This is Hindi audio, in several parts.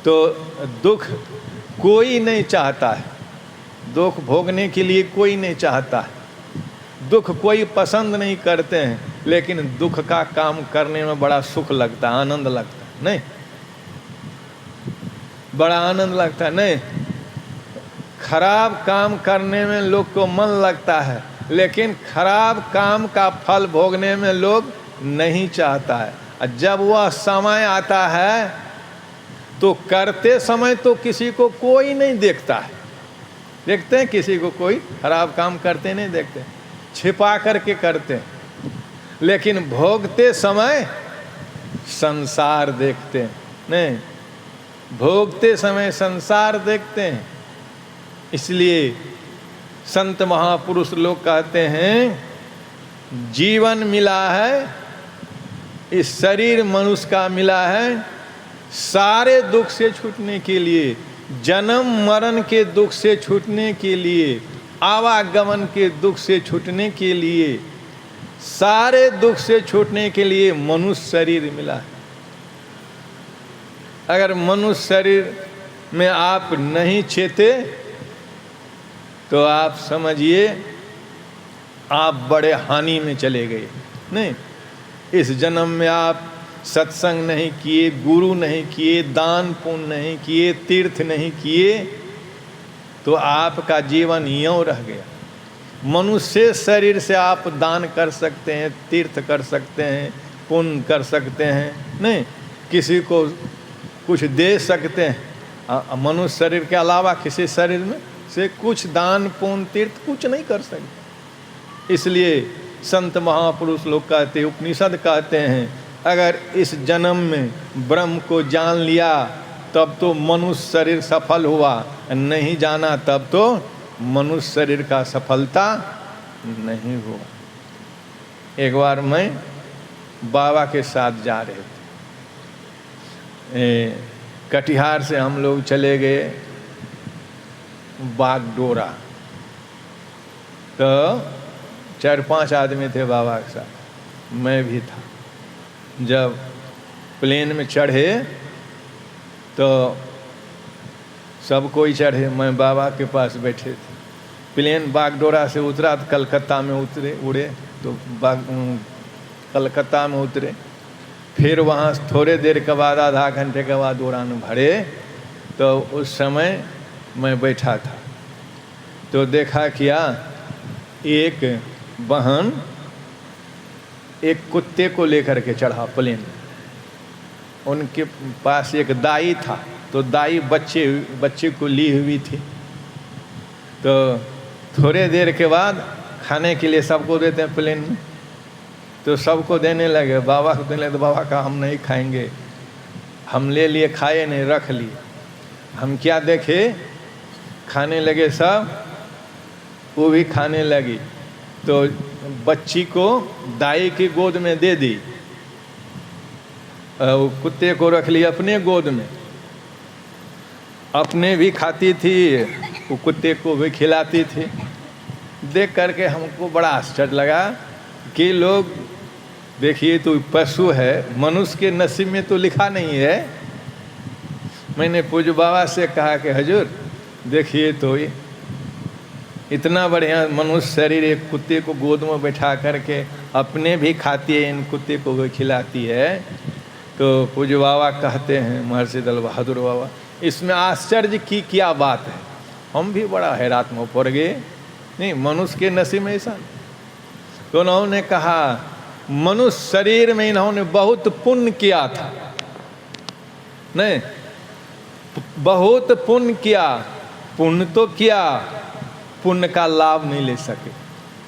तो दुख कोई नहीं चाहता है, दुख भोगने के लिए कोई नहीं चाहता है, दुख कोई पसंद नहीं करते हैं, लेकिन दुख का काम करने में बड़ा सुख लगता है, आनंद लगता है, नहीं बड़ा आनंद लगता है। नहीं, खराब काम करने में लोग को मन लगता है, लेकिन खराब काम का फल भोगने में लोग नहीं चाहता है। और जब वह समय आता है तो करते समय तो किसी को कोई नहीं देखता है, देखते हैं किसी को कोई खराब काम करते नहीं देखते, छिपा करके करते हैं, लेकिन भोगते समय संसार देखते हैं, नहीं भोगते समय संसार देखते हैं। इसलिए संत महापुरुष लोग कहते हैं जीवन मिला है, इस शरीर मनुष्य का मिला है सारे दुख से छूटने के लिए, जन्म मरण के दुख से छूटने के लिए, आवागमन के दुख से छूटने के लिए, सारे दुख से छूटने के लिए मनुष्य शरीर मिला है। अगर मनुष्य शरीर में आप नहीं चेते तो आप समझिए आप बड़े हानि में चले गए। नहीं, इस जन्म में आप सत्संग नहीं किए, गुरु नहीं किए, दान पुण्य नहीं किए, तीर्थ नहीं किए, तो आपका जीवन यूं रह गया। मनुष्य शरीर से आप दान कर सकते हैं, तीर्थ कर सकते हैं, पुण्य कर सकते हैं, नहीं किसी को कुछ दे सकते हैं। मनुष्य शरीर के अलावा किसी शरीर में से कुछ दान पुण्य तीर्थ कुछ नहीं कर सकते। इसलिए संत महापुरुष लोग कहते, उपनिषद कहते हैं अगर इस जन्म में ब्रह्म को जान लिया तब तो मनुष्य शरीर सफल हुआ, नहीं जाना तब तो मनुष्य शरीर का सफलता नहीं हुआ। एक बार मैं बाबा के साथ जा रहे थे, कटिहार से हम लोग चले गए बागडोरा, तो 4-5 आदमी थे बाबा के साथ, मैं भी था। जब प्लेन में चढ़े तो सब कोई चढ़े, मैं बाबा के पास बैठे थे। प्लेन बागडोरा से उतरा तो कलकत्ता में उड़े तो कलकत्ता में उतरे, फिर वहाँ थोड़े देर के बाद आधा घंटे के बाद उड़ान भरे। तो उस समय मैं बैठा था तो देखा क्या, एक बहन एक कुत्ते को लेकर के चढ़ा प्लेन। उनके पास एक दाई था, तो दाई बच्चे को ली हुई थी। तो थोड़े देर के बाद खाने के लिए सबको देते हैं प्लेन में, तो सबको देने लगे। बाबा को देने लगे तो बाबा कहा हम नहीं खाएंगे, हम ले लिए, खाए नहीं, रख लिए। हम क्या देखे, खाने लगे सब, वो भी खाने लगी। तो बच्ची को दाई की गोद में दे दी, कुत्ते को रख लिया अपने गोद में, अपने भी खाती थी, वो कुत्ते को भी खिलाती थी। देख करके हमको बड़ा आश्चर्य लगा कि लोग, देखिए तो पशु है, मनुष्य के नसीब में तो लिखा नहीं है। मैंने पूज्य बाबा से कहा कि हजूर देखिए तो इतना बढ़िया मनुष्य शरीर एक कुत्ते को गोद में बैठा करके अपने भी खाती है, इन कुत्ते को भी खिलाती है। तो पूज्य बाबा कहते हैं, महर्षि दल बहादुर बाबा, इसमें आश्चर्य की क्या बात है। हम भी बड़ा हैरान में पड़ गए, नहीं मनुष्य के नसीब में ऐसा। तो उन्होंने कहा मनुष्य शरीर में इन्होंने बहुत पुण्य किया था, नहीं बहुत पुण्य किया, पुण्य तो किया, पुण्य का लाभ नहीं ले सके।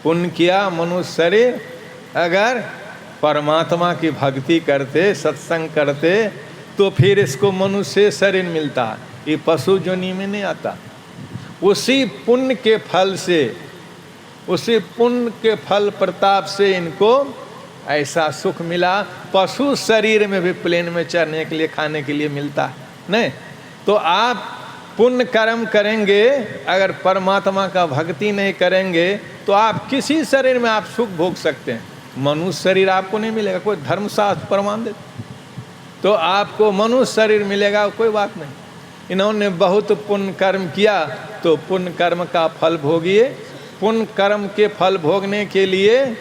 पुण्य किया मनुष्य शरीर, अगर परमात्मा की भक्ति करते, सत्संग करते, तो फिर इसको मनुष्य शरीर मिलता, ये पशु जोनि में नहीं आता। उसी पुण्य के फल से, उसी पुण्य के फल प्रताप से इनको ऐसा सुख मिला। पशु शरीर में भी प्लेन में चढ़ने के लिए, खाने के लिए मिलता है, नहीं तो आप पुण्य कर्म करेंगे, अगर परमात्मा का भक्ति नहीं करेंगे तो आप किसी शरीर में आप सुख भोग सकते हैं, मनुष्य शरीर आपको नहीं मिलेगा। कोई धर्मशास्त्र प्रमाण दे, तो आपको मनुष्य शरीर मिलेगा, कोई बात नहीं। इन्होंने बहुत पुण्य कर्म किया तो पुण्य कर्म का फल भोगिए। पुण्य कर्म के फल भोगने के लिए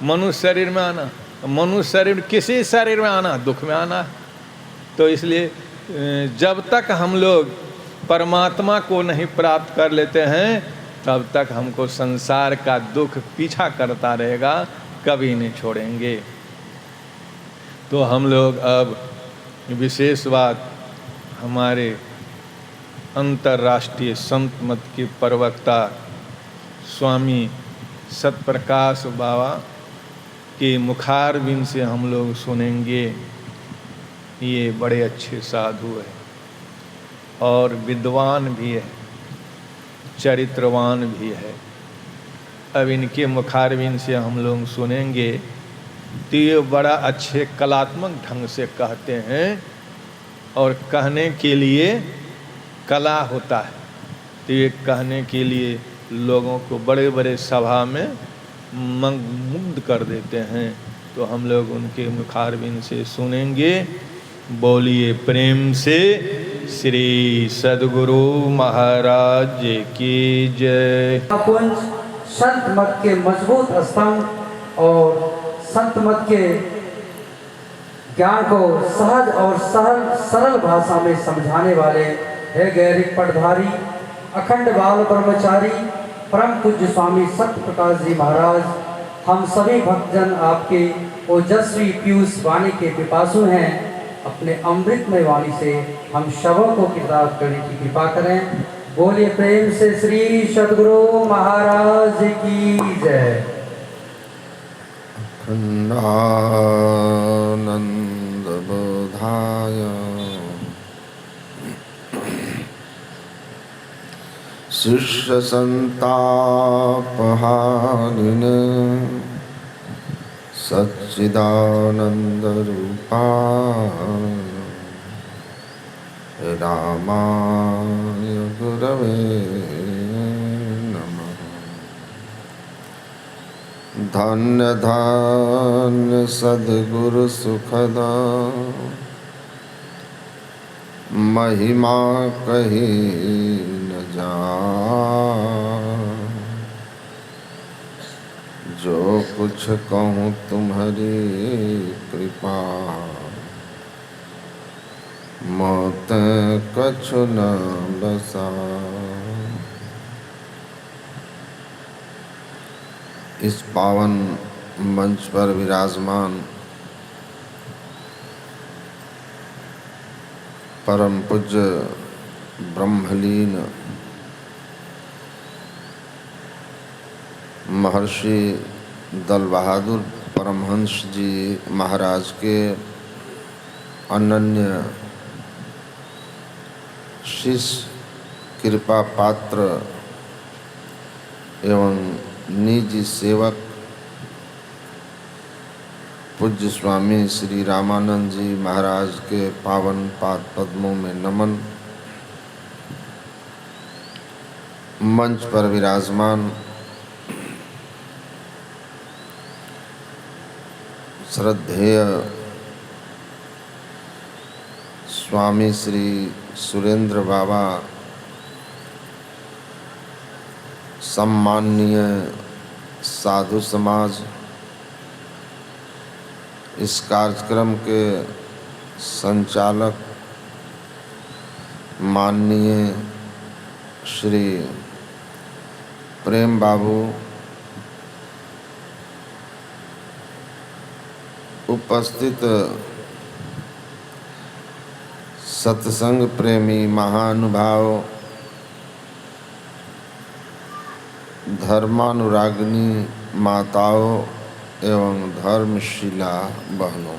मनुष्य शरीर में आना, मनुष्य शरीर किसी शरीर में आना दुख में आना। तो इसलिए जब तक हम लोग परमात्मा को नहीं प्राप्त कर लेते हैं तब तक हमको संसार का दुख पीछा करता रहेगा, कभी नहीं छोड़ेंगे। तो हम लोग अब विशेष बात, हमारे अंतर्राष्ट्रीय संत मत के प्रवक्ता स्वामी सतप्रकाश बाबा के मुखारबिंद से हम लोग सुनेंगे। ये बड़े अच्छे साधु हैं और विद्वान भी है, चरित्रवान भी है। अब इनके मुखारबिंद से हम लोग सुनेंगे तो ये बड़ा अच्छे कलात्मक ढंग से कहते हैं और कहने के लिए कला होता है। तो ये कहने के लिए लोगों को बड़े बड़े सभा में मुग्ध कर देते हैं। तो हम लोग उनके मुखारबिंद से सुनेंगे। बोलिए प्रेम से श्री सद्गुरु महाराज की जय। कुंज संत मत के मजबूत स्तंभ और संत मत के ज्ञान को सहज और सरल भाषा में समझाने वाले है गैरिक पटधारी अखंड बाल ब्रह्मचारी परम पूज्य स्वामी सत्य प्रकाश जी महाराज। हम सभी भक्तजन आपके ओजस्वी पीयूष वाणी के पिपासु हैं। अपने अमृतमय वाणी से हम शवों को किताब करने की कृपा करें। बोलिए प्रेम से श्री सद्गुरु महाराज की जय। अखंडानंद बोधाय शिष्य संतापहारिणे सच्चिदानंद रूपाय रामाय गुरवे नमः। धन्य धन्य सद्गुरु सुखदा महिमा कही न जाए। जो कुछ कहूँ तुम्हारी कृपा मौत कछु न बसा। इस पावन मंच पर विराजमान परम पूज्य ब्रह्मलीन महर्षि दल बहादुर परमहंस जी महाराज के अनन्य शिष्य कृपा पात्र एवं निजी सेवक पूज्य स्वामी श्री रामानंद जी महाराज के पावन पाद पद्मों में नमन। मंच पर विराजमान श्रद्धेय स्वामी श्री सुरेंद्र बाबा, सम्माननीय साधु समाज, इस कार्यक्रम के संचालक माननीय श्री प्रेम बाबू, उपस्थित सत्संग प्रेमी महानुभाव, धर्मानुरागिनी माताओं एवं धर्मशिला बहनों,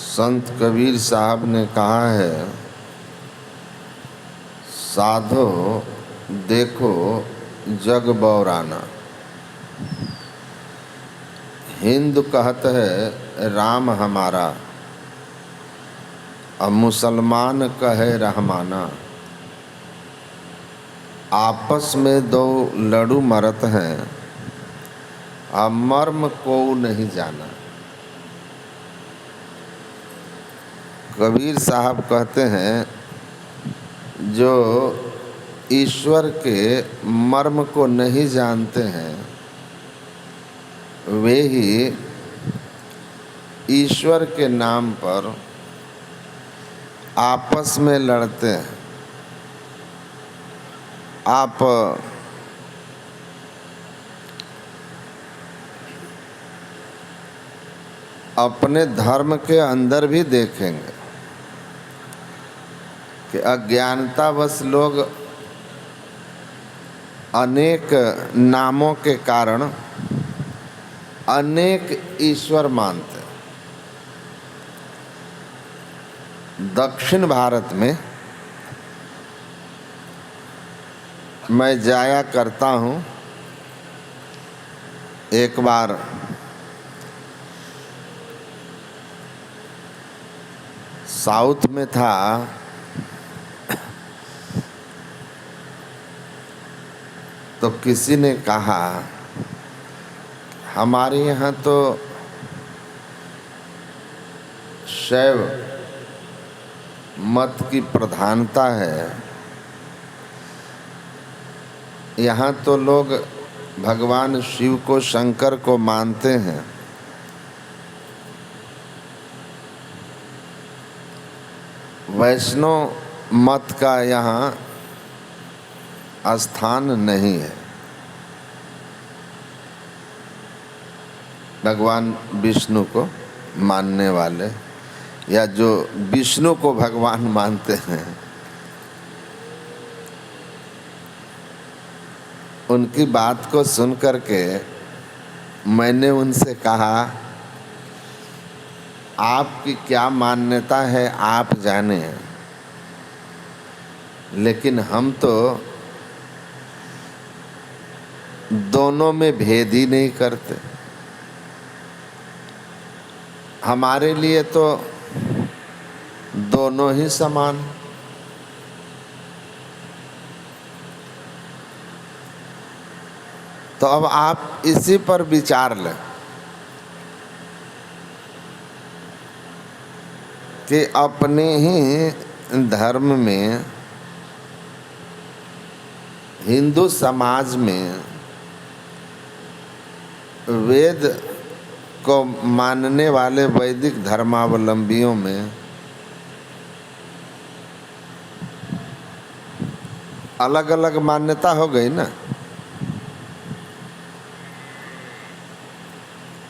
संत कबीर साहब ने कहा है, साधो देखो जग बौराना। हिंदू कहते है राम हमारा, अब मुसलमान कहे रहमाना। आपस में दो लड़ू मरत हैं, अब मर्म को नहीं जाना। कबीर साहब कहते हैं, जो ईश्वर के मर्म को नहीं जानते हैं वे ही ईश्वर के नाम पर आपस में लड़ते हैं। आप अपने धर्म के अंदर भी देखेंगे कि अज्ञानतावश लोग अनेक नामों के कारण अनेक ईश्वर मानते हैं। दक्षिण भारत में मैं जाया करता हूँ। एक बार साउथ में था, तो किसी ने कहा हमारे यहाँ तो शैव मत की प्रधानता है, यहाँ तो लोग भगवान शिव को, शंकर को मानते हैं, वैष्णव मत का यहाँ स्थान नहीं है। भगवान विष्णु को मानने वाले या जो विष्णु को भगवान मानते हैं, उनकी बात को सुन करके मैंने उनसे कहा, आपकी क्या मान्यता है आप जाने, लेकिन हम तो दोनों में भेद ही नहीं करते। हमारे लिए तो दोनों ही समान। तो अब आप इसी पर विचार लें कि अपने ही धर्म में, हिंदू समाज में वेद को मानने वाले वैदिक धर्मावलंबियों में अलग अलग मान्यता हो गई ना।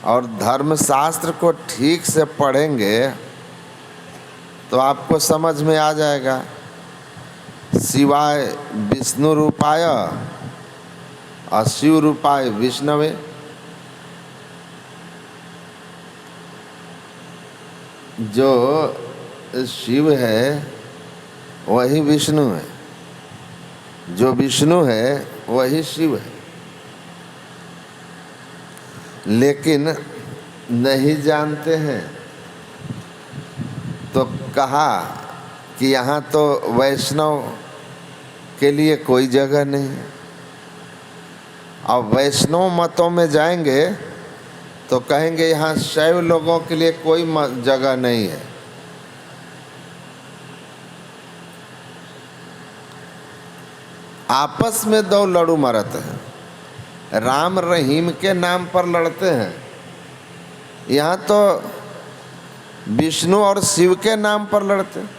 और धर्मशास्त्र को ठीक से पढ़ेंगे तो आपको समझ में आ जाएगा, शिवाय विष्णु रूपाय और शिव रूपाय विष्णवे। जो शिव है वही विष्णु है, जो विष्णु है वही शिव है। लेकिन नहीं जानते हैं तो कहा कि यहाँ तो वैष्णव के लिए कोई जगह नहीं है। अब वैष्णव मतों में जाएंगे तो कहेंगे यहाँ शैव लोगों के लिए कोई जगह नहीं है। आपस में दो लड़ू मरत हैं, राम रहीम के नाम पर लड़ते हैं। यहाँ तो विष्णु और शिव के नाम पर लड़ते हैं।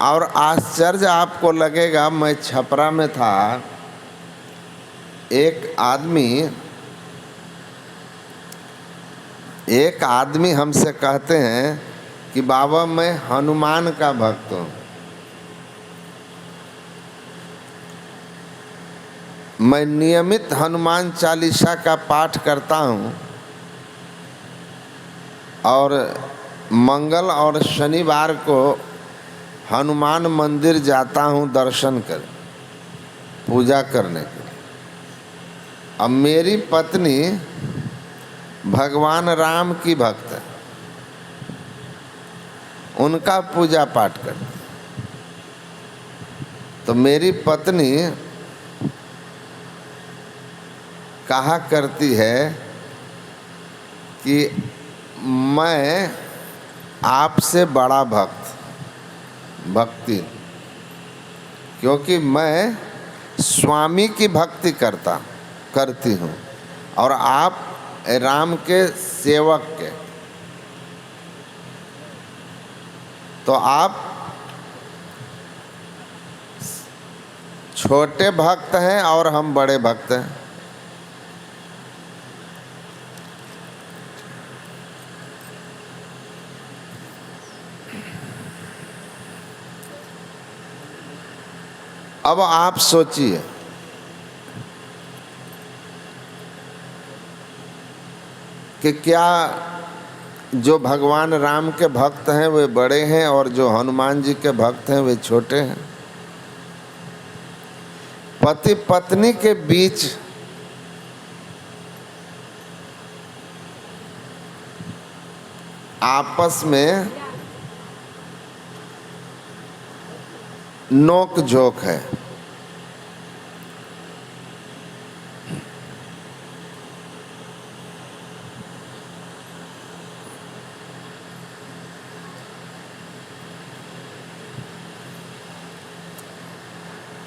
और आश्चर्य आपको लगेगा, मैं छपरा में था, एक आदमी हमसे कहते हैं कि बाबा मैं हनुमान का भक्त हूँ, मैं नियमित हनुमान चालीसा का पाठ करता हूँ और मंगल और शनिवार को हनुमान मंदिर जाता हूँ दर्शन कर, पूजा करने के लिए। अब मेरी पत्नी भगवान राम की भक्त है, उनका पूजा पाठ करते। तो मेरी पत्नी कहा करती है कि मैं आपसे बड़ा भक्ति, क्योंकि मैं स्वामी की भक्ति करती हूँ और आप राम के सेवक के। तो आप छोटे भक्त हैं और हम बड़े भक्त हैं। अब आप सोचिए कि क्या जो भगवान राम के भक्त हैं वे बड़े हैं और जो हनुमान जी के भक्त हैं वे छोटे हैं। पति पत्नी के बीच आपस में नोक झोंक है।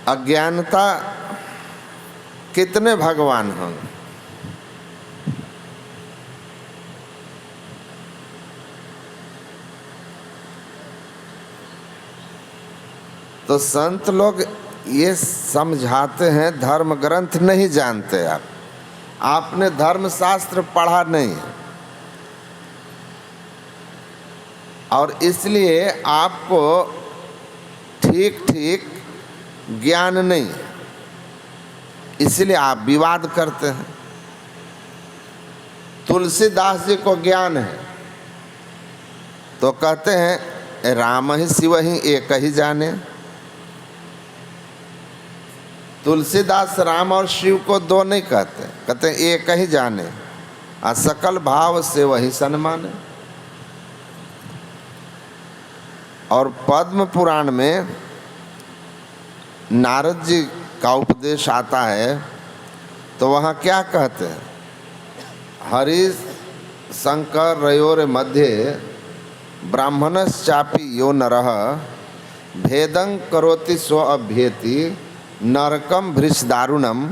अज्ञानता कितने भगवान होंगे। तो संत लोग ये समझाते हैं, धर्म ग्रंथ नहीं जानते आपने धर्म शास्त्र पढ़ा नहीं और इसलिए आपको ठीक ठीक ज्ञान नहीं, इसलिए आप विवाद करते हैं। तुलसीदास जी को ज्ञान है तो कहते हैं राम ही शिव ही एक ही जाने। तुलसीदास राम और शिव को दो नहीं कहते, कहते हैं एक ही जाने, और सकल भाव से वही सन्माने। और पद्म पुराण में नारद जी का उपदेश आता है तो वहाँ क्या कहते हैं, हरि शंकर रयोर मध्य ब्राह्मणश्चापि यो नरः भेदं करोति स्व अभ्येति नरकम भृशदारुणम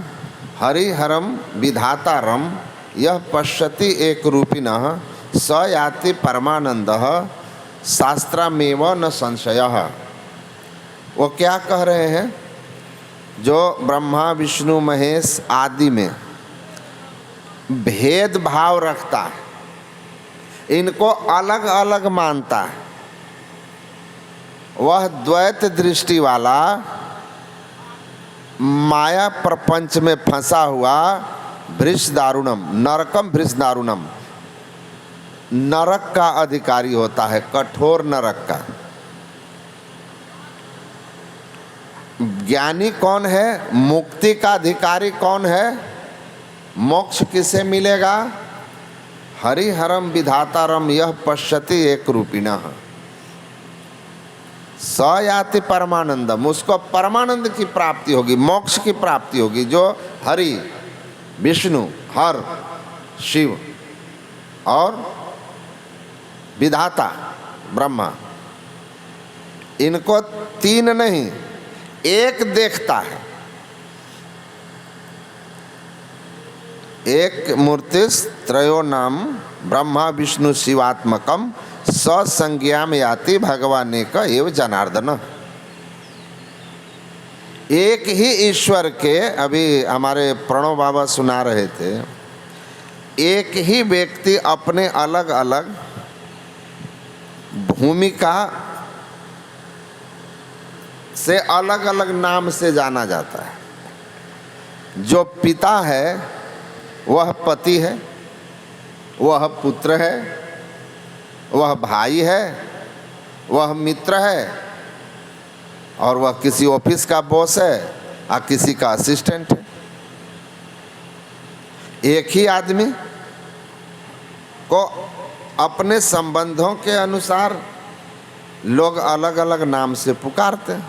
हरिहरम विधातारम यह पश्यति एक रूपिणः स याति परमानंदः शास्त्रमेव न संशयः। वो क्या कह रहे हैं, जो ब्रह्मा विष्णु महेश आदि में भेद भाव रखता है, इनको अलग अलग मानता है, वह द्वैत दृष्टि वाला माया प्रपंच में फंसा हुआ भृशदारुणम नरकम भृशदारुणम नरक का अधिकारी होता है, कठोर नरक का। ज्ञानी कौन है, मुक्ति का अधिकारी कौन है, मोक्ष किसे मिलेगा, हरिहरम विधातारम यह पश्यति एक रूपिणः स याति परमानंदम, उसको परमानंद की प्राप्ति होगी, मोक्ष की प्राप्ति होगी। जो हरि विष्णु हर शिव और विधाता ब्रह्मा, इनको तीन नहीं एक देखता है। एक मूर्तिस् त्रयो नाम ब्रह्मा विष्णु शिवात्मकम ससंज्ञाम याति भगवान का एव जनार्दन। एक ही ईश्वर के, अभी हमारे प्रणव बाबा सुना रहे थे, एक ही व्यक्ति अपने अलग अलग भूमिका से अलग अलग नाम से जाना जाता है। जो पिता है वह पति है, वह पुत्र है, वह भाई है, वह मित्र है, और वह किसी ऑफिस का बॉस है और किसी का असिस्टेंट है। एक ही आदमी को अपने संबंधों के अनुसार लोग अलग अलग नाम से पुकारते हैं,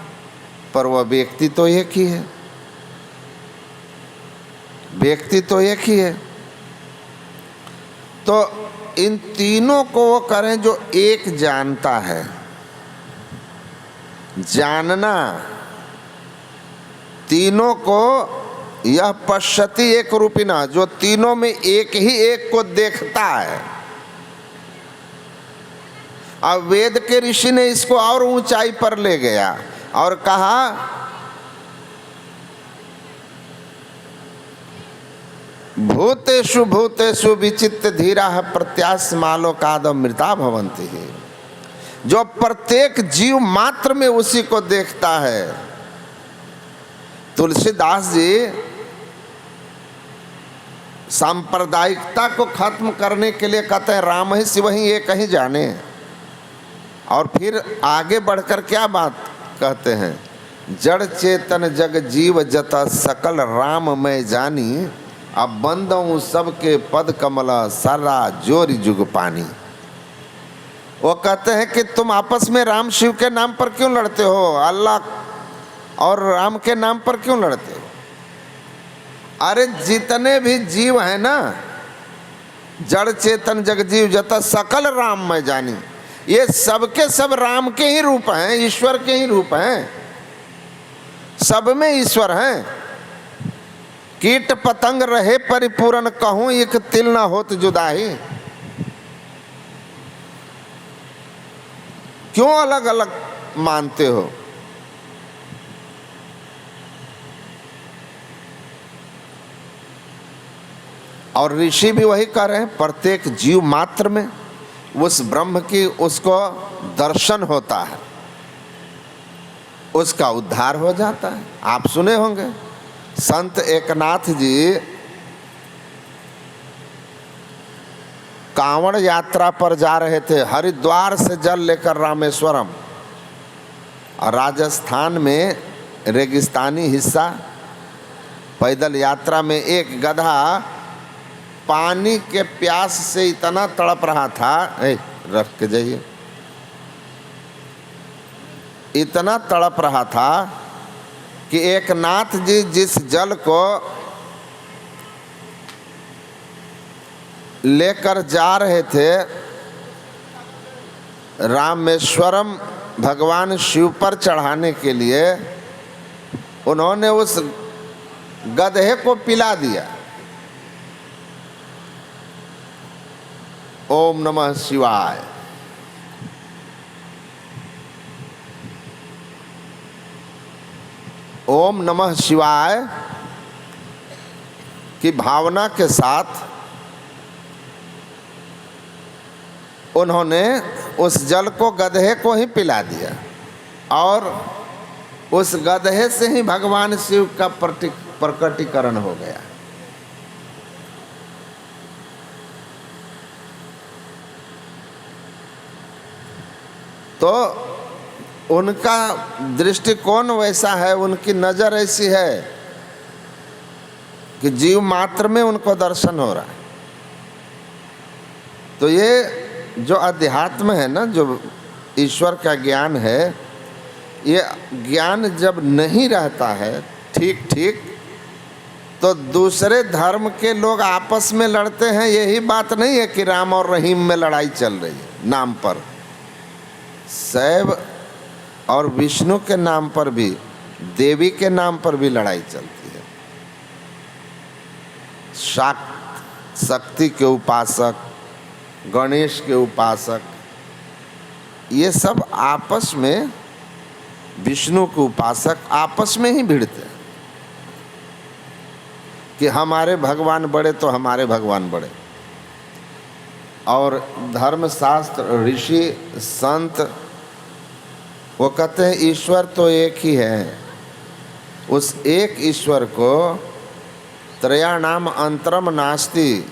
पर वह व्यक्ति तो एक ही है, व्यक्ति तो एक ही है। तो इन तीनों को वो करें जो एक जानता है। जानना, तीनों को यह पश्यति एक रूपिणः, जो तीनों में एक ही एक को देखता है। अब वेद के ऋषि ने इसको और ऊंचाई पर ले गया और कहा भूतेषु भूतेषु विचित्य धीराः प्रत्यास्मालोकादमृता भवन्ति। जो प्रत्येक जीव मात्र में उसी को देखता है। तुलसीदास जी सांप्रदायिकता को खत्म करने के लिए कहते हैं राम ही शिव ही एक ही जाने। और फिर आगे बढ़कर क्या बात कहते हैं, जड़ चेतन जग जीव जता सकल राम मैं जानी, अब बंदों सबके पद कमला सारा जोरी जुग पानी। वो कहते हैं कि तुम आपस में राम शिव के नाम पर क्यों लड़ते हो, अल्लाह और राम के नाम पर क्यों लड़ते हो? अरे जितने भी जीव हैं ना, जड़ चेतन जग जीव जता सकल राम मैं जानी, ये सबके सब राम के ही रूप हैं, ईश्वर के ही रूप हैं, सब में ईश्वर हैं। कीट पतंग रहे परिपूर्ण कहूं एक तिल न होत जुदाई। क्यों अलग अलग मानते हो? और ऋषि भी वही कह रहे हैं, प्रत्येक जीव मात्र में उस ब्रह्म की उसको दर्शन होता है, उसका उद्धार हो जाता है। आप सुने होंगे संत एकनाथ जी कांवड़ यात्रा पर जा रहे थे, हरिद्वार से जल लेकर रामेश्वरम, और राजस्थान में रेगिस्तानी हिस्सा, पैदल यात्रा में एक गधा पानी के प्यास से इतना तड़प रहा था, रख के जाइए, इतना तड़प रहा था कि एक नाथ जी जिस जल को लेकर जा रहे थे रामेश्वरम भगवान शिव पर चढ़ाने के लिए, उन्होंने उस गधे को पिला दिया। ओम नमः शिवाय। ओम नमः शिवाय की भावना के साथ उन्होंने उस जल को गधे को ही पिला दिया, और उस गधे से ही भगवान शिव का प्रकटीकरण हो गया। तो उनका दृष्टिकोण वैसा है, उनकी नज़र ऐसी है कि जीव मात्र में उनको दर्शन हो रहा है। तो ये जो अध्यात्म है ना, जो ईश्वर का ज्ञान है, ये ज्ञान जब नहीं रहता है ठीक ठीक, तो दूसरे धर्म के लोग आपस में लड़ते हैं। यही बात नहीं है कि राम और रहीम में लड़ाई चल रही है नाम पर, शैव और विष्णु के नाम पर भी, देवी के नाम पर भी लड़ाई चलती है। शक्ति के उपासक, गणेश के उपासक, ये सब आपस में, विष्णु के उपासक आपस में ही भिड़ते हैं कि हमारे भगवान बड़े तो हमारे भगवान बड़े। और धर्मशास्त्र, ऋषि, संत वो कहते हैं ईश्वर तो एक ही है। उस एक ईश्वर को त्रयाणाम अंतरम नास्ति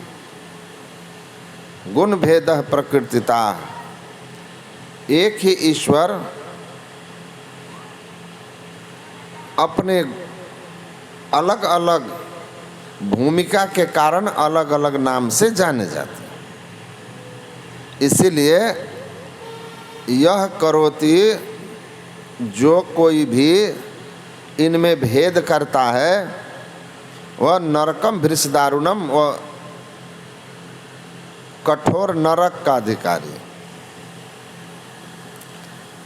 गुण भेदः प्रकृतिता, एक ही ईश्वर अपने अलग अलग भूमिका के कारण अलग अलग नाम से जाने जाते हैं। इसीलिए यह करोति, जो कोई भी इनमें भेद करता है वह नरकम भृषदारुणम, वह कठोर नरक का अधिकारी।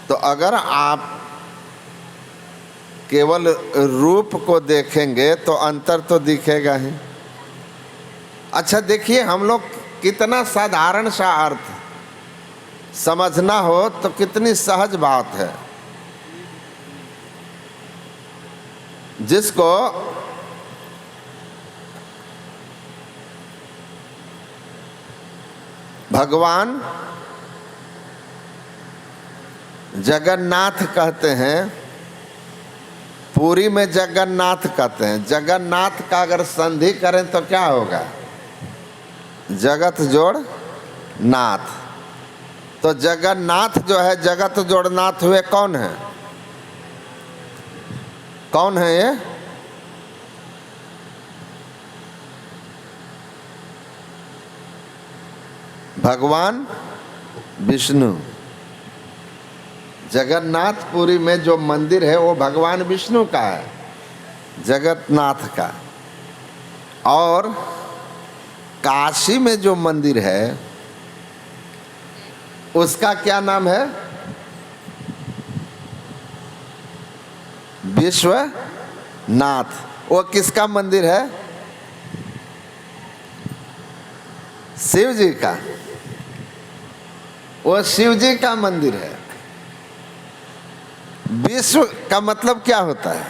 तो अगर आप केवल रूप को देखेंगे तो अंतर तो दिखेगा ही। अच्छा देखिए, हम लोग कितना साधारण सा अर्थ समझना हो तो कितनी सहज बात है। जिसको भगवान जगन्नाथ कहते हैं, पुरी में जगन्नाथ कहते हैं। जगन्नाथ का अगर संधि करें तो क्या होगा? जगत जोड़ नाथ। तो जगन्नाथ जो है, जगत जोड़नाथ हुए कौन है? कौन है ये? भगवान विष्णु। जगन्नाथपुरी में जो मंदिर है वो भगवान विष्णु का है, जगन्नाथ का। और काशी में जो मंदिर है उसका क्या नाम है? विश्वनाथ। वो किसका मंदिर है? शिव जी का। वो शिव जी का मंदिर है। विश्व का मतलब क्या होता है?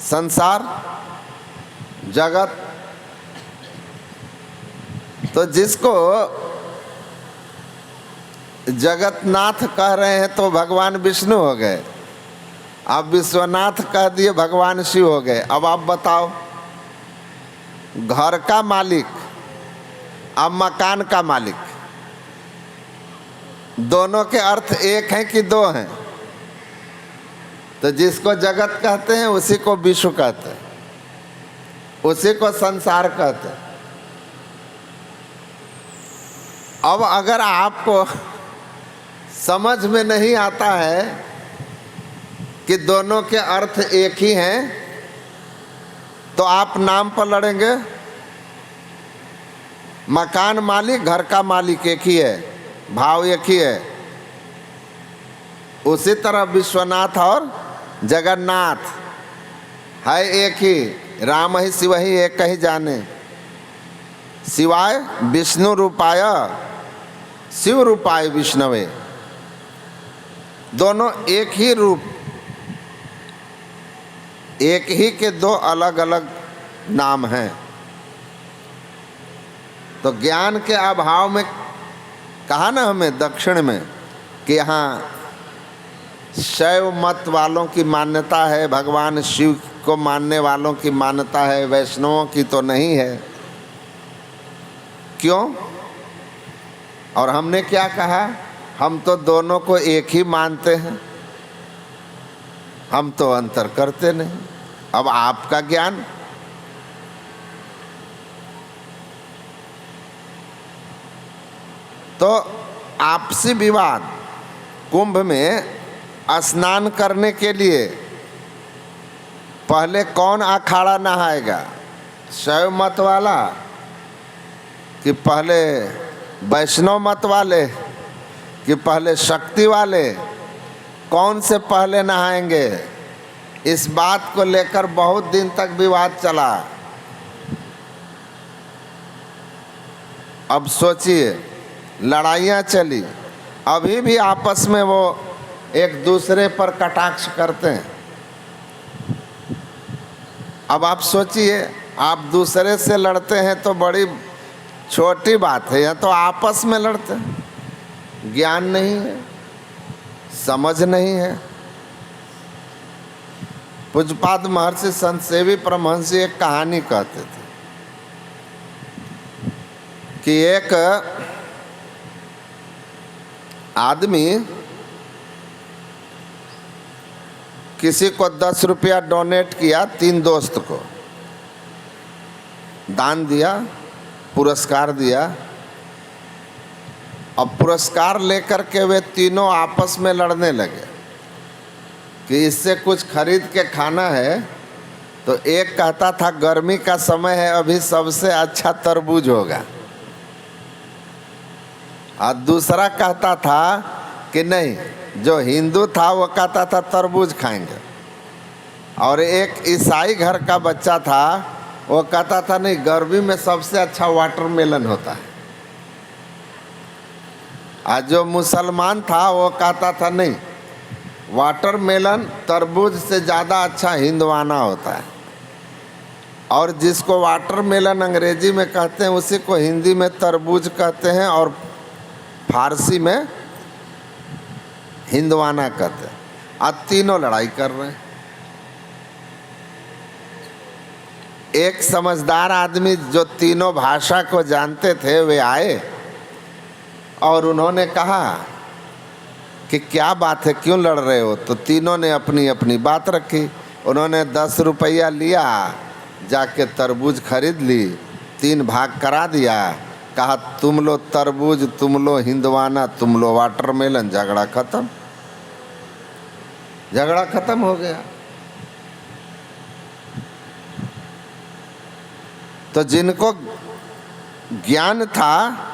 संसार, जगत। तो जिसको जगन्नाथ कह रहे हैं तो भगवान विष्णु हो गए। आप विश्वनाथ कह दिए, भगवान शिव हो गए। अब आप बताओ, घर का मालिक अब मकान का मालिक, दोनों के अर्थ एक हैं कि दो हैं? तो जिसको जगत कहते हैं उसी को विश्व कहते हैं, उसी को संसार कहते हैं। अब अगर आपको समझ में नहीं आता है कि दोनों के अर्थ एक ही हैं, तो आप नाम पर लड़ेंगे। मकान मालिक, घर का मालिक एक ही है, भाव एक ही है। उसी तरह विश्वनाथ और जगन्नाथ है एक ही। राम ही शिव ही एक ही जाने, शिवाय विष्णु रूपाय शिव रूपाय विष्णवे। दोनों एक ही रूप, एक ही के दो अलग अलग नाम हैं। तो ज्ञान के अभाव में कहा ना हमें दक्षिण में कि यहाँ शैव मत वालों की मान्यता है, भगवान शिव को मानने वालों की मान्यता है, वैष्णवों की तो नहीं है। क्यों? और हमने क्या कहा? हम तो दोनों को एक ही मानते हैं, हम तो अंतर करते नहीं। अब आपका ज्ञान तो आपसी विवाद। कुंभ में स्नान करने के लिए पहले कौन अखाड़ा नहाएगा? शैव मत वाला कि पहले वैष्णव मत वाले कि पहले शक्ति वाले? कौन से पहले नहाएंगे? इस बात को लेकर बहुत दिन तक विवाद चला। अब सोचिए, लड़ाइयाँ चली, अभी भी आपस में वो एक दूसरे पर कटाक्ष करते हैं। अब आप सोचिए, आप दूसरे से लड़ते हैं तो बड़ी छोटी बात है, या तो आपस में लड़ते हैं। ज्ञान नहीं है, समझ नहीं है। पूज्यपाद महर्षि संत सेवी परमहंस एक कहानी कहते थे कि एक आदमी किसी को 10 रुपया डोनेट किया, 3 दोस्त को दान दिया, पुरस्कार दिया। अब पुरस्कार लेकर के वे तीनों आपस में लड़ने लगे कि इससे कुछ खरीद के खाना है। तो एक कहता था गर्मी का समय है, अभी सबसे अच्छा तरबूज होगा, और दूसरा कहता था कि नहीं, जो हिंदू था वो कहता था तरबूज खाएंगे, और एक ईसाई घर का बच्चा था वो कहता था नहीं, गर्मी में सबसे अच्छा वाटरमेलन होता है। आज जो मुसलमान था वो कहता था नहीं, वाटरमेलन तरबूज से ज़्यादा अच्छा हिंदवाना होता है। और जिसको वाटरमेलन अंग्रेजी में कहते हैं उसी को हिंदी में तरबूज कहते हैं और फारसी में हिंदवाना कहते हैं। आज तीनों लड़ाई कर रहे हैं। एक समझदार आदमी जो तीनों भाषा को जानते थे वे आए और उन्होंने कहा कि क्या बात है, क्यों लड़ रहे हो? तो तीनों ने अपनी अपनी बात रखी। उन्होंने 10 रुपया लिया, जाके तरबूज खरीद ली, 3 भाग करा दिया, कहा तुम लो तरबूज, तुम लो हिंदवाना, तुम लो वाटरमेलन। झगड़ा खत्म, झगड़ा खत्म हो गया। तो जिनको ज्ञान था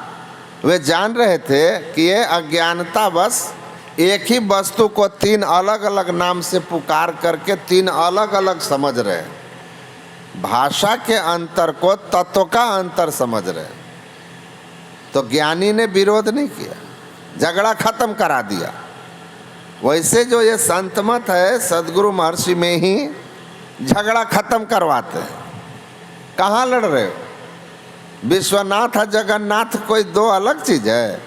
वे जान रहे थे कि ये अज्ञानता बस एक ही वस्तु को 3 अलग अलग नाम से पुकार करके 3 अलग अलग समझ रहे हैं। भाषा के अंतर को तत्व का अंतर समझ रहे हैं। तो ज्ञानी ने विरोध नहीं किया, झगड़ा खत्म करा दिया। वैसे जो ये संत मत है सदगुरु महर्षि में ही झगड़ा खत्म करवाते हैं। कहाँ लड़ रहे हो? विश्वनाथ और जगन्नाथ कोई 2 अलग चीज है?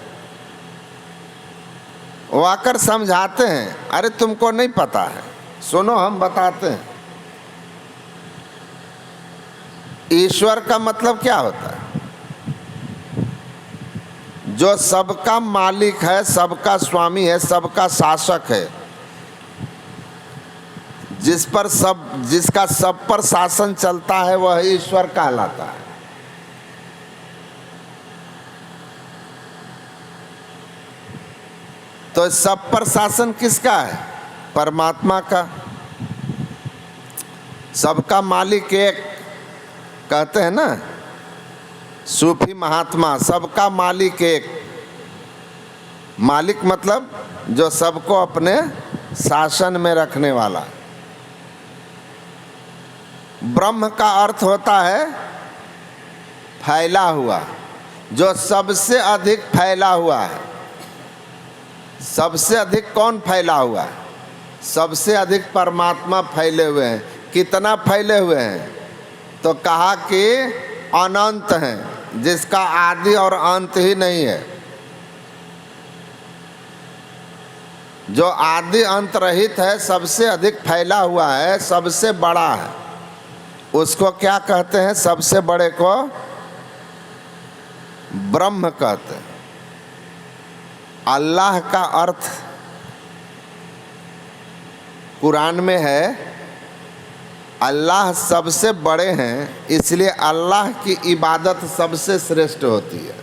वो आकर समझाते हैं, अरे तुमको नहीं पता है, सुनो हम बताते हैं। ईश्वर का मतलब क्या होता है? जो सबका मालिक है, सबका स्वामी है, सबका शासक है, जिसका सब पर शासन चलता है वह ईश्वर कहलाता है। तो सब पर शासन किसका है? परमात्मा का। सबका मालिक एक कहते हैं ना सूफी महात्मा, सबका मालिक एक। मालिक मतलब जो सबको अपने शासन में रखने वाला। ब्रह्म का अर्थ होता है फैला हुआ, जो सबसे अधिक फैला हुआ है। सबसे अधिक कौन फैला हुआ है? सबसे अधिक परमात्मा फैले हुए हैं। कितना फैले हुए हैं? तो कहा कि अनंत हैं, जिसका आदि और अंत ही नहीं है। जो आदि अंत रहित है, सबसे अधिक फैला हुआ है, सबसे बड़ा है, उसको क्या कहते हैं? सबसे बड़े को ब्रह्म कहते हैं। अल्लाह का अर्थ कुरान में है, अल्लाह सबसे बड़े हैं, इसलिए अल्लाह की इबादत सबसे श्रेष्ठ होती है।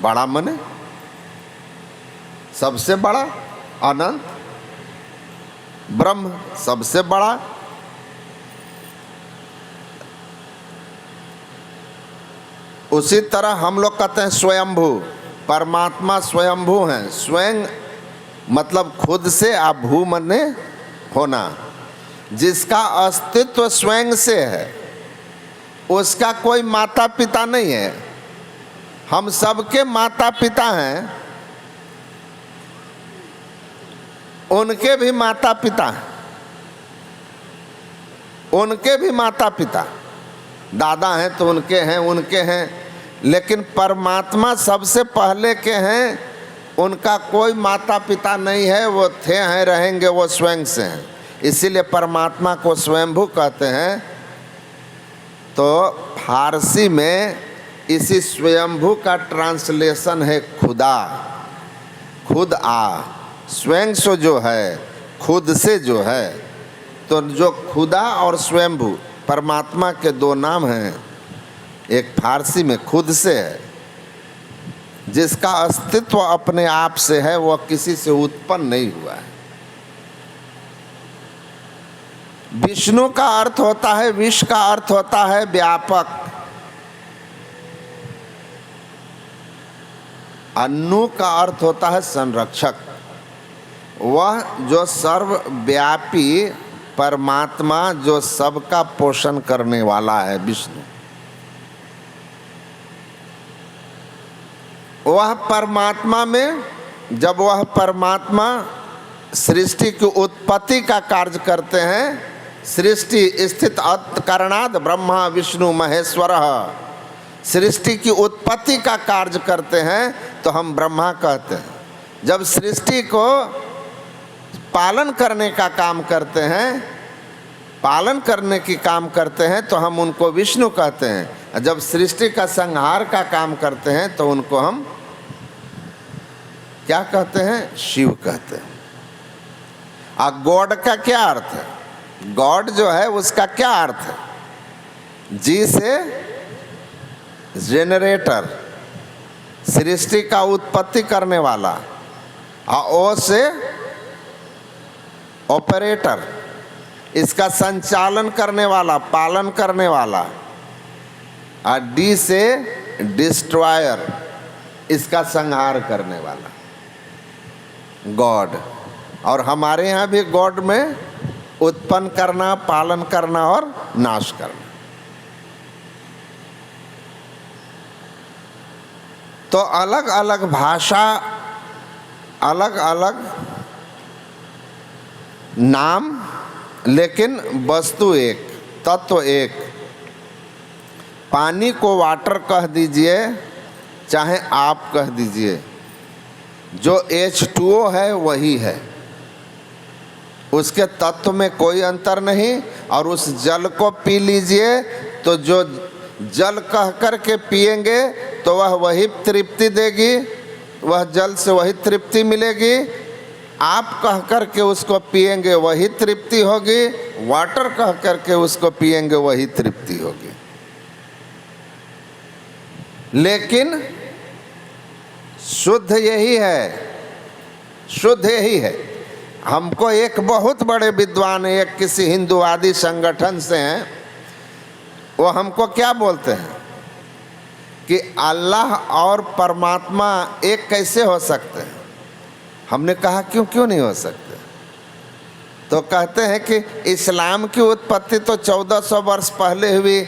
बड़ा माने सबसे बड़ा, अनंत, ब्रह्म सबसे बड़ा। उसी तरह हम लोग कहते हैं स्वयंभू, परमात्मा स्वयंभू हैं। स्वयं मतलब खुद से, आप भू मने होना, जिसका अस्तित्व स्वयं से है, उसका कोई माता पिता नहीं है। हम सबके माता पिता हैं, उनके भी माता पिता हैं, उनके भी माता पिता, दादा हैं तो उनके हैं, लेकिन परमात्मा सबसे पहले के हैं, उनका कोई माता पिता नहीं है, वो थे हैं रहेंगे, वो स्वयं से हैं। इसीलिए परमात्मा को स्वयंभू कहते हैं। तो फारसी में इसी स्वयंभू का ट्रांसलेशन है खुदा, खुद आ, स्वयं से जो है, खुद से जो है। तो जो खुदा और स्वयंभू परमात्मा के 2 नाम हैं। एक फारसी में खुद से है जिसका अस्तित्व अपने आप से है, वह किसी से उत्पन्न नहीं हुआ है। विष्णु का अर्थ होता है, विश्व का अर्थ होता है व्यापक। अन्नु का अर्थ होता है संरक्षक। वह जो सर्वव्यापी परमात्मा, जो सबका पोषण करने वाला है, विष्णु, वह परमात्मा में, जब वह परमात्मा सृष्टि की उत्पत्ति का कार्य करते हैं, सृष्टि स्थित करणाद ब्रह्मा विष्णु महेश्वर, सृष्टि की उत्पत्ति का कार्य करते हैं तो हम ब्रह्मा कहते हैं। जब सृष्टि को पालन करने का काम करते हैं, पालन करने की काम करते हैं तो हम उनको विष्णु कहते हैं। जब सृष्टि का संहार का काम करते हैं तो उनको हम क्या कहते हैं? शिव कहते हैं। गॉड का क्या अर्थ है? गॉड जो है उसका क्या अर्थ है? जी से जेनरेटर, सृष्टि का उत्पत्ति करने वाला, और ओ से ऑपरेटर, इसका संचालन करने वाला, पालन करने वाला, और डी से डिस्ट्रॉयर, इसका संहार करने वाला, गॉड। और हमारे यहाँ भी गॉड में उत्पन्न करना, पालन करना और नाश करना। तो अलग अलग भाषा, अलग अलग नाम, लेकिन वस्तु एक, तत्व एक। पानी को वाटर कह दीजिए, चाहे आप कह दीजिए, जो H2O है वही है, उसके तत्व में कोई अंतर नहीं। और उस जल को पी लीजिए तो जो जल कह कर के पिएंगे तो वह वही तृप्ति देगी, वह जल से वही तृप्ति मिलेगी। आप कह कर के उसको पिएंगे वही तृप्ति होगी, वाटर कह कर के उसको पिएंगे वही तृप्ति होगी। लेकिन शुद्ध यही है, शुद्ध यही है। हमको एक बहुत बड़े विद्वान, एक किसी हिंदूवादी संगठन से हैं, वो हमको क्या बोलते हैं कि अल्लाह और परमात्मा एक कैसे हो सकते हैं? हमने कहा क्यों नहीं हो सकते? तो कहते हैं कि इस्लाम की उत्पत्ति तो 1400 वर्ष पहले हुई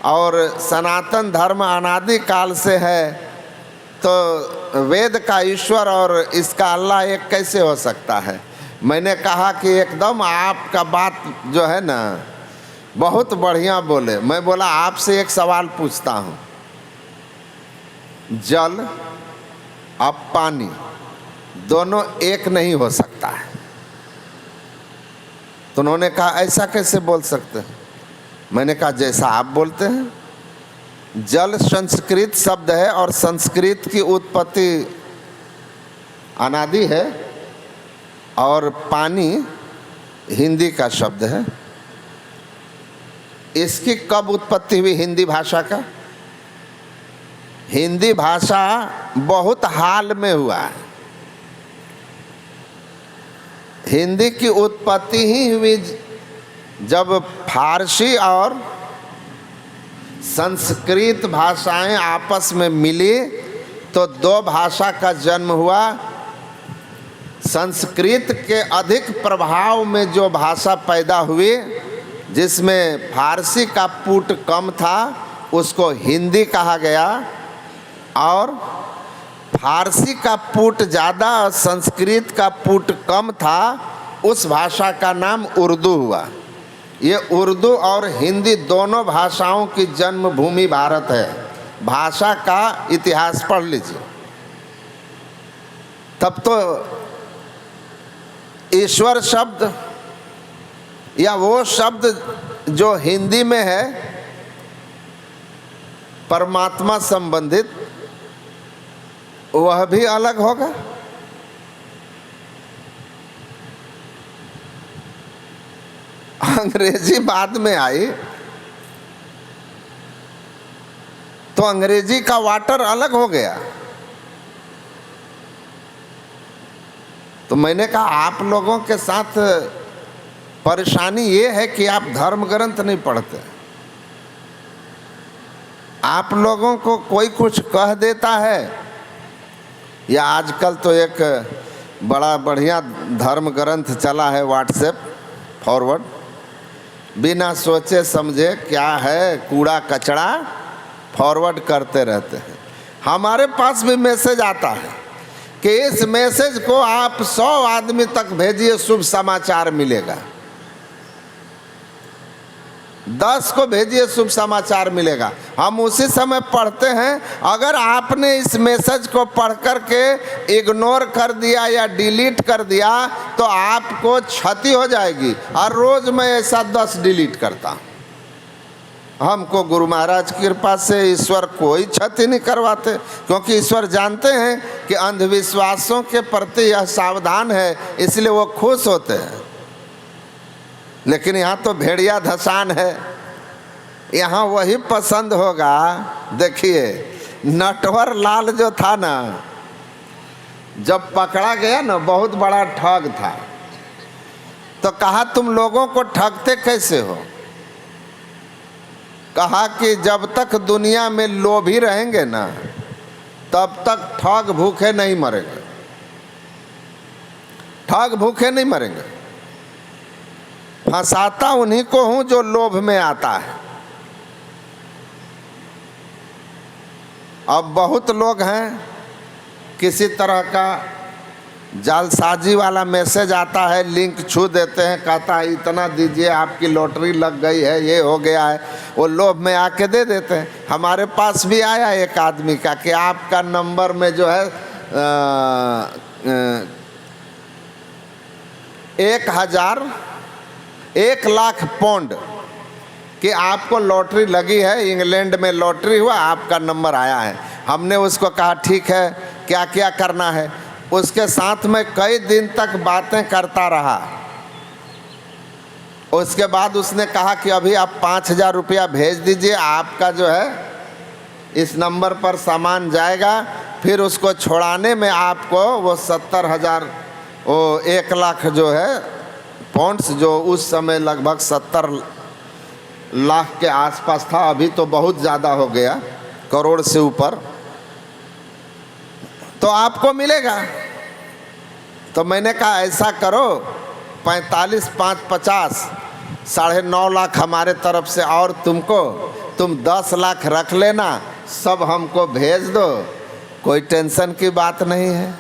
और सनातन धर्म अनादि काल से है, तो वेद का ईश्वर और इसका अल्लाह एक कैसे हो सकता है? मैंने कहा कि एकदम आपका बात जो है ना बहुत बढ़िया बोले। मैं बोला आपसे एक सवाल पूछता हूँ, जल और पानी दोनों एक नहीं हो सकता है। तो उन्होंने कहा ऐसा कैसे बोल सकते हैं? मैंने कहा जैसा आप बोलते हैं। जल संस्कृत शब्द है और संस्कृत की उत्पत्ति अनादि है, और पानी हिंदी का शब्द है। इसकी कब उत्पत्ति हुई हिंदी भाषा का? हिंदी भाषा बहुत हाल में हुआ है। हिंदी की उत्पत्ति ही हुई जब फारसी और संस्कृत भाषाएं आपस में मिली तो दो भाषा का जन्म हुआ। संस्कृत के अधिक प्रभाव में जो भाषा पैदा हुई, जिसमें फारसी का पुट कम था, उसको हिंदी कहा गया, और फारसी का पुट ज़्यादा और संस्कृत का पुट कम था, उस भाषा का नाम उर्दू हुआ। ये उर्दू और हिंदी दोनों भाषाओं की जन्मभूमि भारत है। भाषा का इतिहास पढ़ लीजिए, तब तो ईश्वर शब्द या वो शब्द जो हिंदी में है परमात्मा संबंधित, वह भी अलग होगा। अंग्रेजी बाद में आई तो अंग्रेजी का वाटर अलग हो गया, तो मैंने कहा आप लोगों के साथ परेशानी ये है कि आप धर्म ग्रंथ नहीं पढ़ते। आप लोगों को कोई कुछ कह देता है, या आजकल तो एक बड़ा बढ़िया धर्म ग्रंथ चला है व्हाट्सएप फॉरवर्ड, बिना सोचे समझे क्या है कूड़ा कचड़ा फॉरवर्ड करते रहते हैं। हमारे पास भी मैसेज आता है कि इस मैसेज को आप 100 आदमी तक भेजिए, शुभ समाचार मिलेगा। 10 को भेजिए, शुभ समाचार मिलेगा। हम उसी समय पढ़ते हैं। अगर आपने इस मैसेज को पढ़ कर के इग्नोर कर दिया या डिलीट कर दिया तो आपको क्षति हो जाएगी। और रोज़ मैं ऐसा 10 डिलीट करता हूँ। हमको गुरु महाराज की कृपा से ईश्वर कोई क्षति नहीं करवाते, क्योंकि ईश्वर जानते हैं कि अंधविश्वासों के प्रति यह सावधान है, इसलिए वो खुश होते हैं। लेकिन यहाँ तो भेड़िया धसान है, यहाँ वही पसंद होगा। देखिए नटवर लाल जो था ना, जब पकड़ा गया ना, बहुत बड़ा ठग था, तो कहा तुम लोगों को ठगते कैसे हो? कहा कि जब तक दुनिया में लोभी रहेंगे ना, तब तक ठग भूखे नहीं मरेंगे। ठग भूखे नहीं मरेंगे। फंसाता उन्हीं को हूं जो लोभ में आता है। अब बहुत लोग हैं, किसी तरह का जालसाजी वाला मैसेज आता है, लिंक छू देते हैं, कहता है इतना दीजिए आपकी लॉटरी लग गई है, ये हो गया है। वो लोभ में आके दे देते हैं। हमारे पास भी आया एक आदमी का कि आपका नंबर में जो है 1 लाख पाउंड कि आपको लॉटरी लगी है, इंग्लैंड में लॉटरी हुआ, आपका नंबर आया है। हमने उसको कहा ठीक है, क्या क्या करना है। उसके साथ में कई दिन तक बातें करता रहा। उसके बाद उसने कहा कि अभी आप 5000 रुपया भेज दीजिए, आपका जो है इस नंबर पर सामान जाएगा। फिर उसको छोड़ाने में आपको वो 70,000, वो 1 लाख जो है पाउंड्स, जो उस समय लगभग 70 लाख के आसपास था, अभी तो बहुत ज़्यादा हो गया, करोड़ से ऊपर, तो आपको मिलेगा। तो मैंने कहा ऐसा करो 45, 5, 50, 9.5 लाख हमारे तरफ से, और तुम 10 लाख रख लेना, सब हमको भेज दो, कोई टेंशन की बात नहीं है।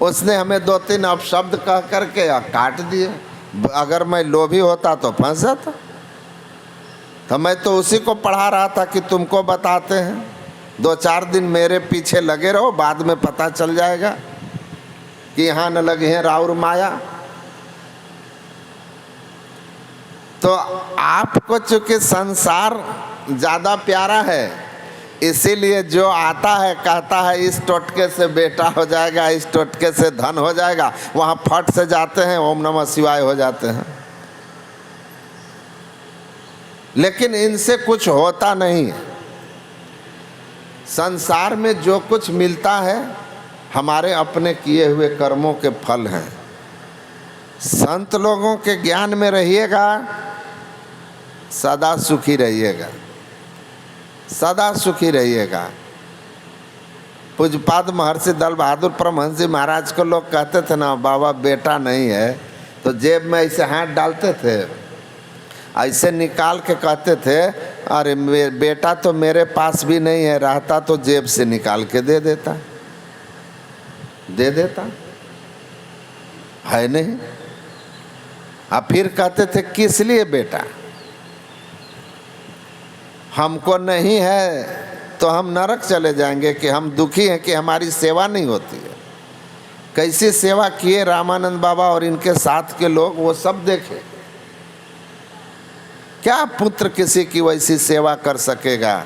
उसने हमें 2-3 अपशब्द कह करके काट दिए। अगर मैं लोभी होता तो फंस जाता। तो मैं तो उसी को पढ़ा रहा था कि तुमको बताते हैं, 2-4 दिन मेरे पीछे लगे रहो, बाद में पता चल जाएगा कि यहाँ न लगे हैं राउर माया। तो आपको चूंकि संसार ज़्यादा प्यारा है, इसीलिए जो आता है कहता है इस टोटके से बेटा हो जाएगा, इस टोटके से धन हो जाएगा, वहाँ फट से जाते हैं, ओम नमः शिवाय हो जाते हैं। लेकिन इनसे कुछ होता नहीं है। संसार में जो कुछ मिलता है हमारे अपने किए हुए कर्मों के फल हैं। संत लोगों के ज्ञान में रहिएगा, सदा सुखी रहिएगा, सदा सुखी रहिएगा। पूज्यपाद महर्षि दल बहादुर परमहंस जी महाराज को लोग कहते थे ना, बाबा बेटा नहीं है, तो जेब में ऐसे हाथ डालते थे, ऐसे निकाल के कहते थे अरे बेटा तो मेरे पास भी नहीं है, रहता तो जेब से निकाल के दे देता है नहीं। अब फिर कहते थे किस लिए बेटा, हमको नहीं है तो हम नरक चले जाएंगे कि हम दुखी हैं कि हमारी सेवा नहीं होती है। कैसी सेवा किए रामानंद बाबा और इनके साथ के लोग, वो सब देखे। क्या पुत्र किसी की वैसी सेवा कर सकेगा।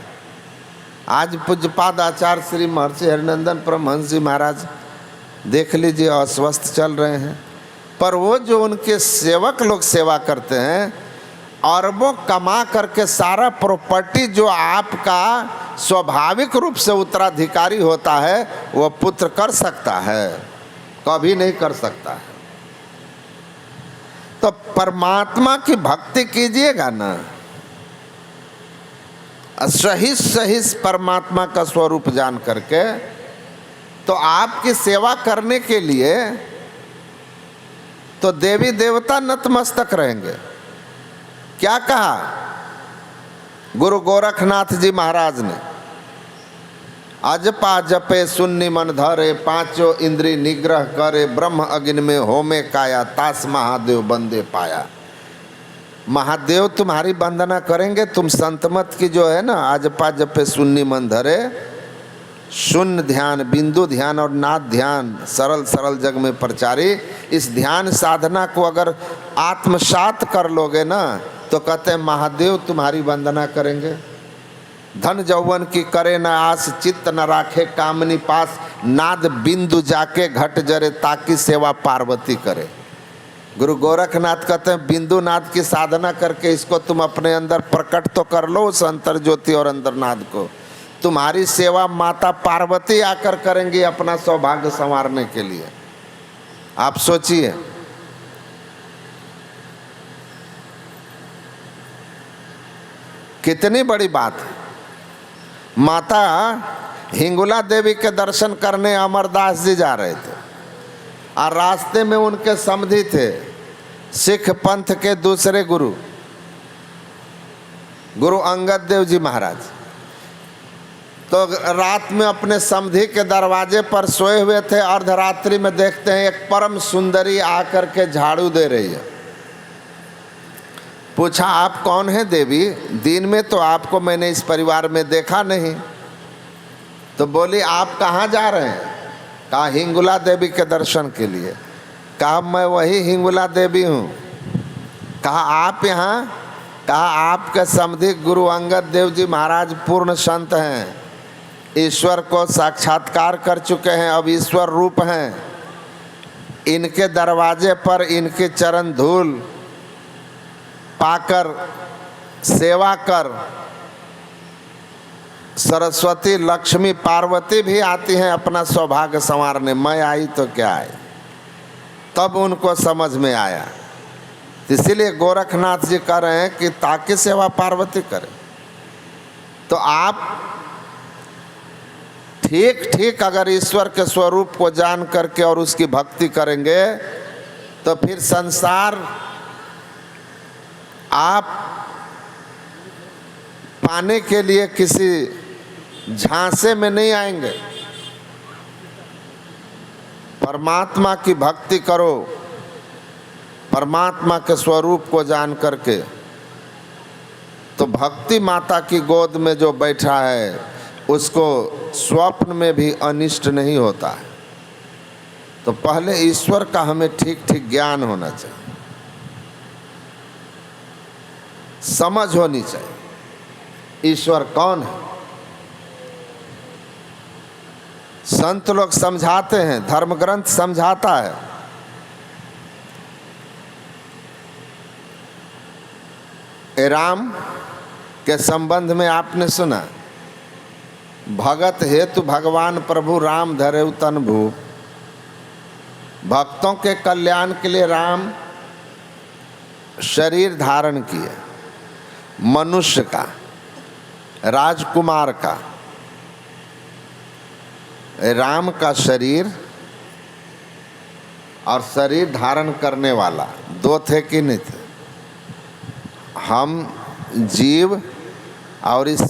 आज पूज्यपाद आचार्य श्री महर्षि हरिनंदन परमहंस जी महाराज देख लीजिए अस्वस्थ चल रहे हैं, पर वो जो उनके सेवक लोग सेवा करते हैं, अरबों कमा करके सारा प्रॉपर्टी जो आपका स्वाभाविक रूप से उत्तराधिकारी होता है वो पुत्र कर सकता है। कभी नहीं कर सकता है। तो परमात्मा की भक्ति कीजिएगा ना, सही सही परमात्मा का स्वरूप जान करके, तो आपकी सेवा करने के लिए तो देवी देवता नतमस्तक रहेंगे। क्या कहा गुरु गोरखनाथ जी महाराज ने? अजपा जपे सुन्नि मन धरे, पांचों इंद्री निग्रह करे, ब्रह्म अग्नि में होमे काया, तास महादेव बंदे पाया। महादेव तुम्हारी वंदना करेंगे। तुम संतमत की जो है ना, अजपा जपे सुन्नि मन धरे, शून्य ध्यान, बिंदु ध्यान और नाद ध्यान, सरल सरल जग में प्रचारी, इस ध्यान साधना को अगर आत्मसात कर लोगे ना, तो कहते हैं महादेव तुम्हारी वंदना करेंगे। धन जौवन की करे न आस, चित्त न राखे कामनी पास, नाद बिंदु जाके घट जरे, ताकि सेवा पार्वती करे। गुरु गोरखनाथ कहते हैं बिंदु नाद की साधना करके इसको तुम अपने अंदर प्रकट तो कर लो, उस अंतर ज्योति और अंदर नाद को। तुम्हारी सेवा माता पार्वती आकर करेंगी अपना सौभाग्य संवारने के लिए। आप सोचिए, कितनी बड़ी बात है। माता हिंगुला देवी के दर्शन करने अमरदास जी जा रहे थे और रास्ते में उनके समधी थे सिख पंथ के दूसरे गुरु, गुरु अंगद देव जी महाराज। तो रात में अपने समधी के दरवाजे पर सोए हुए थे। अर्धरात्रि में देखते हैं एक परम सुंदरी आकर के झाड़ू दे रही है। पूछा आप कौन हैं देवी? दिन में तो आपको मैंने इस परिवार में देखा नहीं। तो बोली आप कहाँ जा रहे हैं? कहा हिंगुला देवी के दर्शन के लिए। कहा मैं वही हिंगुला देवी हूँ। कहा आप यहाँ? कहा आपके समधी गुरु अंगद देव जी महाराज पूर्ण संत हैं, ईश्वर को साक्षात्कार कर चुके हैं, अब ईश्वर रूप हैं। इनके दरवाजे पर इनके चरण धूल पाकर सेवा कर सरस्वती लक्ष्मी पार्वती भी आती हैं अपना सौभाग्य संवारने। मैं आई तो क्या आई। तब उनको समझ में आया। इसीलिए गोरखनाथ जी कह रहे हैं कि ताकि सेवा पार्वती करे। तो आप ठीक ठीक अगर ईश्वर के स्वरूप को जान करके और उसकी भक्ति करेंगे, तो फिर संसार आप पाने के लिए किसी झांसे में नहीं आएंगे। परमात्मा की भक्ति करो, परमात्मा के स्वरूप को जान करके, तो भक्ति माता की गोद में जो बैठा है उसको स्वप्न में भी अनिष्ट नहीं होता है। तो पहले ईश्वर का हमें ठीक ठीक ज्ञान होना चाहिए, समझ होनी चाहिए ईश्वर कौन है। संत लोग समझाते हैं, धर्म ग्रंथ समझाता है। राम के संबंध में आपने सुना, भगत हेतु भगवान प्रभु राम धरे तन भू। भक्तों के कल्याण के लिए राम शरीर धारण किए, मनुष्य का, राजकुमार का। राम का शरीर और शरीर धारण करने वाला दो थे कि नहीं थे? हम जीव और इस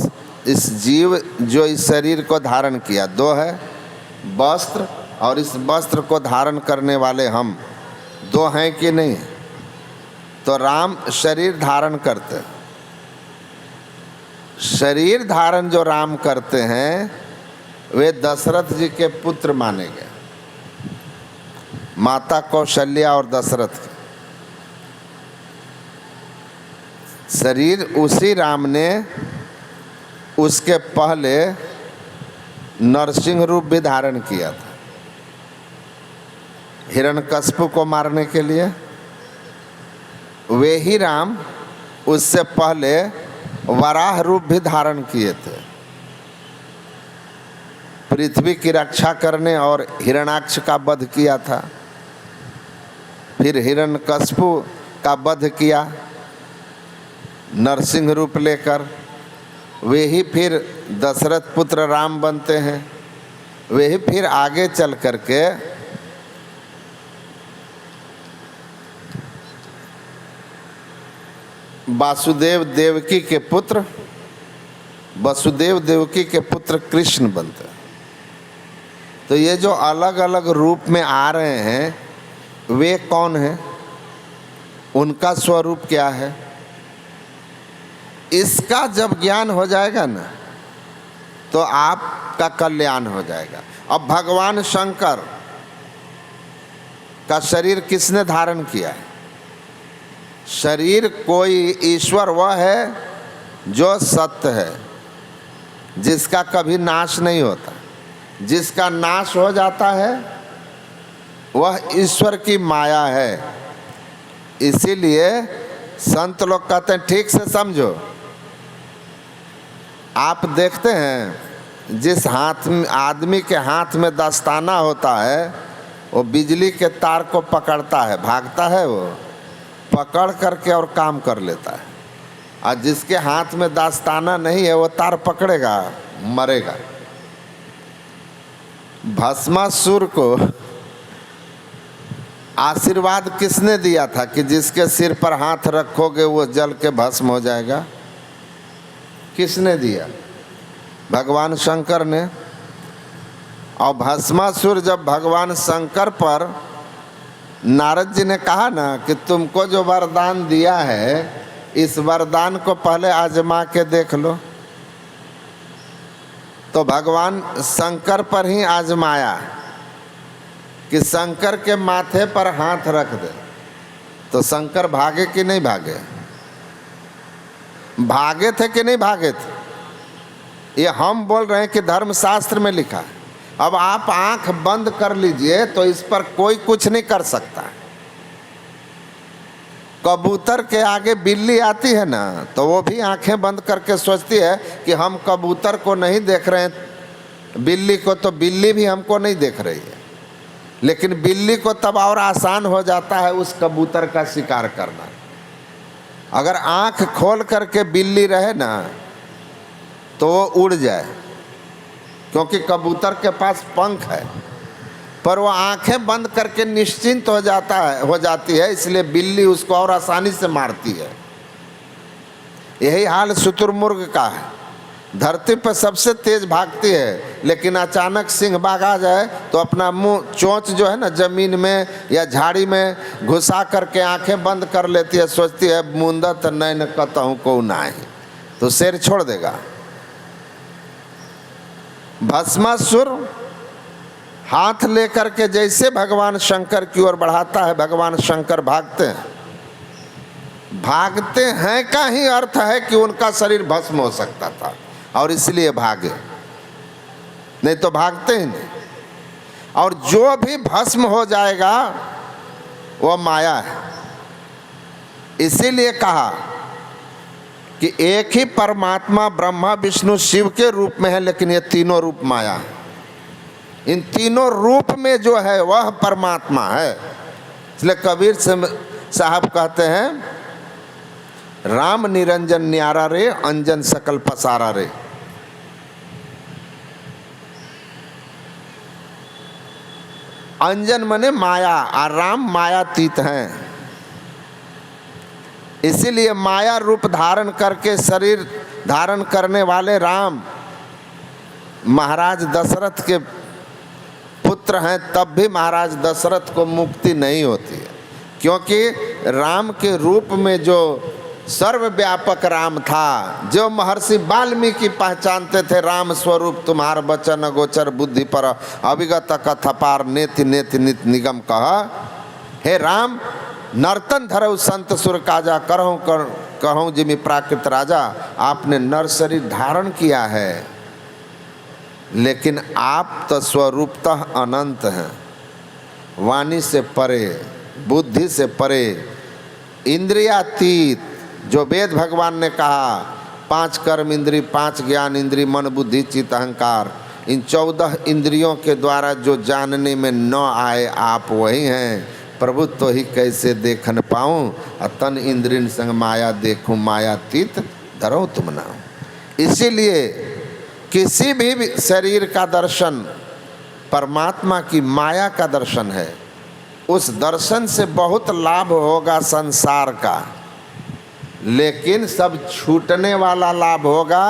जीव जो इस शरीर को धारण किया, दो है। वस्त्र और इस वस्त्र को धारण करने वाले हम दो हैं कि नहीं? तो राम शरीर धारण करते हैं। शरीर धारण जो राम करते हैं वे दशरथ जी के पुत्र माने गए, माता कौशल्या और दशरथ के। शरीर उसी राम ने उसके पहले नरसिंह रूप भी धारण किया था हिरण्यकश्यप को मारने के लिए। वे ही राम उससे पहले वराह रूप भी धारण किए थे पृथ्वी की रक्षा करने और हिरण्याक्ष का वध किया था, फिर हिरण्यकश्यप का वध किया नरसिंह रूप लेकर। वे ही फिर दशरथ पुत्र राम बनते हैं। वे ही फिर आगे चल करके वासुदेव देवकी के पुत्र, वसुदेव देवकी के पुत्र कृष्ण बनते हैं। तो ये जो अलग अलग रूप में आ रहे हैं वे कौन हैं, उनका स्वरूप क्या है, इसका जब ज्ञान हो जाएगा ना तो आपका कल्याण हो जाएगा। अब भगवान शंकर का शरीर किसने धारण किया है? शरीर कोई ईश्वर वह है जो सत्य है, जिसका कभी नाश नहीं होता। जिसका नाश हो जाता है वह ईश्वर की माया है। इसीलिए संत लोग कहते हैं ठीक से समझो। आप देखते हैं जिस हाथ में आदमी के हाथ में दस्ताना होता है वो बिजली के तार को पकड़ता है, भागता है, वो पकड़ करके और काम कर लेता है। और जिसके हाथ में दस्ताना नहीं है वो तार पकड़ेगा, मरेगा। भस्मासुर को आशीर्वाद किसने दिया था कि जिसके सिर पर हाथ रखोगे वो जल के भस्म हो जाएगा? किसने दिया? भगवान शंकर ने। और भस्मासुर जब भगवान शंकर पर नारद जी ने कहा ना कि तुमको जो वरदान दिया है इस वरदान को पहले आजमा के देख लो, तो भगवान शंकर पर ही आजमाया कि शंकर के माथे पर हाथ रख दे। तो शंकर भागे कि नहीं भागे? भागे थे कि नहीं भागे थे? ये हम बोल रहे हैं कि धर्मशास्त्र में लिखा है। अब आप आंख बंद कर लीजिए तो इस पर कोई कुछ नहीं कर सकता। कबूतर के आगे बिल्ली आती है ना तो वो भी आंखें बंद करके सोचती है कि हम कबूतर को नहीं देख रहे हैं, बिल्ली को, तो बिल्ली भी हमको नहीं देख रही है। लेकिन बिल्ली को तब और आसान हो जाता है उस कबूतर का शिकार करना। अगर आंख खोल करके बिल्ली रहे ना तो वो उड़ जाए, क्योंकि कबूतर के पास पंख है, पर वो आंखें बंद करके निश्चिंत हो जाती है, इसलिए बिल्ली उसको और आसानी से मारती है। यही हाल शुतुरमुर्ग का है। धरती पर सबसे तेज भागती है, लेकिन अचानक सिंह भागा जाए तो अपना मुंह, चोंच जो है ना जमीन में या झाड़ी में घुसा करके आंखें बंद कर लेती है, सोचती है मुंदत नैन कतहु को नाहि, तो शेर छोड़ देगा। भस्मासुर हाथ लेकर के जैसे भगवान शंकर की ओर बढ़ाता है, भगवान शंकर भागते हैं। भागते हैं का ही अर्थ है कि उनका शरीर भस्म हो सकता था और इसलिए भागे, नहीं तो भागते ही नहीं। और जो भी भस्म हो जाएगा वह माया है। इसीलिए कहा कि एक ही परमात्मा ब्रह्मा विष्णु शिव के रूप में है, लेकिन ये तीनों रूप माया है। इन तीनों रूप में जो है वह परमात्मा है। इसलिए कबीर साहब कहते हैं, राम निरंजन न्यारा रे, अंजन सकल पसारा रे। अंजन मने माया और राम मायातीत हैं। इसीलिए माया रूप धारण करके शरीर धारण करने वाले राम महाराज दशरथ के पुत्र हैं, तब भी महाराज दशरथ को मुक्ति नहीं होती है, क्योंकि राम के रूप में जो सर्वव्यापक राम था, जो महर्षि वाल्मीकि पहचानते थे, राम स्वरूप तुम्हार बचन अगोचर बुद्धि पर अविगत कथपार नेति नेति नित निगम कहा। हे राम, नर्तन धरऊ संत सुर काजा, कहूँ जिमि प्राकृत राजा। आपने नर शरीर धारण किया है, लेकिन आप तो स्वरूपतः अनंत हैं, वाणी से परे, बुद्धि से परे, इंद्रियातीत। जो वेद भगवान ने कहा 5 कर्म इंद्री, 5 ज्ञान इंद्री, मन बुद्धि चित्त अहंकार, इन 14 इंद्रियों के द्वारा जो जानने में न आए आप वही हैं। प्रभु तो ही कैसे देखन पाऊँ, तन इंद्रिन संग माया देखूँ, मायातीत धरो तुम नाम। इसीलिए किसी भी शरीर का दर्शन परमात्मा की माया का दर्शन है। उस दर्शन से बहुत लाभ होगा संसार का, लेकिन सब छूटने वाला लाभ होगा,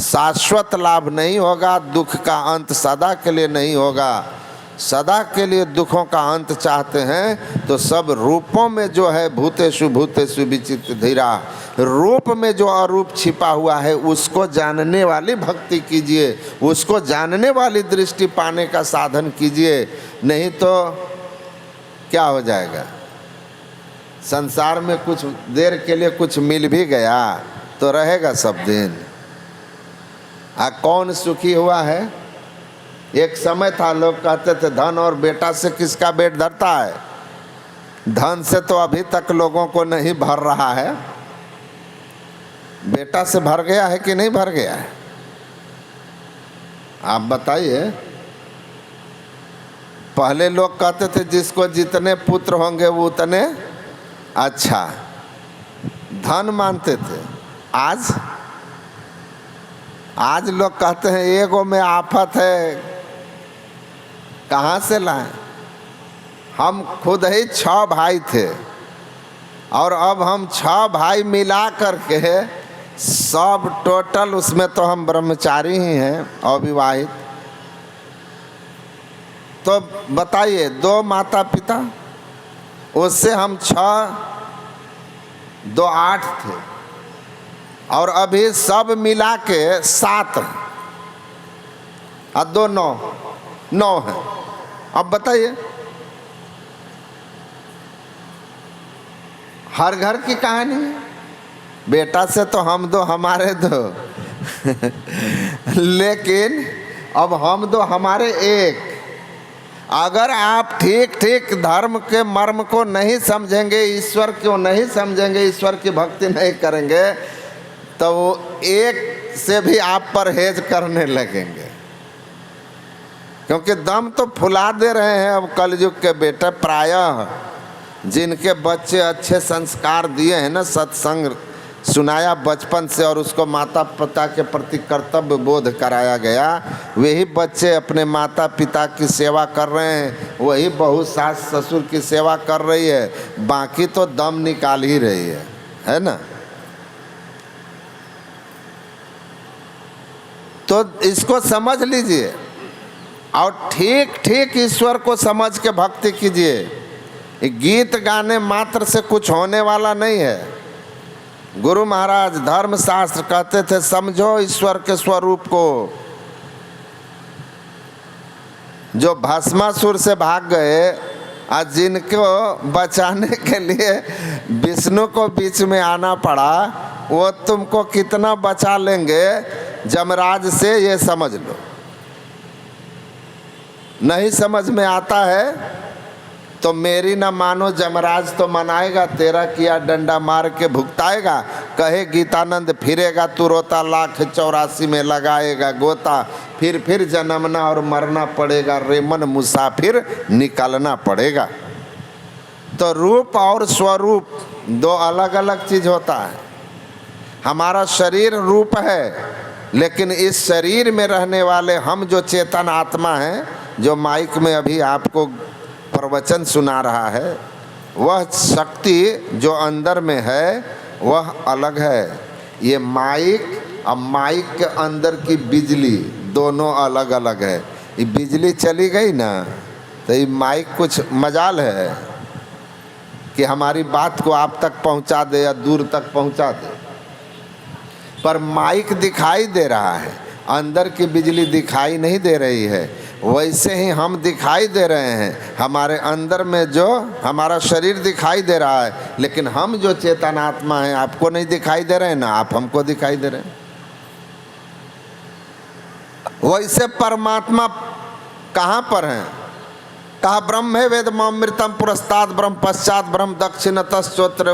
शाश्वत लाभ नहीं होगा। दुख का अंत सदा के लिए नहीं होगा। सदा के लिए दुखों का अंत चाहते हैं तो सब रूपों में जो है भूतेषु भूतेषु विचित्र धीरा, रूप में जो अरूप छिपा हुआ है उसको जानने वाली भक्ति कीजिए, उसको जानने वाली दृष्टि पाने का साधन कीजिए। नहीं तो क्या हो जाएगा, संसार में कुछ देर के लिए कुछ मिल भी गया तो रहेगा सब दिन। कौन सुखी हुआ है? एक समय था लोग कहते थे धन और बेटा से किसका पेट धरता है। धन से तो अभी तक लोगों को नहीं भर रहा है, बेटा से भर गया है कि नहीं भर गया है? आप बताइए। पहले लोग कहते थे जिसको जितने पुत्र होंगे वो उतने अच्छा, धन मानते थे। आज लोग कहते हैं एगो में आफत है, कहाँ से लाएं? हम खुद ही 6 भाई थे और अब हम 6 भाई मिला करके सब टोटल, उसमें तो हम ब्रह्मचारी ही हैं, अविवाहित। तो बताइए 2 माता पिता, उससे हम 6, 2 8 थे और अभी सब मिला के 7 और 2 9 है। अब बताइए, हर घर की कहानी है। बेटा से तो हम 2 हमारे 2 लेकिन अब हम 2 हमारे 1। अगर आप ठीक ठीक धर्म के मर्म को नहीं समझेंगे, ईश्वर को नहीं समझेंगे, ईश्वर की भक्ति नहीं करेंगे तो वो 1 से भी आप परहेज करने लगेंगे। क्योंकि दम तो फुला दे रहे हैं अब कलयुग के बेटे। प्रायः जिनके बच्चे अच्छे संस्कार दिए हैं ना, सत्संग सुनाया बचपन से और उसको माता पिता के प्रति कर्तव्य बोध कराया गया, वही बच्चे अपने माता पिता की सेवा कर रहे हैं, वही बहू सास ससुर की सेवा कर रही है, बाकी तो दम निकाल ही रही है ना। तो इसको समझ लीजिए और ठीक ठीक ईश्वर को समझ के भक्ति कीजिए। गीत गाने मात्र से कुछ होने वाला नहीं है। गुरु महाराज धर्मशास्त्र कहते थे समझो ईश्वर के स्वरूप को। जो भस्मासुर से भाग गए और जिनको बचाने के लिए विष्णु को बीच में आना पड़ा, वो तुमको कितना बचा लेंगे जमराज से, ये समझ लो। नहीं समझ में आता है तो मेरी ना मानो, जमराज तो मनाएगा, तेरा किया डंडा मार के भुगताएगा। कहे गीतानंद फिरेगा तू रोता, लाख 84 में लगाएगा गोता, फिर जन्मना और मरना पड़ेगा, रेमन मुसाफिर निकलना पड़ेगा। तो रूप और स्वरूप 2 अलग अलग चीज होता है। हमारा शरीर रूप है, लेकिन इस शरीर में रहने वाले हम जो चेतन आत्मा हैं, जो माइक में अभी आपको प्रवचन सुना रहा है, वह शक्ति जो अंदर में है वह अलग है। ये माइक और माइक के अंदर की बिजली दोनों अलग अलग है। ये बिजली चली गई ना तो ये माइक कुछ मजाल है कि हमारी बात को आप तक पहुंचा दे या दूर तक पहुंचा दे, पर माइक दिखाई दे रहा है, अंदर की बिजली दिखाई नहीं दे रही है। वैसे ही हम दिखाई दे रहे हैं, हमारे अंदर में जो हमारा शरीर दिखाई दे रहा है, लेकिन हम जो चेतन आत्मा है आपको नहीं दिखाई दे रहे हैं, ना आप हमको दिखाई दे रहे हैं। वैसे परमात्मा कहाँ पर हैं? कहा ब्रह्मे वेदमृतम पुरस्ताद ब्रह्म पश्चात ब्रह्म दक्षिणतश्चोत्र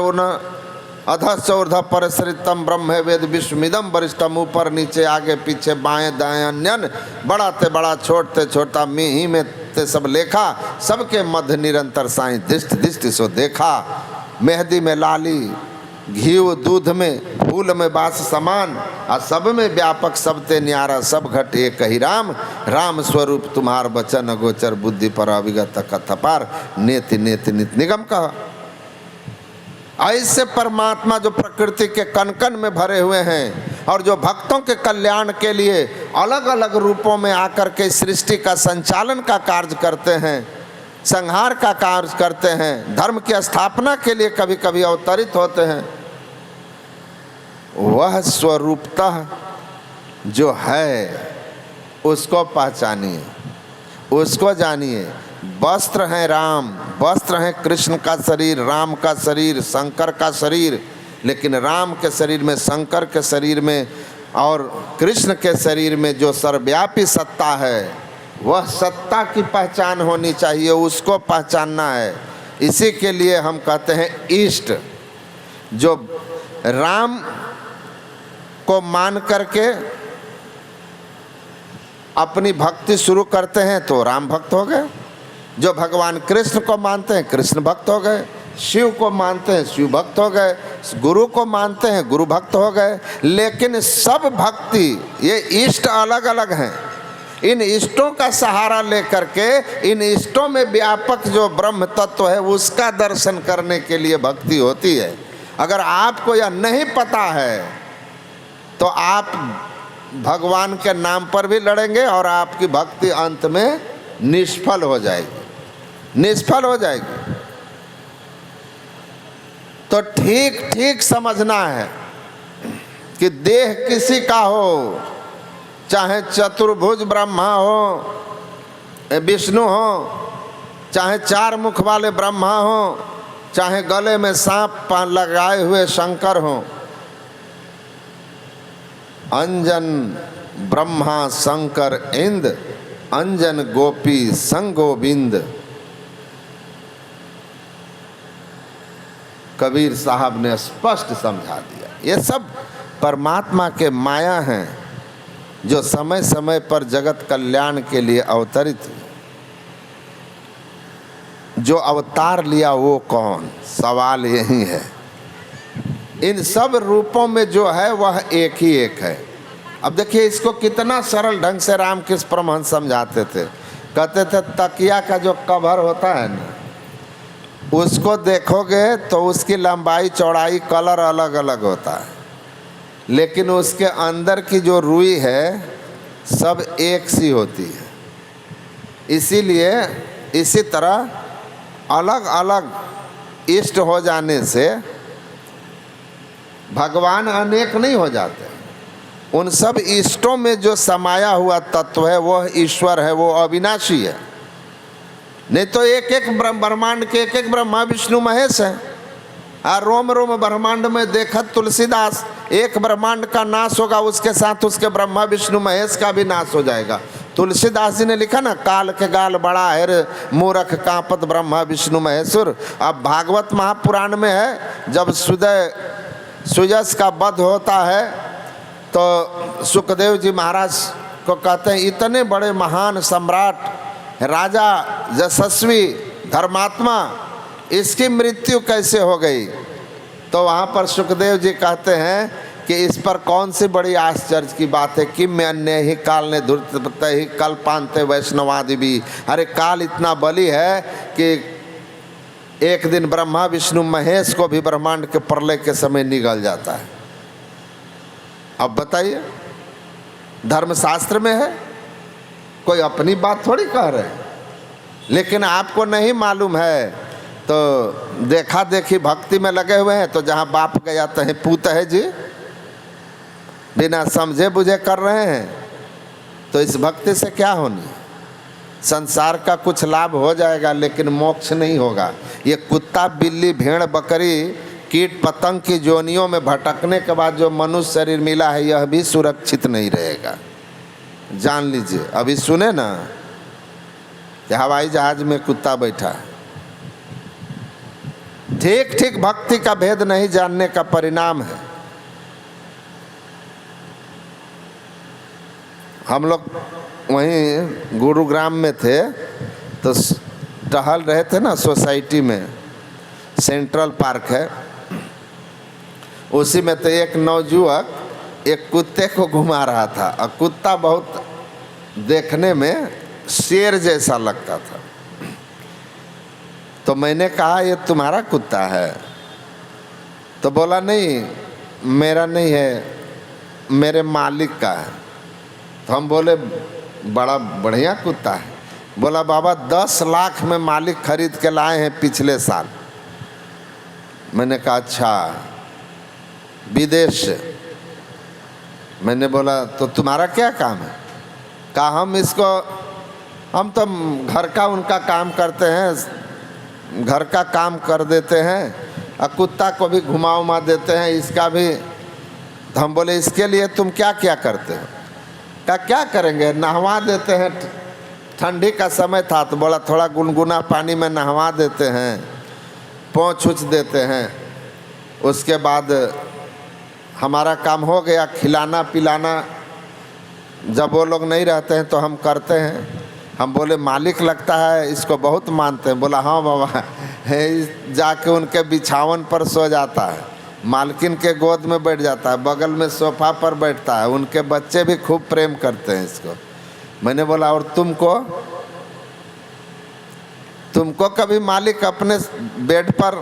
अधश्च ऊर्ध्व परसृतम ब्रह्म वेद विश्वमिदम वरिष्ठम, ऊपर नीचे आगे पीछे बाएं दाएं अन्यन, बड़ा ते बड़ा छोटते छोटा, मी में ते सब लेखा, सबके मध्य निरंतर साईं दिष्ट दिष्ट सो देखा। मेहंदी में लाली, घीव दूध में, फूल में बास समान, आ सब में व्यापक सब ते न्यारा, सब घट एक ही राम। राम स्वरूप तुम्हार बचन अगोचर, बुद्धि पर अविगत कथपार, नेति नेति नित निगम कहा। ऐसे परमात्मा जो प्रकृति के कण कण में भरे हुए हैं और जो भक्तों के कल्याण के लिए अलग अलग रूपों में आकर के सृष्टि का संचालन का कार्य करते हैं, संहार का कार्य करते हैं, धर्म की स्थापना के लिए कभी कभी अवतरित होते हैं, वह स्वरूपतः जो है उसको पहचानिए, उसको जानिए। वस्त्र हैं राम, वस्त्र हैं कृष्ण का शरीर, राम का शरीर, शंकर का शरीर, लेकिन राम के शरीर में, शंकर के शरीर में और कृष्ण के शरीर में जो सर्वव्यापी सत्ता है, वह सत्ता की पहचान होनी चाहिए, उसको पहचानना है। इसी के लिए हम कहते हैं इष्ट। जो राम को मान करके अपनी भक्ति शुरू करते हैं तो राम भक्त हो गए, जो भगवान कृष्ण को मानते हैं कृष्ण भक्त हो गए, शिव को मानते हैं शिव भक्त हो गए, गुरु को मानते हैं गुरु भक्त हो गए। लेकिन सब भक्ति, ये इष्ट अलग अलग हैं। इन इष्टों का सहारा लेकर के, इन इष्टों में व्यापक जो ब्रह्म तत्व है उसका दर्शन करने के लिए भक्ति होती है। अगर आपको यह नहीं पता है तो आप भगवान के नाम पर भी लड़ेंगे और आपकी भक्ति अंत में निष्फल हो जाएगी, निष्फल हो जाएगी। तो ठीक ठीक समझना है कि देह किसी का हो, चाहे चतुर्भुज ब्रह्मा हो, विष्णु हो, चाहे चार मुख वाले ब्रह्मा हो, चाहे गले में सांप लगाए हुए शंकर हो, अंजन ब्रह्मा शंकर इंद्र, अंजन गोपी संग गोविंद। कबीर साहब ने स्पष्ट समझा दिया। ये सब परमात्मा के माया हैं जो समय समय पर जगत कल्याण के लिए अवतरित हुए। जो अवतार लिया वो कौन, सवाल यही है। इन सब रूपों में जो है वह एक ही एक है। अब देखिए इसको कितना सरल ढंग से रामकृष्ण परमहंस समझाते थे। कहते थे तकिया का जो कवर होता है ना, उसको देखोगे तो उसकी लंबाई चौड़ाई कलर अलग अलग होता है, लेकिन उसके अंदर की जो रुई है सब एक सी होती है। इसीलिए इसी तरह अलग अलग इष्ट हो जाने से भगवान अनेक नहीं हो जाते। उन सब इष्टों में जो समाया हुआ तत्व है वह ईश्वर है, वो अविनाशी है। नहीं तो एक एक ब्रह्मांड के एक एक ब्रह्मा विष्णु महेश है। रोम रोम ब्रह्मांड में देखत तुलसीदास, एक ब्रह्मांड का नाश होगा उसके साथ उसके ब्रह्मा विष्णु महेश का भी नाश हो जाएगा। तुलसीदास जी ने लिखा ना, काल के गाल बड़ा है रे मूरख कांपत ब्रह्मा विष्णु महेश्वर। अब भागवत महापुराण में है, जब सुयस का वध होता है तो सुखदेव जी महाराज को कहते हैं इतने बड़े महान सम्राट, राजा, यशस्वी, धर्मात्मा, इसकी मृत्यु कैसे हो गई? तो वहाँ पर सुखदेव जी कहते हैं कि इस पर कौन सी बड़ी आश्चर्य की बात है। किम में अन्य ही काल ने धुर्त ही कल पानते वैष्णवादि भी। अरे काल इतना बली है कि एक दिन ब्रह्मा विष्णु महेश को भी ब्रह्मांड के प्रलय के समय निगल जाता है। अब बताइए, धर्मशास्त्र में है, कोई अपनी बात थोड़ी कह रहे हैं। लेकिन आपको नहीं मालूम है तो देखा देखी भक्ति में लगे हुए हैं, तो जहाँ बाप गया तहीं पूत है जी, बिना समझे बुझे कर रहे हैं। तो इस भक्ति से क्या होनी? संसार का कुछ लाभ हो जाएगा लेकिन मोक्ष नहीं होगा। ये कुत्ता, बिल्ली, भेड़, बकरी, कीट पतंग की जोनियों में भटकने के बाद जो मनुष्य शरीर मिला है यह भी सुरक्षित नहीं रहेगा, जान लीजिए। अभी सुने ना कि हवाई जहाज में कुत्ता बैठा है, ठीक ठीक भक्ति का भेद नहीं जानने का परिणाम है। हम लोग वहीं गुरुग्राम में थे तो टहल रहे थे ना सोसाइटी में, सेंट्रल पार्क है, उसी में तो एक नौजुवक एक कुत्ते को घुमा रहा था और कुत्ता बहुत देखने में शेर जैसा लगता था। तो मैंने कहा ये तुम्हारा कुत्ता है? तो बोला नहीं मेरा नहीं है, मेरे मालिक का है। तो हम बोले बड़ा बढ़िया कुत्ता है। बोला बाबा 10 लाख में मालिक खरीद के लाए हैं पिछले साल। मैंने कहा अच्छा, विदेश से। मैंने बोला तो तुम्हारा क्या काम है? कहा हम तो घर का उनका काम करते हैं, घर का काम कर देते हैं और कुत्ता को भी घुमा उमा देते हैं, इसका भी। तो हम बोले इसके लिए तुम क्या क्या करते हो? क्या करेंगे, नहवा देते हैं। ठंडी का समय था तो बोला थोड़ा गुनगुना पानी में नहवा देते हैं, पोंछ उछ देते हैं, उसके बाद हमारा काम हो गया। खिलाना पिलाना जब वो लोग नहीं रहते हैं तो हम करते हैं। हम बोले मालिक लगता है इसको बहुत मानते हैं। बोला हाँ बाबा, जाके उनके बिछावन पर सो जाता है, मालकिन के गोद में बैठ जाता है, बगल में सोफा पर बैठता है, उनके बच्चे भी खूब प्रेम करते हैं इसको। मैंने बोला और तुमको कभी मालिक अपने बेड पर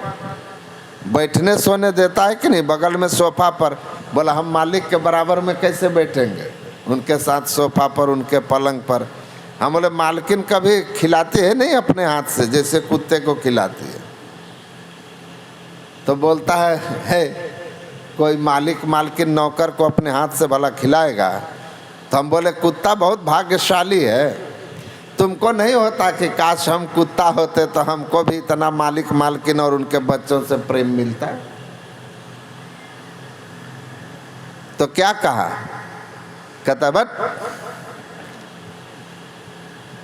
बैठने सोने देता है कि नहीं, बगल में सोफा पर? बोला हम मालिक के बराबर में कैसे बैठेंगे उनके साथ सोफा पर, उनके पलंग पर? हम बोले मालकिन कभी खिलाती है नहीं अपने हाथ से जैसे कुत्ते को खिलाती है? तो बोलता है कोई मालकिन नौकर को अपने हाथ से भला खिलाएगा? तो हम बोले कुत्ता बहुत भाग्यशाली है, तुमको नहीं होता कि काश हम कुत्ता होते तो हमको भी इतना मालकिन और उनके बच्चों से प्रेम मिलता। तो क्या कहा? कहता बट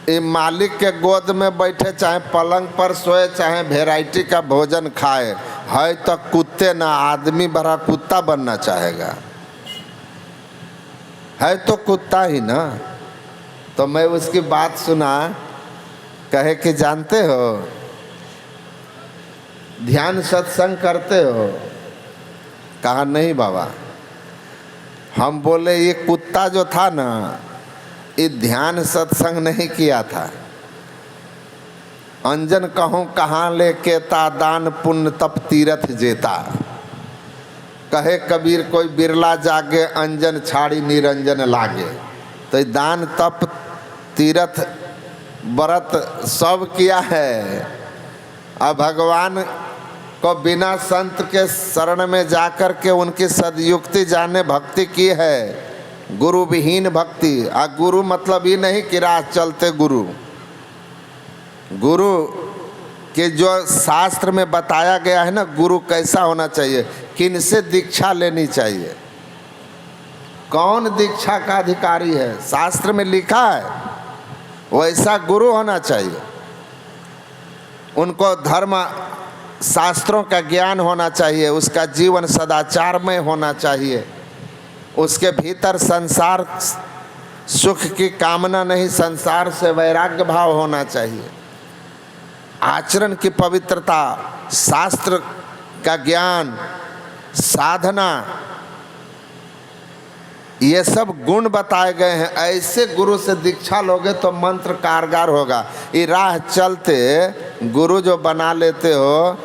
ये मालिक के गोद में बैठे, चाहे पलंग पर सोए, चाहे वैरायटी का भोजन खाए, है तो कुत्ते ना, आदमी बड़ा कुत्ता बनना चाहेगा, है तो कुत्ता ही ना। तो मैं उसकी बात सुना, कहे कि जानते हो ध्यान सत्संग करते हो? कहा नहीं बाबा। हम बोले ये कुत्ता जो था ना, ये ध्यान सत्संग नहीं किया था। अंजन कहूँ कहाँ लेके ता, दान पुण्य तप तीरथ जेता। कहे कबीर कोई बिरला जागे, अंजन छाड़ी निरंजन लागे। तो ये दान तप तीरथ व्रत सब किया है, अब भगवान को बिना संत के शरण में जाकर के उनकी सदयुक्ति जाने भक्ति की है, गुरु विहीन भक्ति। आ गुरु मतलब ये नहीं कि राह चलते गुरु, गुरु के जो शास्त्र में बताया गया है ना, गुरु कैसा होना चाहिए, किन से दीक्षा लेनी चाहिए, कौन दीक्षा का अधिकारी है, शास्त्र में लिखा है, वैसा गुरु होना चाहिए। उनको धर्म शास्त्रों का ज्ञान होना चाहिए, उसका जीवन सदाचार में होना चाहिए, उसके भीतर संसार सुख की कामना नहीं, संसार से वैराग्य भाव होना चाहिए, आचरण की पवित्रता, शास्त्र का ज्ञान, साधना, ये सब गुण बताए गए हैं। ऐसे गुरु से दीक्षा लोगे तो मंत्र कारगर होगा। ये राह चलते गुरु जो बना लेते हो,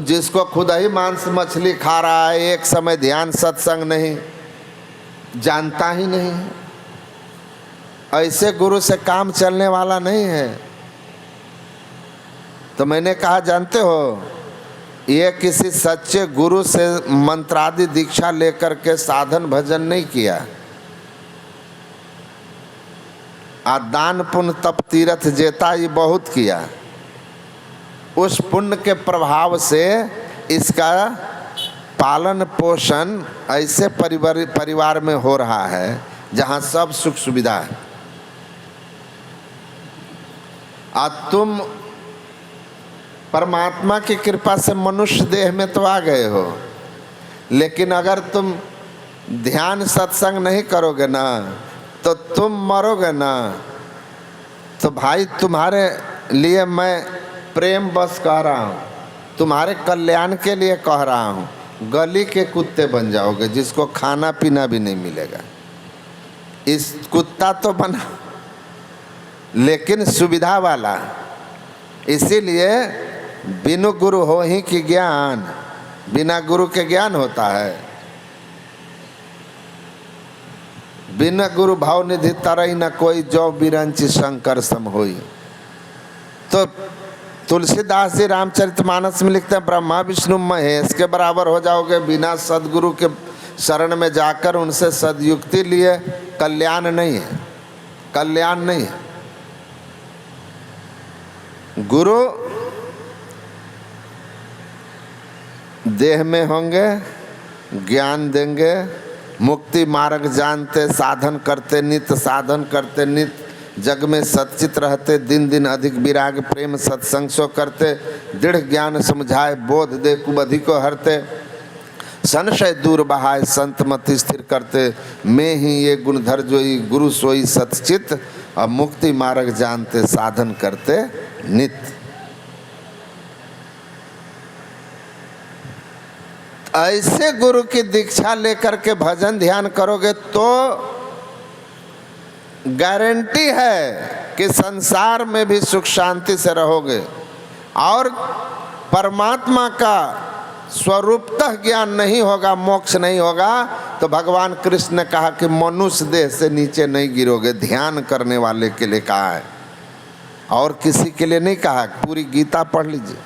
जिसको खुद ही मांस मछली खा रहा है, एक समय ध्यान सत्संग नहीं, जानता ही नहीं, ऐसे गुरु से काम चलने वाला नहीं है। तो मैंने कहा जानते हो, ये किसी सच्चे गुरु से मंत्रादि दीक्षा लेकर के साधन भजन नहीं किया, दान पुण्य तप तीरथ जेता ये बहुत किया। उस पुण्य के प्रभाव से इसका पालन पोषण ऐसे परिवार में हो रहा है जहाँ सब सुख सुविधा है। तुम परमात्मा की कृपा से मनुष्य देह में तो आ गए हो, लेकिन अगर तुम ध्यान सत्संग नहीं करोगे ना तो तुम मरोगे ना। तो भाई तुम्हारे लिए मैं प्रेम बस कह रहा हूँ, तुम्हारे कल्याण के लिए कह रहा हूँ। गली के कुत्ते बन जाओगे जिसको खाना पीना भी नहीं मिलेगा। इस कुत्ता तो बना लेकिन सुविधा वाला। इसीलिए बिनु गुरु हो ही कि ज्ञान, बिना गुरु के ज्ञान होता है। बिना गुरु भाव निधि तरई न कोई, जो बिरंची शंकर सम होई। तो तुलसीदास जी रामचरितमानस में लिखते हैं ब्रह्मा विष्णु महेश के बराबर हो जाओगे बिना सदगुरु के शरण में जाकर उनसे सदयुक्ति लिए। कल्याण नहीं है, कल्याण नहीं है। गुरु देह में होंगे, ज्ञान देंगे, मुक्ति मार्ग जानते, साधन करते नित्य, साधन करते नित्य, जग में सच्चित रहते, दिन दिन अधिक विराग प्रेम सत्संग सो करते, दृढ़ ज्ञान समझाए, बोध दे कुबधि को हरते, संशय दूर बहाए, संत मति स्थिर करते, मैं ही ये गुणधर जोई, गुरु सोई सतचित, और मुक्ति मार्ग जानते, साधन करते नित्य। ऐसे गुरु की दीक्षा लेकर के भजन ध्यान करोगे तो गारंटी है कि संसार में भी सुख शांति से रहोगे। और परमात्मा का स्वरूपतः ज्ञान नहीं होगा, मोक्ष नहीं होगा, तो भगवान कृष्ण ने कहा कि मनुष्य देह से नीचे नहीं गिरोगे। ध्यान करने वाले के लिए कहा है, और किसी के लिए नहीं कहा। पूरी गीता पढ़ लीजिए।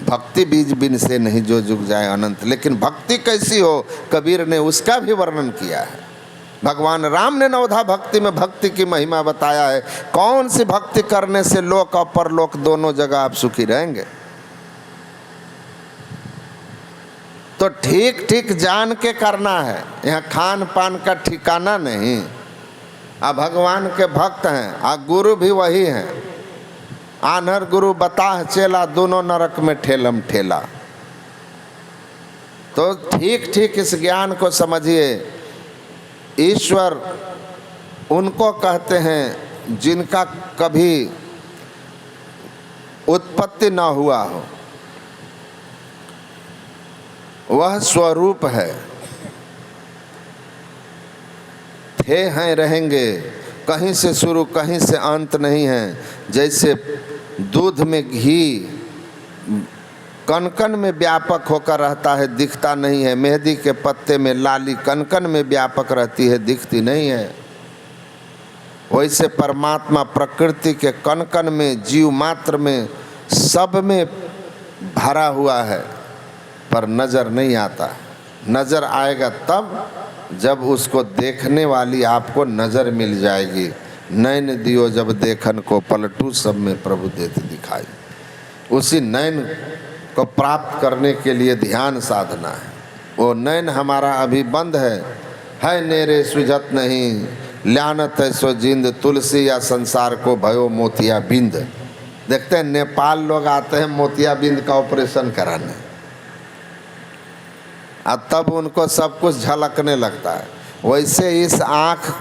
भक्ति बीज बिन से नहीं जो जुग जाए अनंत। लेकिन भक्ति कैसी हो, कबीर ने उसका भी वर्णन किया है। भगवान राम ने नवधा भक्ति में भक्ति की महिमा बताया है। कौन सी भक्ति करने से लोक और परलोक दोनों जगह आप सुखी रहेंगे। तो ठीक ठीक जान के करना है। यहाँ खान पान का ठिकाना नहीं। आप भगवान के भक्त हैं, और गुरु भी वही हैं। आनहर गुरु बताह चेला, दोनों नरक में ठेलम ठेला। तो ठीक ठीक इस ज्ञान को समझिए। ईश्वर उनको कहते हैं जिनका कभी उत्पत्ति न हुआ हो, वह स्वरूप है। थे हैं रहेंगे, कहीं से शुरू कहीं से अंत नहीं है। जैसे दूध में घी कनकन में व्यापक होकर रहता है, दिखता नहीं है। मेहंदी के पत्ते में लाली कनकन में व्यापक रहती है, दिखती नहीं है। वैसे परमात्मा प्रकृति के कनकन में, जीव मात्र में, सब में भरा हुआ है, पर नजर नहीं आता। नजर आएगा तब जब उसको देखने वाली आपको नजर मिल जाएगी। नैन दियो जब देखन को, पलटू सब में प्रभु देते दिखाई। उसी नैन को प्राप्त करने के लिए ध्यान साधना है। वो नैन हमारा अभी बंद है नेरे सुझत नहीं, ल्यानत है सो जिंद, तुलसी या संसार को भयो मोतिया बिंद। देखते हैं नेपाल लोग आते हैं मोतिया बिंद का ऑपरेशन कराने, और तब उनको सब कुछ झलकने लगता है। वैसे इस आँख,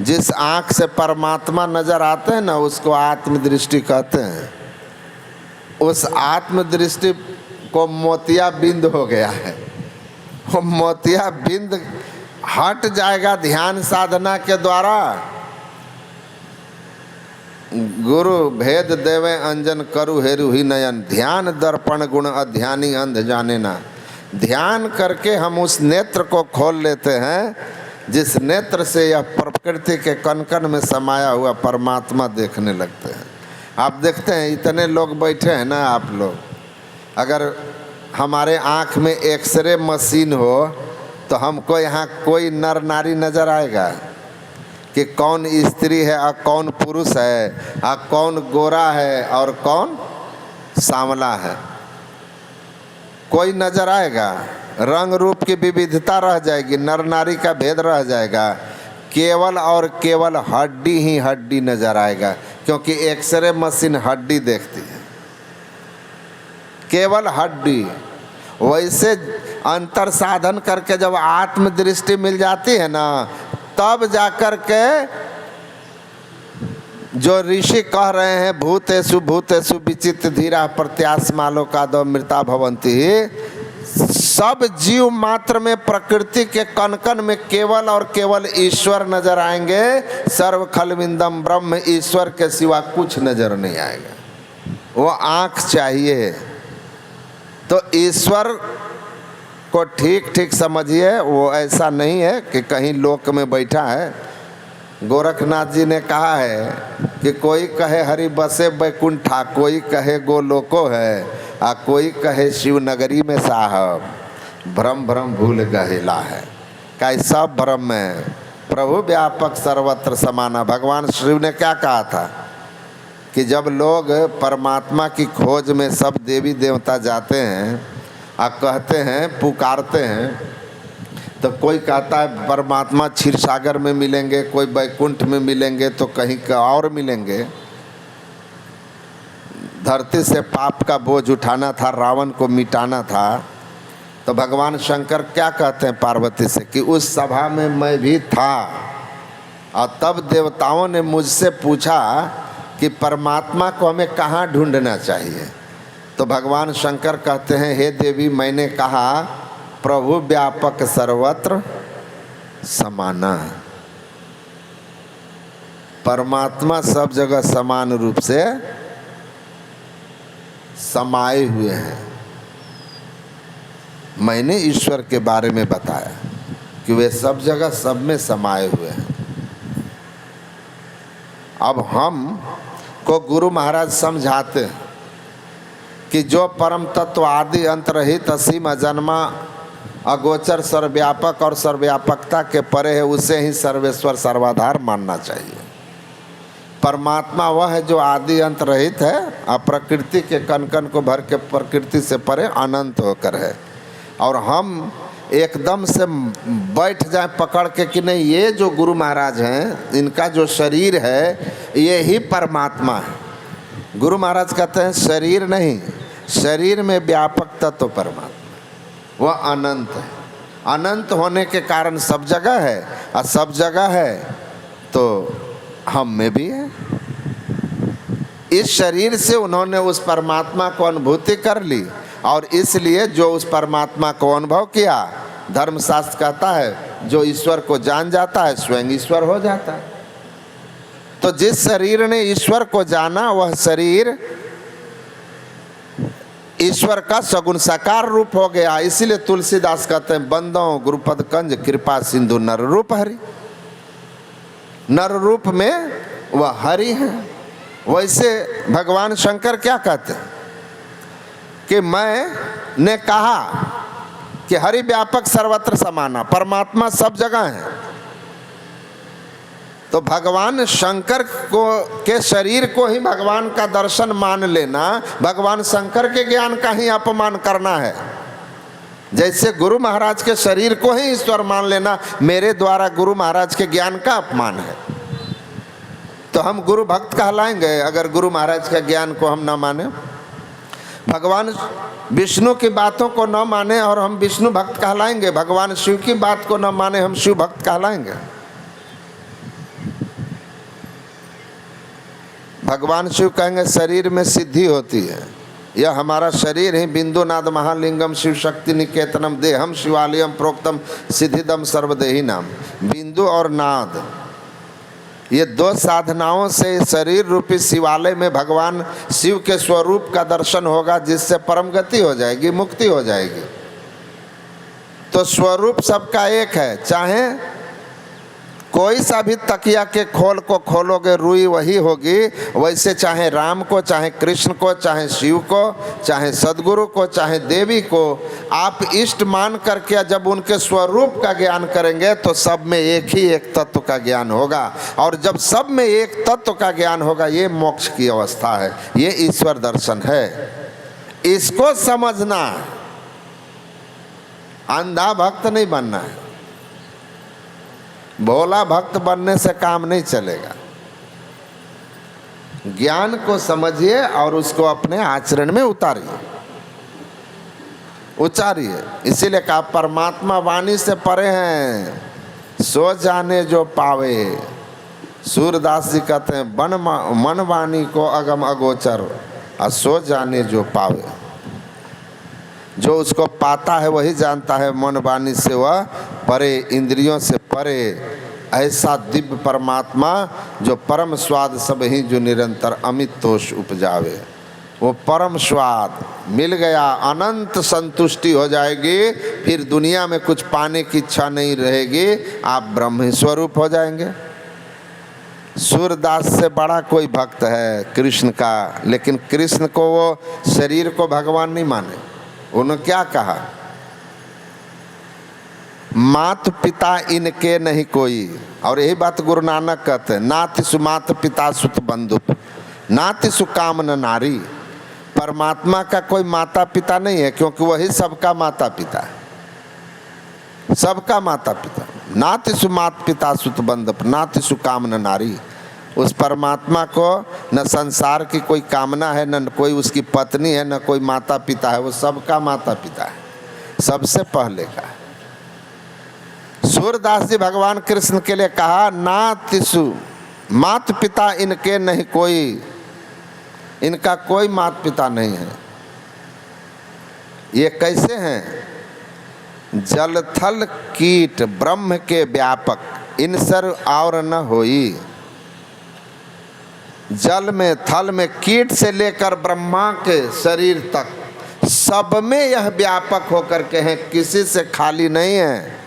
जिस आँख से परमात्मा नजर आते हैं ना, उसको आत्मदृष्टि कहते हैं। उस आत्मदृष्टि को मोतिया बिंद हो गया है। वो मोतिया बिंद हट जाएगा ध्यान साधना के द्वारा। गुरु भेद देवे अंजन करू हेरु ही नयन, ध्यान दर्पण गुण अध्यानी अंध जाने ना। ध्यान करके हम उस नेत्र को खोल लेते हैं जिस नेत्र से यह प्रकृति के कनकन में समाया हुआ परमात्मा देखने लगते हैं। आप देखते हैं इतने लोग बैठे हैं ना, आप लोग अगर हमारे आँख में एक्सरे मशीन हो तो हमको यहाँ कोई नर नारी नज़र आएगा कि कौन स्त्री है और कौन पुरुष है, और कौन गोरा है और कौन सांवला है? कोई नजर आएगा? रंग रूप की विविधता रह जाएगी, नर नारी का भेद रह जाएगा। केवल और केवल हड्डी ही हड्डी नजर आएगा, क्योंकि एक्सरे मशीन हड्डी देखती है। केवल हड्डी। वैसे अंतर साधन करके जब आत्मदृष्टि मिल जाती है ना, तब जाकर के जो ऋषि कह रहे हैं भूतेषु भूतेषु विचित्र धीरा प्रत्यास्मालो का दो मृता भवंती, सब जीव मात्र में प्रकृति के कण कण में केवल और केवल ईश्वर नजर आएंगे। सर्व खलविंदम ब्रह्म, ईश्वर के सिवा कुछ नजर नहीं आएगा। वो आँख चाहिए। तो ईश्वर को ठीक ठीक समझिए। वो ऐसा नहीं है कि कहीं लोक में बैठा है। गोरखनाथ जी ने कहा है कि कोई कहे हरि बसे बैकुंठा, कोई कहे गोलोको है, कोई कहे शिव नगरी में साहब, भ्रम भ्रम भूल गहेला है। कैसा भ्रम में प्रभु व्यापक सर्वत्र समाना। भगवान शिव ने क्या कहा था कि जब लोग परमात्मा की खोज में सब देवी देवता जाते हैं और कहते हैं, पुकारते हैं, तो कोई कहता है परमात्मा क्षीर सागर में मिलेंगे, कोई बैकुंठ में मिलेंगे, तो कहीं का और मिलेंगे। धरती से पाप का बोझ उठाना था, रावण को मिटाना था। तो भगवान शंकर क्या कहते हैं पार्वती से कि उस सभा में मैं भी था और तब देवताओं ने मुझसे पूछा कि परमात्मा को हमें कहाँ ढूंढना चाहिए। तो भगवान शंकर कहते हैं, हे देवी, मैंने कहा प्रभु व्यापक सर्वत्र समाना। परमात्मा सब जगह समान रूप से समाये हुए हैं। मैंने ईश्वर के बारे में बताया कि वे सब जगह सब में समाये हुए हैं। अब हम को गुरु महाराज समझाते हैं कि जो परम तत्व आदि अंत रहित असीम अजन्मा अगोचर सर्वव्यापक और सर्वव्यापकता के परे है, उसे ही सर्वेश्वर सर्वाधार मानना चाहिए। परमात्मा वह है जो आदि अंत रहित है और प्रकृति के कण कण को भर के प्रकृति से परे अनंत होकर है। और हम एकदम से बैठ जाए पकड़ के कि नहीं, ये जो गुरु महाराज हैं, इनका जो शरीर है ये ही परमात्मा है। गुरु महाराज कहते हैं शरीर नहीं, शरीर में व्यापक तत्व परमात्मा, वह अनंत है। अनंत होने के कारण सब जगह है, और सब जगह है तो हम में भी है। इस शरीर से उन्होंने उस परमात्मा को अनुभूति कर ली, और इसलिए जो उस परमात्मा को अनुभव किया, धर्मशास्त्र कहता है जो ईश्वर को जान जाता है स्वयं ईश्वर हो जाता है। तो जिस शरीर ने ईश्वर को जाना, वह शरीर ईश्वर का सगुण साकार रूप हो गया। इसीलिए तुलसीदास कहते हैं, बंदों गुरुपद कंज कृपा सिंधु नर रूप हरि। नर रूप में वह हरि है। वैसे भगवान शंकर क्या कहते हैं कि मैंने कहा कि हरि व्यापक सर्वत्र समाना, परमात्मा सब जगह है। तो भगवान शंकर को के शरीर को ही भगवान का दर्शन मान लेना, भगवान शंकर के ज्ञान का ही अपमान करना है। जैसे गुरु महाराज के शरीर को ही ईश्वर मान लेना मेरे द्वारा गुरु महाराज के ज्ञान का अपमान है। तो हम गुरु भक्त कहलाएंगे अगर गुरु महाराज के ज्ञान को हम न माने। भगवान विष्णु की बातों को न माने और हम विष्णु भक्त कहलाएंगे। भगवान शिव की बात को न माने, हम शिव भक्त कहलाएंगे। भगवान शिव कहेंगे शरीर में सिद्धि होती है, यह हमारा शरीर ही बिंदुनाद महालिंगम शिव शक्ति निकेतनम देहम शिवालयम प्रोक्तम सिद्धिदम सर्वदेही नाम। बिंदु और नाद, ये दो साधनाओं से शरीर रूपी शिवालय में भगवान शिव के स्वरूप का दर्शन होगा, जिससे परम गति हो जाएगी, मुक्ति हो जाएगी। तो स्वरूप सबका एक है। चाहे कोई सा भी तकिया के खोल को खोलोगे रुई वही होगी। वैसे चाहे राम को, चाहे कृष्ण को, चाहे शिव को, चाहे सदगुरु को, चाहे देवी को आप इष्ट मान करके जब उनके स्वरूप का ज्ञान करेंगे तो सब में एक ही एक तत्व का ज्ञान होगा। और जब सब में एक तत्व का ज्ञान होगा, ये मोक्ष की अवस्था है, ये ईश्वर दर्शन है। इसको समझना, अंधा भक्त नहीं बनना है। भोला भक्त बनने से काम नहीं चलेगा। ज्ञान को समझिए और उसको अपने आचरण में उतारिए। उचारिए। इसीलिए कहा परमात्मा वाणी से परे हैं, सो जाने जो पावे। सूरदास जी कहते हैं मन वाणी को अगम अगोचर, और सो जाने जो पावे। जो उसको पाता है वही जानता है, मन वाणी से वह परे, इंद्रियों से परे। ऐसा दिव्य परमात्मा जो परम स्वाद सब ही जो निरंतर अमित तोष उपजावे। वो परम स्वाद मिल गया, अनंत संतुष्टि हो जाएगी, फिर दुनिया में कुछ पाने की इच्छा नहीं रहेगी, आप ब्रह्म स्वरूप हो जाएंगे। सूरदास से बड़ा कोई भक्त है कृष्ण का, लेकिन कृष्ण को वो शरीर को भगवान नहीं माने। उन्होंने क्या कहा, मात पिता इनके नहीं कोई। और यही बात गुरु नानक कहते हैं, नातिसु मात पिता सुत बंधु, नातिसु कामन नारी। परमात्मा का कोई माता पिता नहीं है, क्योंकि वही सबका माता पिता है, सबका माता पिता। नातिसु मात पिता सुत बंधु, नातिसु कामन नारी। उस परमात्मा को न संसार की कोई कामना है, न कोई उसकी पत्नी है, न कोई माता पिता है, वो सबका माता पिता है, सबसे पहले का। सूरदास जी भगवान कृष्ण के लिए कहा, नातिसु मात पिता इनके नहीं कोई, इनका कोई माता पिता नहीं है। ये कैसे हैं, जल थल कीट ब्रह्म के व्यापक, इन सर और न होई। जल में थल में कीट से लेकर ब्रह्मा के शरीर तक सब में यह व्यापक होकर के हैं, किसी से खाली नहीं है।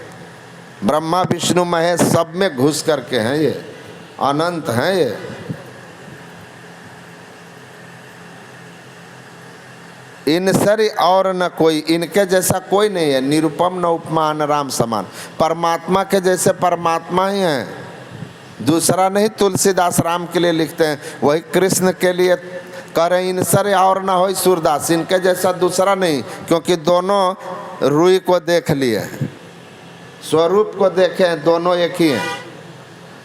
ब्रह्मा विष्णु महेश सब में घुस करके हैं, ये अनंत हैं। ये इन सर और न कोई, इनके जैसा कोई नहीं है। निरुपम न उपमा न राम समान, परमात्मा के जैसे परमात्मा ही हैं, दूसरा नहीं। तुलसीदास राम के लिए लिखते हैं, वही कृष्ण के लिए कह रहे, इन सर और न हो सूरदास, इनके जैसा दूसरा नहीं, क्योंकि दोनों रूई को देख लिए, स्वरूप को देखे, दोनों एक ही हैं,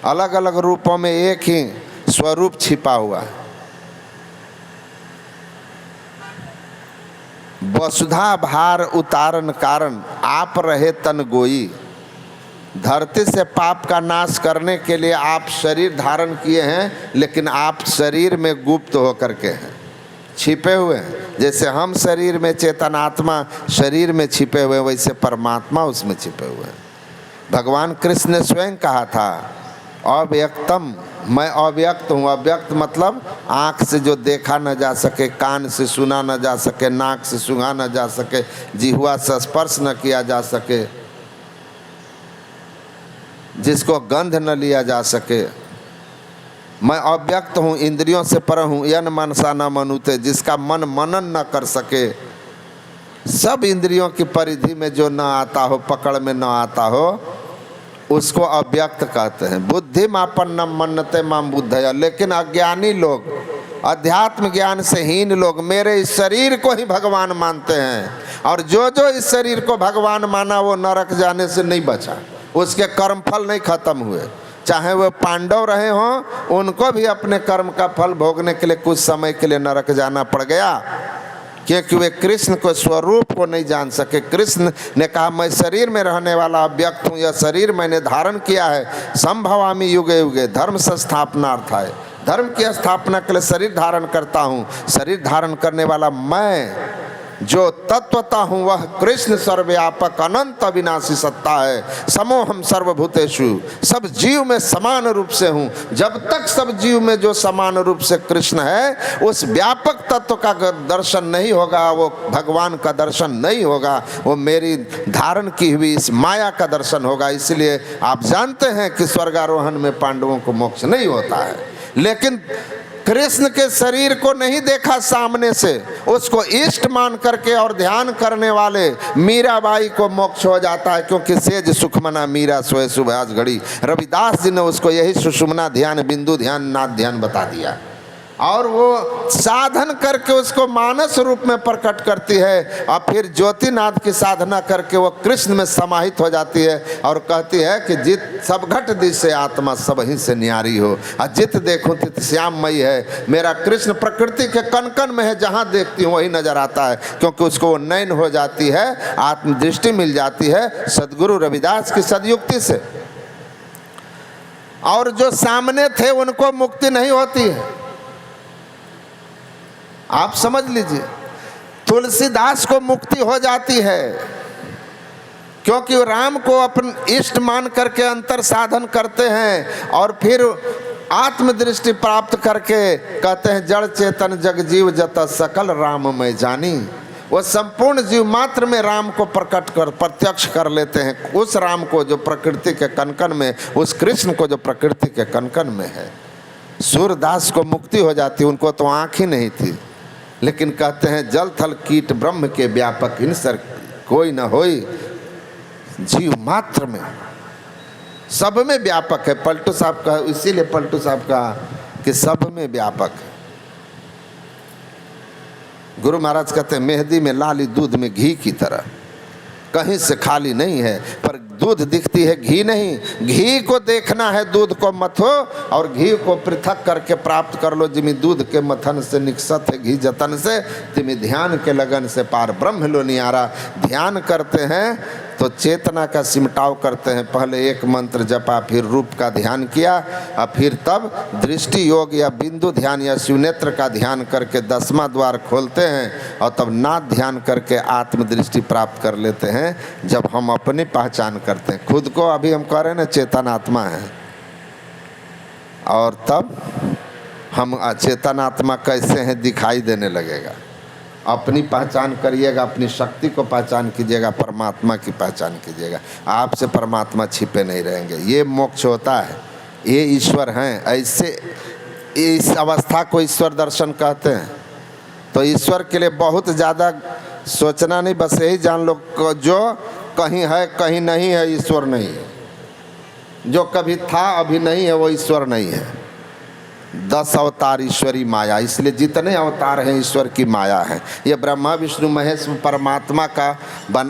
अलग अलग रूपों में एक ही स्वरूप छिपा हुआ है। वसुधा भार उतारन कारण, आप रहे तन गोई। धरती से पाप का नाश करने के लिए आप शरीर धारण किए हैं, लेकिन आप शरीर में गुप्त होकर के हैं, छिपे हुए हैं। जैसे हम शरीर में चेतनात्मा शरीर में छिपे हुए, वैसे परमात्मा उसमें छिपे हुए हैं। भगवान कृष्ण ने स्वयं कहा था, अव्यक्तम, मैं अव्यक्त हूँ। अव्यक्त मतलब आँख से जो देखा न जा सके, कान से सुना न जा सके, नाक से सूंघा न जा सके, जिह्वा से स्पर्श न किया जा सके, जिसको गंध न लिया जा सके। मैं अव्यक्त हूँ, इंद्रियों से पर हूँ, यन मनसा न मनुते, जिसका मन मनन न कर सके, सब इंद्रियों की परिधि में जो न आता हो, पकड़ में न आता हो, उसको अव्यक्त कहते हैं। बुद्धि मापन्नम मन्नते माम बुद्धया। लेकिन अज्ञानी लोग, अध्यात्म ज्ञान से हीन लोग मेरे इस शरीर को ही भगवान मानते हैं, और जो जो इस शरीर को भगवान माना वो नरक जाने से नहीं बचा, उसके कर्मफल नहीं खत्म हुए। चाहे वो पांडव रहे हों, उनको भी अपने कर्म का फल भोगने के लिए कुछ समय के लिए नरक जाना पड़ गया, क्योंकि वे कृष्ण को स्वरूप को नहीं जान सके। कृष्ण ने कहा, मैं शरीर में रहने वाला अव्यक्त हूँ, यह शरीर मैंने धारण किया है, संभवामि युगे युगे, धर्म संस्थापनार्थाय, धर्म की स्थापना के लिए शरीर धारण करता हूँ। शरीर धारण करने वाला मैं जो तत्वता हूँ वह कृष्ण सर्वव्यापक अनंत अविनाशी सत्ता है। समोहम सर्वभूतेषु, सब जीव में समान रूप से हूँ। जब तक सब जीव में जो समान रूप से कृष्ण है, उस व्यापक तत्व का दर्शन नहीं होगा, वो भगवान का दर्शन नहीं होगा, वो मेरी धारण की हुई इस माया का दर्शन होगा। इसलिए आप जानते हैं कि स्वर्गारोहण में पांडवों को मोक्ष नहीं होता है, लेकिन कृष्ण के शरीर को नहीं देखा सामने से, उसको इष्ट मान करके और ध्यान करने वाले मीराबाई को मोक्ष हो जाता है, क्योंकि सेज सुखमना मीरा सोए सुभाष घड़ी। रविदास जी ने उसको यही सुषुम्ना ध्यान, बिंदु ध्यान, नाद ध्यान बता दिया। और वो साधन करके उसको मानस रूप में प्रकट करती है और फिर ज्योतिनाथ की साधना करके वो कृष्ण में समाहित हो जाती है और कहती है कि जित सब घट दिशे आत्मा सब ही से न्यारी हो, और जित देखूं तित श्याममयी है। मेरा कृष्ण प्रकृति के कण कण में है, जहाँ देखती हूँ वही नजर आता है, क्योंकि उसको वो नयन हो जाती है, आत्मदृष्टि मिल जाती है सदगुरु रविदास की सदयुक्ति से। और जो सामने थे उनको मुक्ति नहीं होती है, आप समझ लीजिए। तुलसीदास को मुक्ति हो जाती है क्योंकि राम को अपन इष्ट मान करके अंतर साधन करते हैं और फिर आत्मदृष्टि प्राप्त करके कहते हैं जड़ चेतन जग जीव जत सकल राम में जानी। वो संपूर्ण जीव मात्र में राम को प्रकट कर प्रत्यक्ष कर लेते हैं, उस राम को जो प्रकृति के कनकन में, उस कृष्ण को जो प्रकृति के कनकन में है। सूरदास को मुक्ति हो जाती, उनको तो आँख ही नहीं थी, लेकिन कहते हैं जल थल कीट ब्रह्म के व्यापक हिंसर कोई न होई, जीव मात्र में सब में व्यापक है। पलटू साहब का, इसीलिए पलटू साहब का कि सब में व्यापक है। गुरु महाराज कहते हैं मेहंदी में लाली दूध में घी की तरह, कहीं से खाली नहीं है, पर दूध दिखती है घी नहीं। घी को देखना है दूध को मथो और घी को पृथक करके प्राप्त कर लो। जिमी दूध के मथन से निकसत है घी जतन से, तिमी ध्यान के लगन से पार ब्रह्म लो नियारा। ध्यान करते हैं तो चेतना का सिमटाव करते हैं, पहले एक मंत्र जपा, फिर रूप का ध्यान किया और फिर तब दृष्टि योग या बिंदु ध्यान या शिवनेत्र का ध्यान करके 10वां द्वार खोलते हैं और तब नाद ध्यान करके आत्मदृष्टि प्राप्त कर लेते हैं। जब हम अपनी पहचान करते हैं खुद को, अभी हम कह रहे हैं ना चेतन आत्मा है, और तब हम चेतन आत्मा कैसे हैं दिखाई देने लगेगा। अपनी पहचान करिएगा, अपनी शक्ति को पहचान कीजिएगा, परमात्मा की पहचान कीजिएगा, आपसे परमात्मा छिपे नहीं रहेंगे। ये मोक्ष होता है, ये ईश्वर हैं। ऐसे इस अवस्था को ईश्वर दर्शन कहते हैं। तो ईश्वर के लिए बहुत ज़्यादा सोचना नहीं, बस यही जान लो जो कहीं है कहीं नहीं है, ईश्वर नहीं है। जो कभी था अभी नहीं है वो ईश्वर नहीं है। 10 अवतार ईश्वरी माया, इसलिए जितने अवतार हैं ईश्वर की माया है। ये ब्रह्मा विष्णु महेश परमात्मा का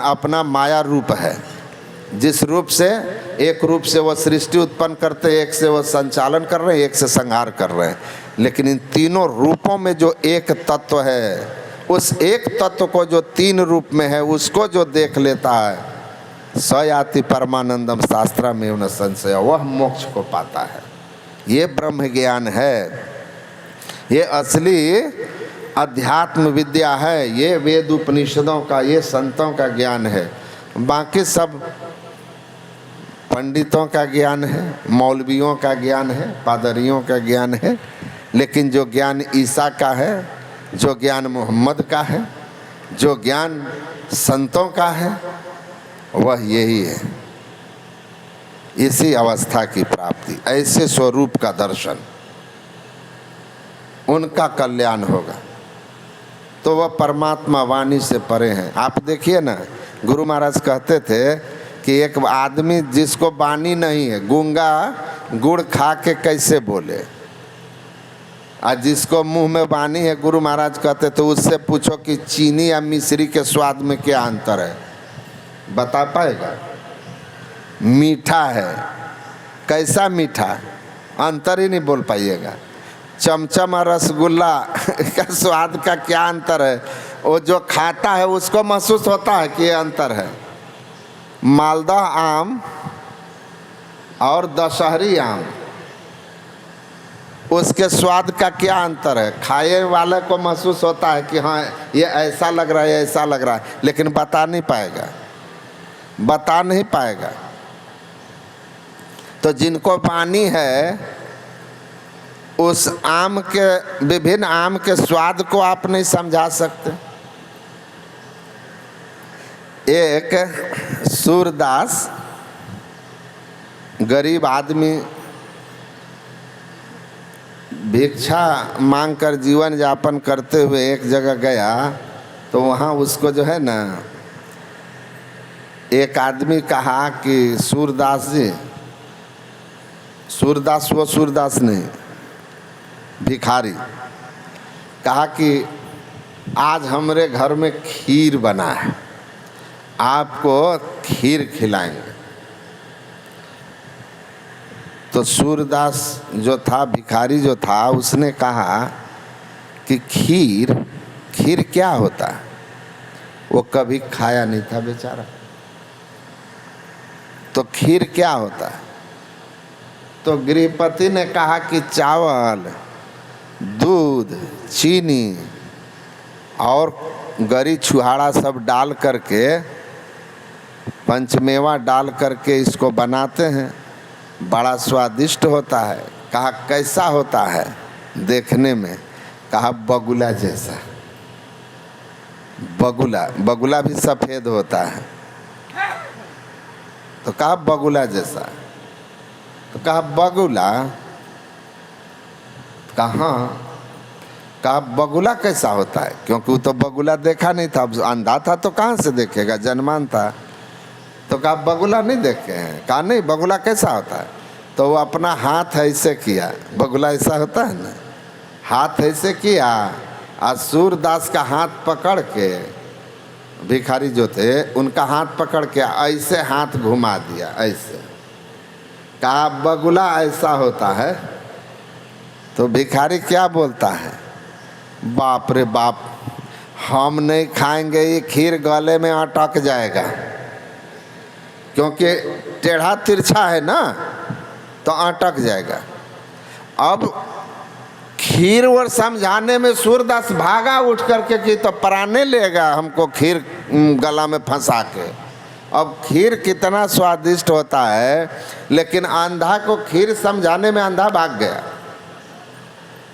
अपना माया रूप है, जिस रूप से एक रूप से वो सृष्टि उत्पन्न करते हैं, एक से वो संचालन कर रहे हैं, एक से संहार कर रहे हैं। लेकिन इन तीनों रूपों में जो एक तत्व है, उस एक तत्व को जो 3 रूप में है उसको जो देख लेता है, स याति परमानंदम शास्त्र में न संशय, वह मोक्ष को पाता है। ये ब्रह्म ज्ञान है, ये असली अध्यात्म विद्या है, ये वेद उपनिषदों का, ये संतों का ज्ञान है। बाकी सब पंडितों का ज्ञान है, मौलवियों का ज्ञान है, पादरियों का ज्ञान है। लेकिन जो ज्ञान ईसा का है, जो ज्ञान मोहम्मद का है, जो ज्ञान संतों का है, वह यही है। इसी अवस्था की प्राप्ति, ऐसे स्वरूप का दर्शन, उनका कल्याण होगा। तो वह परमात्मा वाणी से परे हैं। आप देखिए ना, गुरु महाराज कहते थे कि एक आदमी जिसको वाणी नहीं है, गूंगा गुड़ खा के कैसे बोले, और जिसको मुंह में वाणी है, गुरु महाराज कहते तो उससे पूछो कि चीनी या मिश्री के स्वाद में क्या अंतर है, बता पाएगा? मीठा है, कैसा मीठा, अंतर ही नहीं बोल पाइएगा। चमचम और रसगुल्ला का स्वाद का क्या अंतर है, वो जो खाता है उसको महसूस होता है कि ये अंतर है। मालदा आम और दशहरी आम, उसके स्वाद का क्या अंतर है? खाए वाले को महसूस होता है कि हाँ ये ऐसा लग रहा है, ऐसा लग रहा है, लेकिन बता नहीं पाएगा, बता नहीं पाएगा। तो जिनको पानी है, उस आम के, विभिन्न आम के स्वाद को आप नहीं समझा सकते। एक सूरदास गरीब आदमी भिक्षा मांगकर जीवन यापन करते हुए एक जगह गया, तो वहाँ उसको जो है ना, एक आदमी कहा कि सूरदास जी, सूरदास वो सूरदास नहीं, भिखारी, कहा कि आज हमारे घर में खीर बना है, आपको खीर खिलाएंगे। तो सूरदास जो था, भिखारी जो था, उसने कहा कि खीर क्या होता है? वो कभी खाया नहीं था बेचारा। तो खीर क्या होता है? तो गृहपति ने कहा कि चावल, दूध, चीनी और गरी छुहाड़ा सब डाल करके, पंचमेवा डाल करके इसको बनाते हैं, बड़ा स्वादिष्ट होता है। कहा कैसा होता है देखने में? कहा बगुला जैसा। बगुला भी सफ़ेद होता है। तो कहा बगुला जैसा। तो कहा बगुला? कहा बगुला कैसा होता है? क्योंकि वो तो बगुला देखा नहीं था, अंधा था तो कहाँ से देखेगा, जन्मान था। तो कहा बगुला नहीं देखे हैं? कहा नहीं, बगुला कैसा होता है? तो वो अपना हाथ ऐसे किया, बगुला ऐसा होता है ना, हाथ ऐसे किया और सूरदास का हाथ पकड़ के, भिखारी जो थे उनका हाथ पकड़ के ऐसे हाथ घुमा दिया, ऐसे। कहा बगुला ऐसा होता है। तो भिखारी क्या बोलता है? बाप रे बाप, हम नहीं खाएंगे, ये खीर गले में अटक जाएगा, क्योंकि टेढ़ा तिरछा है ना, तो अटक जाएगा। अब खीर और समझाने में सूरदास भागा उठ करके कि तो प्राणे लेगा हमको खीर गला में फंसा के। अब खीर कितना स्वादिष्ट होता है, लेकिन अंधा को खीर समझाने में अंधा भाग गया,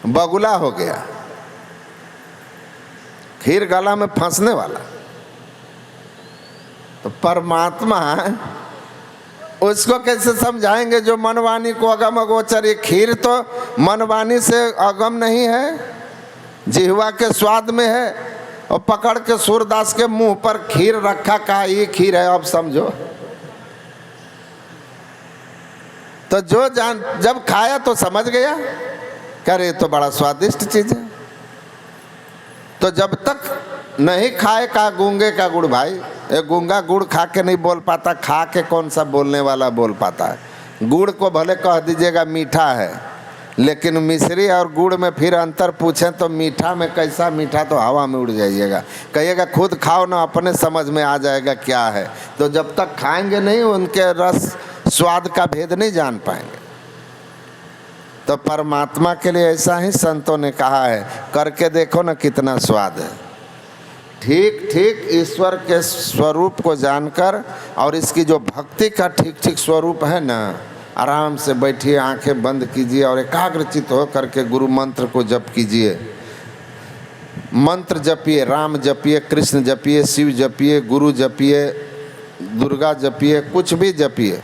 बगुला हो गया, खीर गला में फंसने वाला। तो परमात्मा उसको कैसे समझाएंगे जो मनवाणी को अगम अगोचर? ये खीर तो मनवाणी से अगम नहीं है, जिह्वा के स्वाद में है। और पकड़ के सूरदास के मुंह पर खीर रखा, कहा ये खीर है, अब समझो। तो जो जब खाया तो समझ गया, कह रहे तो बड़ा स्वादिष्ट चीज है। तो जब तक नहीं खाए, का गूंगे का गुड़ भाई, एक गूंगा गुड़ खा के नहीं बोल पाता, खा के कौन सा बोलने वाला बोल पाता है। गुड़ को भले कह दीजिएगा मीठा है, लेकिन मिश्री और गुड़ में फिर अंतर पूछें तो मीठा में कैसा मीठा, तो हवा में उड़ जाइएगा। कहिएगा खुद खाओ ना, अपने समझ में आ जाएगा क्या है। तो जब तक खाएंगे नहीं, उनके रस स्वाद का भेद नहीं जान पाएंगे। तो परमात्मा के लिए ऐसा ही संतों ने कहा है, करके देखो ना कितना स्वाद है। ठीक ठीक ईश्वर के स्वरूप को जानकर, और इसकी जो भक्ति का ठीक ठीक स्वरूप है ना, आराम से बैठिए, आंखें बंद कीजिए और एकाग्रचित हो करके गुरु मंत्र को जप कीजिए। मंत्र जपिए, राम जपिए, कृष्ण जपिए, शिव जपिए, गुरु जपिए, दुर्गा जपिए, कुछ भी जपिए।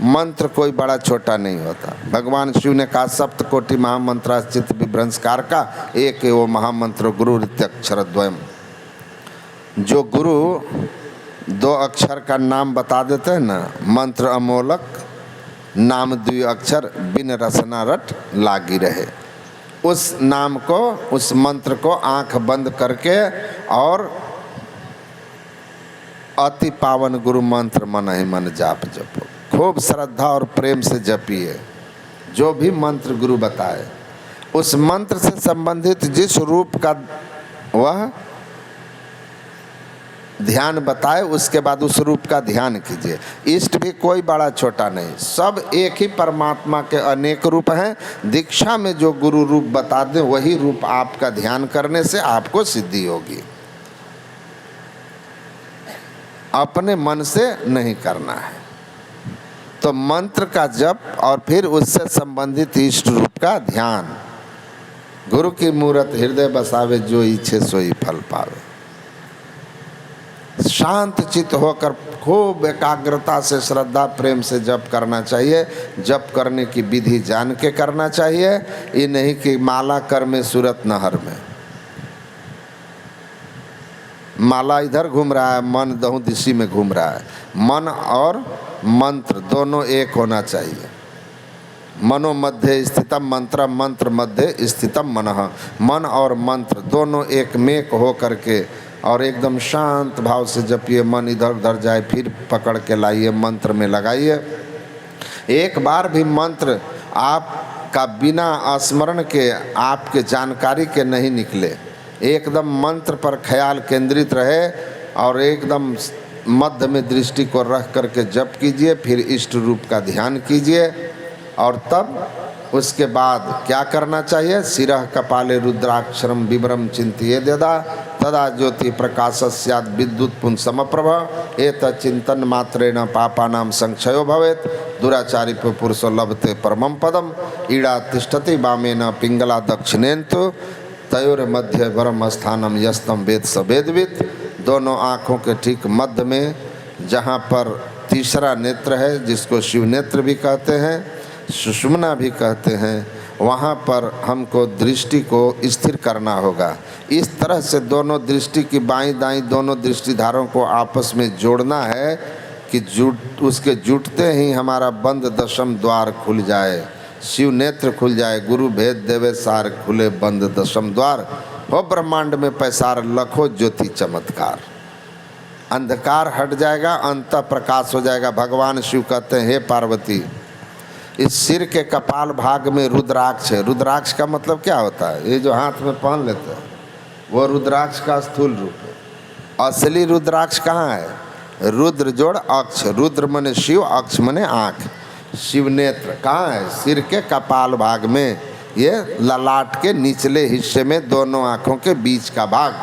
मंत्र कोई बड़ा छोटा नहीं होता। भगवान शिव ने कहा सप्तकोटि महामंत्राश्चित विभ्रंशकार का एक वो महामंत्र गुरु अक्षरद्वयम। जो गुरु 2 अक्षर का नाम बता देते हैं ना, मंत्र अमोलक, नाम 2 अक्षर, बिन रसना रट लागी रहे। उस नाम को, उस मंत्र को आंख बंद करके और अति पावन गुरु मंत्र मन ही मन जाप जपो। खूब श्रद्धा और प्रेम से जपिए। जो भी मंत्र गुरु बताए, उस मंत्र से संबंधित जिस रूप का वह ध्यान बताए, उसके बाद उस रूप का ध्यान कीजिए। इष्ट भी कोई बड़ा छोटा नहीं, सब एक ही परमात्मा के अनेक रूप हैं। दीक्षा में जो गुरु रूप बता दें, वही रूप आपका ध्यान करने से आपको सिद्धि होगी। अपने मन से नहीं करना है। तो मंत्र का जप और फिर उससे संबंधित इष्ट रूप का ध्यान। गुरु की मूरत हृदय बसावे, जो इच्छे सोई फल पावे। शांत चित्त होकर खूब एकाग्रता से, श्रद्धा प्रेम से जप करना चाहिए। जप करने की विधि जान के करना चाहिए। ये नहीं कि माला कर में सूरत नहर में। माला इधर घूम रहा है, मन दहु दिशा में घूम रहा है। मन और मंत्र दोनों एक होना चाहिए। मनो मध्य स्थितम मंत्र, मंत्र मध्य स्थितम मनः। मन और मंत्र दोनों एक मेक हो करके और एकदम शांत भाव से जपिए। मन इधर उधर जाए फिर पकड़ के लाइए, मंत्र में लगाइए। एक बार भी मंत्र आपका बिना स्मरण के, आपके जानकारी के नहीं निकले। एकदम मंत्र पर ख्याल केंद्रित रहे और एकदम मध्य में दृष्टि को रख करके जप कीजिए। फिर इष्ट रूप का ध्यान कीजिए और तब उसके बाद क्या करना चाहिए? शिरः कपाले रुद्राक्षरम विवरम चिंतिये यदा तदा ज्योति प्रकाश स्यात् विद्युत पुंज समप्रभ एतत् चिंतन मात्रेण पापानां संक्षयो भवेत् दुराचारी पुरुषो लभते परमं पदम ईड़ा तिष्ठति वामेन पिंगला दक्षिणेन तु तयोर मध्य वरम स्थानम यस्तम वेद स वेदवित्। दोनों आँखों के ठीक मध्य में जहाँ पर तीसरा नेत्र है, जिसको शिव नेत्र भी कहते हैं, सुषुम्ना भी कहते हैं, वहाँ पर हमको दृष्टि को स्थिर करना होगा। इस तरह से दोनों दृष्टि की बाईं दाईं दोनों दृष्टिधारों को आपस में जोड़ना है कि उसके जुटते ही हमारा बंद दशम द्वार खुल जाए, शिव नेत्र खुल जाए। गुरु भेद देवे सार खुले बंद दशम द्वार, हो ब्रह्मांड में पैसार लखो ज्योति चमत्कार। अंधकार हट जाएगा, अंत प्रकाश हो जाएगा। भगवान शिव कहते हैं, हे पार्वती, इस सिर के कपाल भाग में रुद्राक्ष है। रुद्राक्ष का मतलब क्या होता है? ये जो हाथ में पहन लेते हैं वो रुद्राक्ष का स्थूल रूप है। असली रुद्राक्ष कहाँ है? रुद्र जोड़ अक्ष, रुद्र मने शिव, अक्ष मने आँख। शिव नेत्र कहाँ है? सिर के कपाल भाग में, ये ललाट के निचले हिस्से में, दोनों आँखों के बीच का भाग।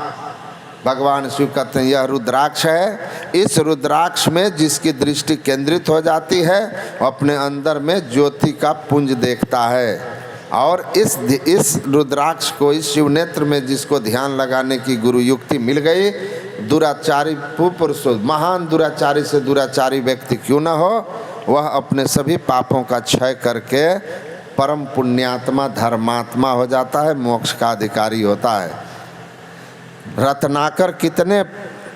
भगवान शिव कहते हैं यह रुद्राक्ष है। इस रुद्राक्ष में जिसकी दृष्टि केंद्रित हो जाती है अपने अंदर में ज्योति का पुंज देखता है। और इस रुद्राक्ष को, इस शिव नेत्र में जिसको ध्यान लगाने की गुरु युक्ति मिल गई, दुराचारी पुरुष, महान दुराचारी से दुराचारी व्यक्ति क्यों न हो, वह अपने सभी पापों का क्षय करके परम पुण्यात्मा धर्मात्मा हो जाता है, मोक्ष का अधिकारी होता है। रत्नाकर कितने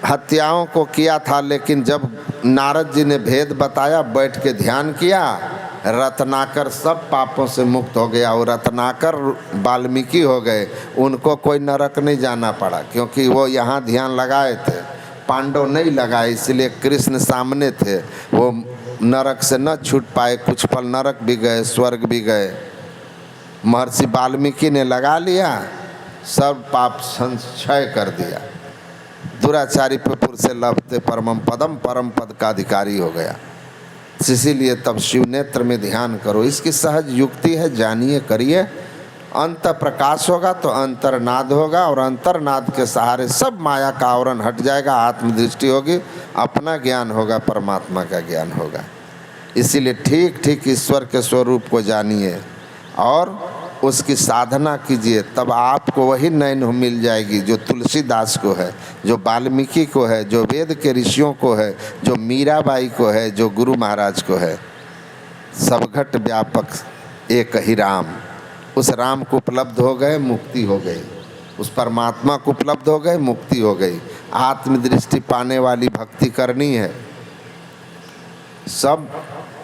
हत्याओं को किया था, लेकिन जब नारद जी ने भेद बताया, बैठ के ध्यान किया, रत्नाकर सब पापों से मुक्त हो गया। और रत्नाकर वाल्मीकि हो गए, उनको कोई नरक नहीं जाना पड़ा, क्योंकि वो यहाँ ध्यान लगाए थे। पांडव नहीं लगाए, इसलिए कृष्ण सामने थे, वो नरक से न छूट पाए। कुछ पल नरक भी गए, स्वर्ग भी गए। महर्षि वाल्मीकि ने लगा लिया, सब पाप संक्षय कर दिया। दुराचारी पुरुष से लभते परमम पदम, परम पद का अधिकारी हो गया। इसीलिए तब शिव नेत्र में ध्यान करो। इसकी सहज युक्ति है, जानिए, करिए। अंत प्रकाश होगा तो अंतर्नाद होगा, और अंतर्नाद के सहारे सब माया का आवरण हट जाएगा, आत्मदृष्टि होगी, अपना ज्ञान होगा, परमात्मा का ज्ञान होगा। इसीलिए ठीक ठीक ईश्वर के स्वरूप को जानिए और उसकी साधना कीजिए, तब आपको वही नैन मिल जाएगी जो तुलसीदास को है, जो वाल्मीकि को है, जो वेद के ऋषियों को है, जो मीराबाई को है, जो गुरु महाराज को है। सबघट व्यापक एक ही राम, उस राम को उपलब्ध हो गए, मुक्ति हो गई। उस परमात्मा को उपलब्ध हो गए, मुक्ति हो गई। आत्मदृष्टि पाने वाली भक्ति करनी है, सब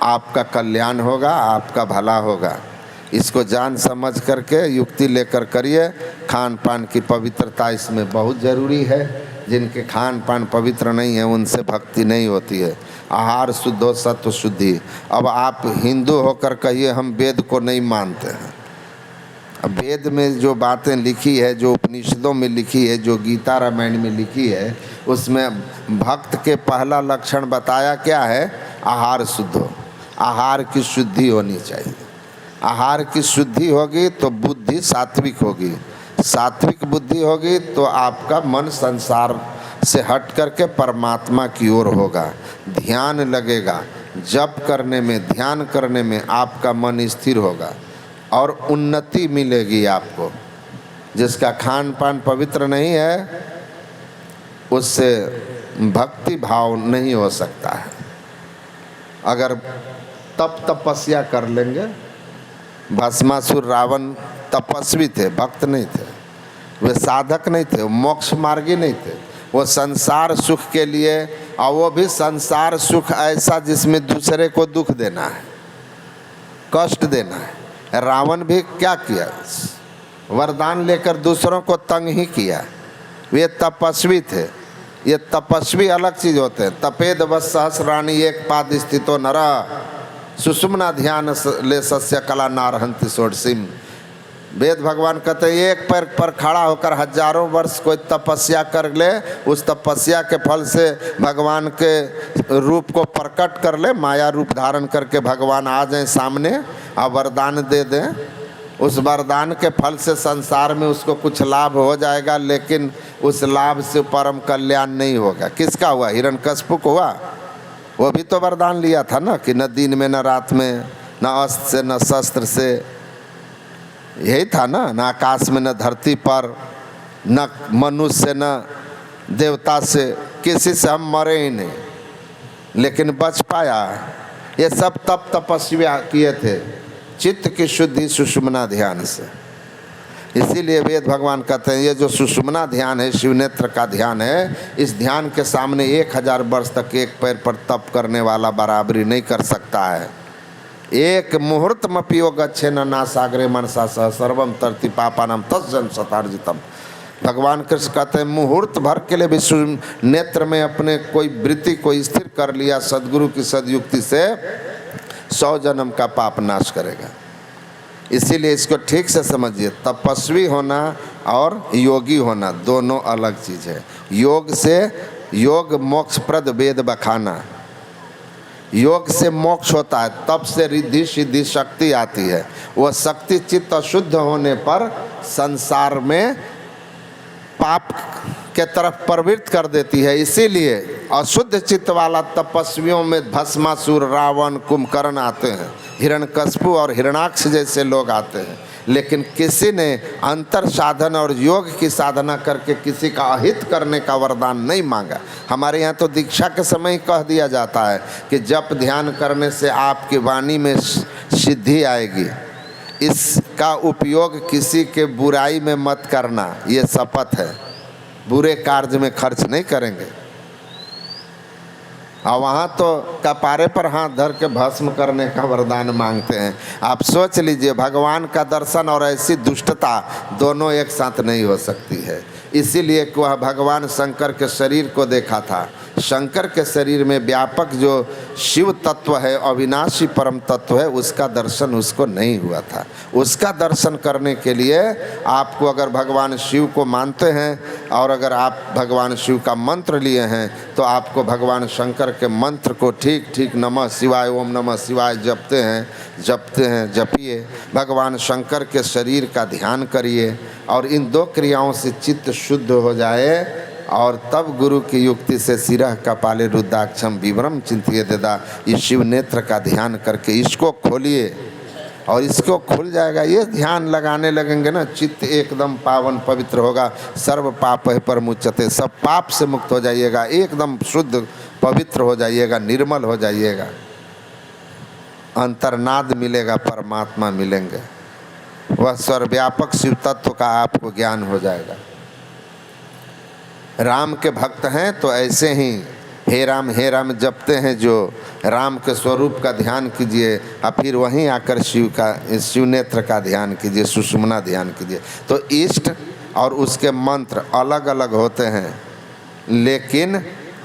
आपका कल्याण होगा, आपका भला होगा। इसको जान समझ करके युक्ति लेकर करिए। खान पान की पवित्रता इसमें बहुत ज़रूरी है। जिनके खान पान पवित्र नहीं है उनसे भक्ति नहीं होती है। आहार शुद्ध हो, सत्व शुद्धि। अब आप हिंदू होकर कहिए हम वेद को नहीं मानते हैं। अब वेद में जो बातें लिखी है, जो उपनिषदों में लिखी है, जो गीता रामायण में लिखी है, उसमें भक्त के पहला लक्षण बताया क्या है? आहार शुद्ध हो। आहार की शुद्धि होनी चाहिए। आहार की शुद्धि होगी तो बुद्धि सात्विक होगी, सात्विक बुद्धि होगी तो आपका मन संसार से हट करके परमात्मा की ओर होगा। ध्यान लगेगा, जप करने में, ध्यान करने में आपका मन स्थिर होगा और उन्नति मिलेगी आपको। जिसका खान पान पवित्र नहीं है उससे भक्ति भाव नहीं हो सकता है। अगर तपस्या कर लेंगे, भस्मासुर रावण तपस्वी थे, भक्त नहीं थे, वे साधक नहीं थे, मोक्ष मार्गी नहीं थे, वो संसार सुख के लिए, और वो भी संसार सुख ऐसा जिसमें दूसरे को दुख देना है। कष्ट देना है। रावण भी क्या किया, वरदान लेकर दूसरों को तंग ही किया। वे तपस्वी थे। ये तपस्वी अलग चीज होते हैं। तपेद बस सहस्राणी एक पाद स्थितो नरा सुषुम्ना ध्यान ले सस्य कला नारहंति सोडसिम। वेद भगवान कहते हैं एक पैर पर खड़ा होकर हजारों वर्ष कोई तपस्या कर ले, उस तपस्या के फल से भगवान के रूप को प्रकट कर ले, माया रूप धारण करके भगवान आ जाए सामने और वरदान दे दें, उस वरदान के फल से संसार में उसको कुछ लाभ हो जाएगा, लेकिन उस लाभ से परम कल्याण नहीं होगा। किसका हुआ? हिरण्यकश्यप को हुआ। वो भी तो वरदान लिया था ना कि न दिन में न रात में, न अस्त्र से न शस्त्र से, यही था ना। न आकाश में न धरती पर, न मनुष्य न देवता से, किसी से हम मरे ही नहीं, लेकिन बच पाया। ये सब तप तपस्या किए थे चित्त की शुद्धि सुषुम्ना ध्यान से। इसीलिए वेद भगवान कहते हैं ये जो सुषुम्ना ध्यान है, शिवनेत्र का ध्यान है, इस ध्यान के सामने 1000 वर्ष तक एक पैर पर तप करने वाला बराबरी नहीं कर सकता है। एक मुहूर्तमपि गच्छेन नासाग्रे मनसा सह सर्वम तरति पापानाम तस्जन शतार्जितम। भगवान कृष्ण कहते हैं मुहूर्त भर के लिए विश्व नेत्र में अपने कोई वृत्ति को स्थिर कर लिया सदगुरु की सदयुक्ति से 100 जन्म का पाप नाश करेगा। इसीलिए इसको ठीक से समझिए, तपस्वी होना और योगी होना दोनों अलग चीज़ है। योग से योग मोक्षप्रद वेद बखाना, योग से मोक्ष होता है, तप से रिद्धि सिद्धि शक्ति आती है। वह शक्ति चित्त अशुद्ध होने पर संसार में पाप के तरफ प्रवृत्त कर देती है। इसीलिए अशुद्ध चित्त वाला तपस्वियों में भस्मासुर, रावण, कुंभकर्ण आते हैं, हिरण्यकश्यप और हिरणाक्ष जैसे लोग आते हैं। लेकिन किसी ने अंतर साधन और योग की साधना करके किसी का अहित करने का वरदान नहीं मांगा। हमारे यहाँ तो दीक्षा के समय ही कह दिया जाता है कि जप ध्यान करने से आपकी वाणी में सिद्धि आएगी, इसका उपयोग किसी के बुराई में मत करना, ये शपथ है। बुरे कार्य में खर्च नहीं करेंगे। और वहाँ तो कपारे पर हाथ धर के भस्म करने का वरदान मांगते हैं। आप सोच लीजिए, भगवान का दर्शन और ऐसी दुष्टता दोनों एक साथ नहीं हो सकती है। इसीलिए वह भगवान शंकर के शरीर को देखा था। शंकर के शरीर में व्यापक जो शिव तत्व है, अविनाशी परम तत्व है, उसका दर्शन उसको नहीं हुआ था। उसका दर्शन करने के लिए आपको, अगर भगवान शिव को मानते हैं और अगर आप भगवान शिव का मंत्र लिए हैं, तो आपको भगवान शंकर के मंत्र को ठीक ठीक नमः शिवाय, ओम नमः शिवाय जपते हैं, जपिए। भगवान शंकर के शरीर का ध्यान करिए और इन 2 क्रियाओं से चित्त शुद्ध हो जाए, और तब गुरु की युक्ति से सिरह कपाले रुद्राक्षम विवरम चिंतिये देदा, इस शिव नेत्र का ध्यान करके इसको खोलिए और इसको खुल जाएगा। ये ध्यान लगाने लगेंगे ना, चित्त एकदम पावन पवित्र होगा। सर्व पाप है पर मुच्यते, सब पाप से मुक्त हो जाइएगा, एकदम शुद्ध पवित्र हो जाइएगा, निर्मल हो जाइएगा। अंतर्नाद मिलेगा, परमात्मा मिलेंगे, वह सर्वव्यापक शिव तत्व का आपको ज्ञान हो जाएगा। राम के भक्त हैं तो ऐसे ही हे राम जपते हैं, जो राम के स्वरूप का ध्यान कीजिए और फिर वहीं आकर शिव नेत्र का ध्यान कीजिए, सुषुम्ना ध्यान कीजिए। तो इष्ट और उसके मंत्र अलग अलग होते हैं, लेकिन